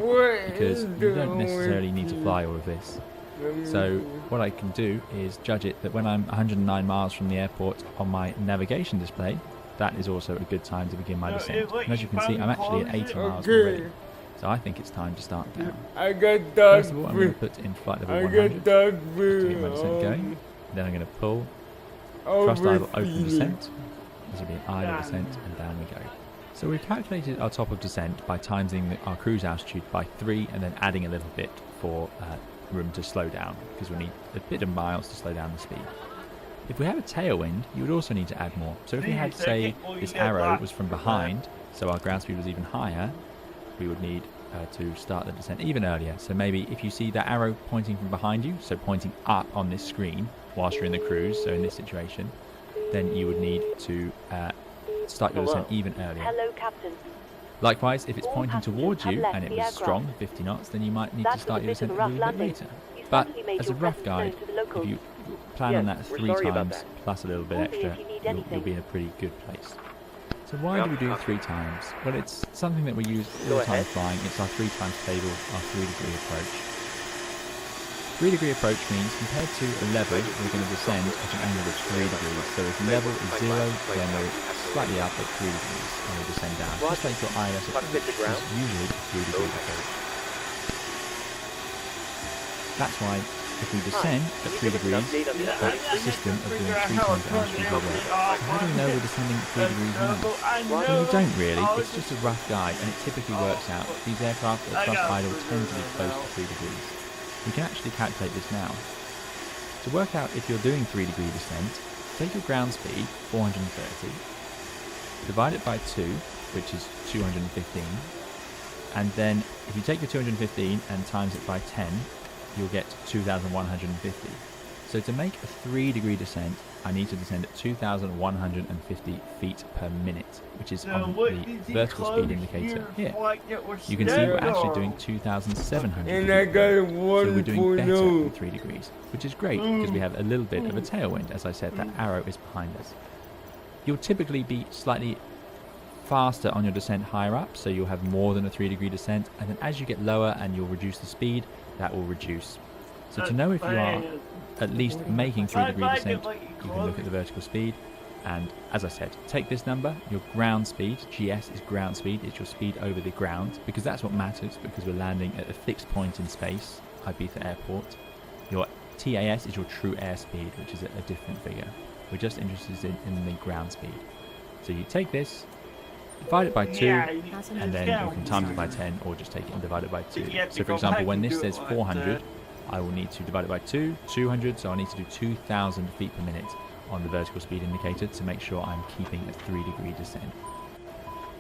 because you don't necessarily need to fly all of this. So what I can do is judge it that when I'm 109 miles from the airport on my navigation display, that is also a good time to begin my descent. And as you can see, I'm actually at 80 miles already. So I think it's time to start down. First of all, I'm going to put in flight level 100 to get my descent going. Then I'm going to pull, thrust idle, open descent. This will be an idle descent, and down we go. So we've calculated our top of descent by timesing our cruise altitude by 3 and then adding a little bit for room to slow down, because we need a bit of miles to slow down the speed. If we have a tailwind, you would also need to add more. So if we had, say, this arrow was from behind, so our ground speed was even higher, we would need to start the descent even earlier. So maybe if you see that arrow pointing from behind you, so pointing up on this screen whilst you're in the cruise, so in this situation, then you would need to start your descent even earlier. Hello, Captain. Likewise, if it's pointing towards you and it was strong, 50 knots, then you might need to start your descent a little bit later. But as a rough guide, if you plan on that 3 times plus a little bit extra, you'll be in a pretty good place. So why do we do it 3 times? Well, it's something that we use all the time flying. It's our 3 times table, our 3-degree approach. 3-degree approach means compared to a level, we're going to descend at an angle of 3 degrees. So if level is 0, then we're slightly up at 3 degrees and we'll descend down. Just like your ILS approach is usually a 3-degree approach. That's why if we descend at 3 degrees, that system of doing 3 times altitude will work. So how do we know we're descending at 3 degrees now? Well, we don't really. It's just a rough guide, and it typically works out. These aircraft at thrust idle tend to be close to 3 degrees. We can actually calculate this now. To work out if you're doing 3-degree descent, take your ground speed, 430, divide it by 2, which is 215, and then if you take your 215 and times it by 10, you'll get 2,150. So to make a 3-degree descent, I need to descend at 2,150 feet per minute, which is on the vertical speed indicator here. You can see we're actually doing 2,700 feet. So we're doing better than 3 degrees, which is great because we have a little bit of a tailwind. As I said, that arrow is behind us. You'll typically be slightly faster on your descent higher up, so you'll have more than a 3-degree descent, and then as you get lower and you'll reduce the speed, that will reduce. So to know if you are at least making 3-degree descent, you can look at the vertical speed, and as I said, take this number, your ground speed, GS is ground speed, it's your speed over the ground, because that's what matters, because we're landing at a fixed point in space, Ibiza Airport. Your TAS is your true airspeed, which is a different figure. We're just interested in the ground speed. So you take this, divide it by 2, and then you can times it by 10 or just take it and divide it by 2. So for example, when this says 400, I will need to divide it by 2, 200, so I need to do 2,000 feet per minute on the vertical speed indicator to make sure I'm keeping a 3-degree descent.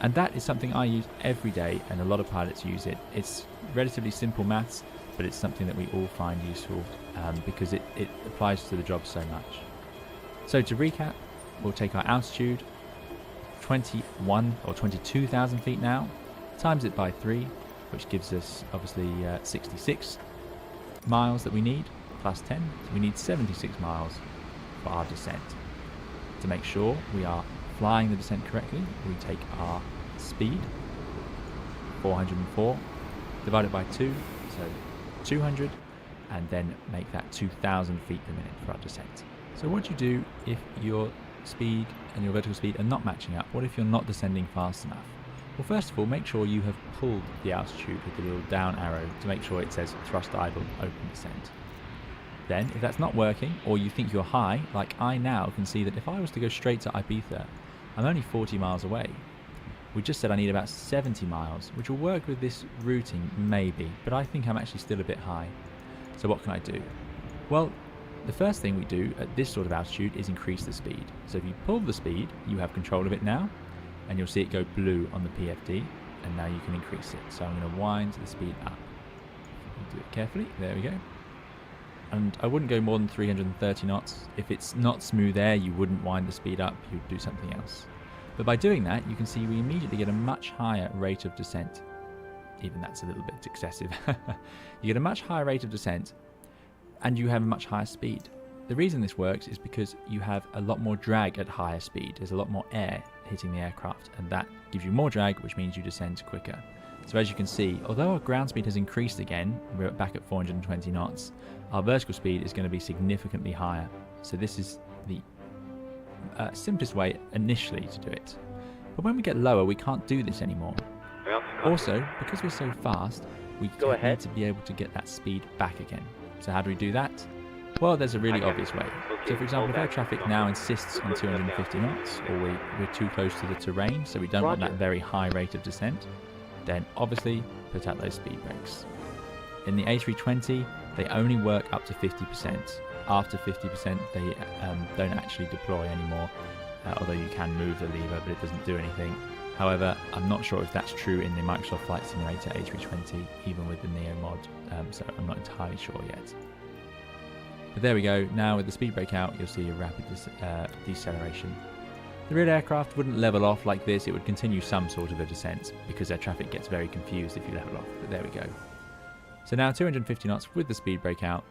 And that is something I use every day, and a lot of pilots use it. It's relatively simple maths, but it's something that we all find useful because it applies to the job so much. So to recap, we'll take our altitude, 21 or 22,000 feet now, times it by 3, which gives us obviously 66 miles that we need, plus 10, so we need 76 miles for our descent. To make sure we are flying the descent correctly, we take our speed, 404, divided by 2, so 200, and then make that 2,000 feet per minute for our descent. So what do you do if your speed and your vertical speed are not matching up? What if you're not descending fast enough? Well, first of all, make sure you have pulled the altitude with the little down arrow to make sure it says thrust idle, open descent. Then, if that's not working, or you think you're high, like I now can see that if I was to go straight to Ibiza, I'm only 40 miles away. We just said I need about 70 miles, which will work with this routing, maybe, but I think I'm actually still a bit high. So what can I do? Well, the first thing we do at this sort of altitude is increase the speed. So if you pull the speed, you have control of it now. and you'll see it go blue on the PFD, and now you can increase it. So I'm going to wind the speed up. Do it carefully. There we go. And I wouldn't go more than 330 knots. If it's not smooth air, you wouldn't wind the speed up, you'd do something else. But by doing that, you can see we immediately get a much higher rate of descent. Even that's a little bit excessive. You get a much higher rate of descent, and you have a much higher speed. The reason this works is because you have a lot more drag at higher speed. There's a lot more air hitting the aircraft, and that gives you more drag, which means you descend quicker. So as you can see, although our ground speed has increased again, we're back at 420 knots, our vertical speed is going to be significantly higher. So this is the simplest way initially to do it. But when we get lower, we can't do this anymore. Also, because we're so fast, we need to be able to get that speed back again. So how do we do that? Well, there's a really obvious way. So for example, if air traffic now insists on 250 knots, or we're too close to the terrain, so we don't want that very high rate of descent, then obviously put out those speed brakes. In the A320, they only work up to 50%. After 50%, they don't actually deploy anymore, although you can move the lever, but it doesn't do anything. However, I'm not sure if that's true in the Microsoft Flight Simulator A320, even with the Neo mod, so I'm not entirely sure yet. But there we go. Now with the speed brake out, you'll see a rapid deceleration. The real aircraft wouldn't level off like this, it would continue some sort of a descent, because their traffic gets very confused if you level off, but there we go. So now 250 knots with the speed brake out,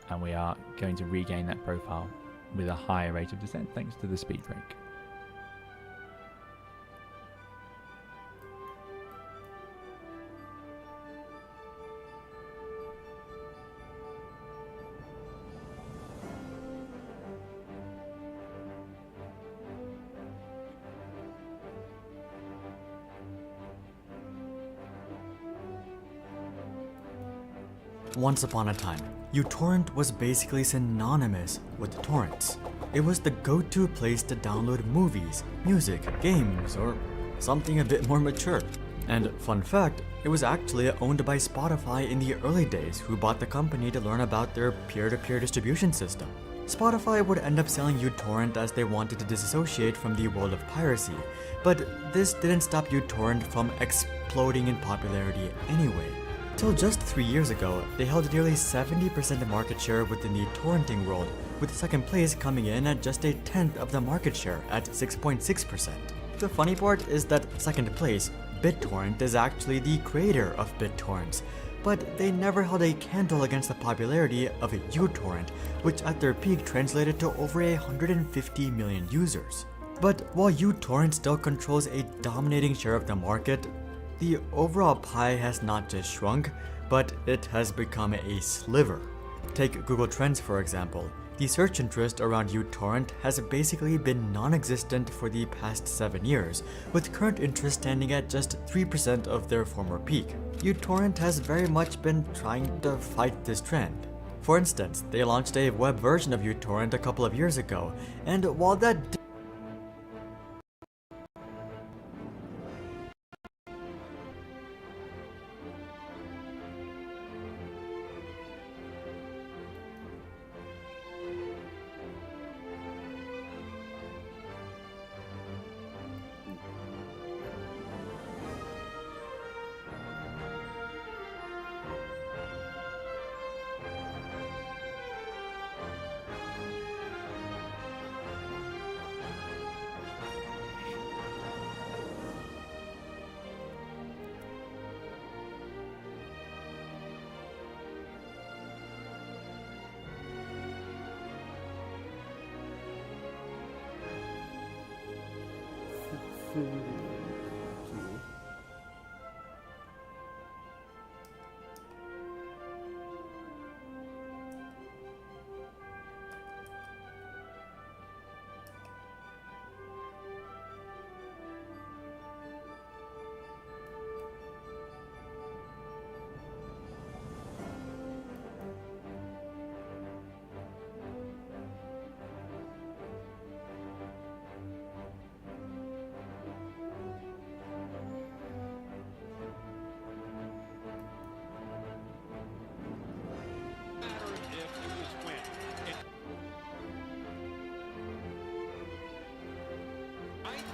and we are going to regain that profile with a higher rate of descent thanks to the speed brake. Once upon a time, uTorrent was basically synonymous with torrents. It was the go-to place to download movies, music, games, or something a bit more mature. And fun fact, it was actually owned by Spotify in the early days, who bought the company to learn about their peer-to-peer distribution system. Spotify would end up selling uTorrent as they wanted to disassociate from the world of piracy, but this didn't stop uTorrent from exploding in popularity anyway. Till just 3 years ago, they held nearly 70% market share within the torrenting world, with second place coming in at just a tenth of the market share at 6.6%. The funny part is that second place, BitTorrent, is actually the creator of BitTorrents, but they never held a candle against the popularity of uTorrent, which at their peak translated to over 150 million users. But while uTorrent still controls a dominating share of the market, the overall pie has not just shrunk, but it has become a sliver. Take Google Trends for example. The search interest around uTorrent has basically been non-existent for the past 7 years, with current interest standing at just 3% of their former peak. uTorrent has very much been trying to fight this trend. For instance, they launched a web version of uTorrent a couple of years ago, and while that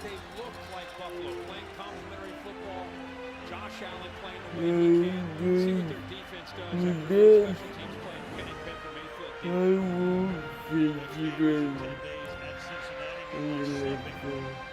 they look like Buffalo, playing complementary football. Josh Allen playing the way he can. See what their defense does after their special teams playing Kenny Baker Mayfield. I will see you guys in the next one.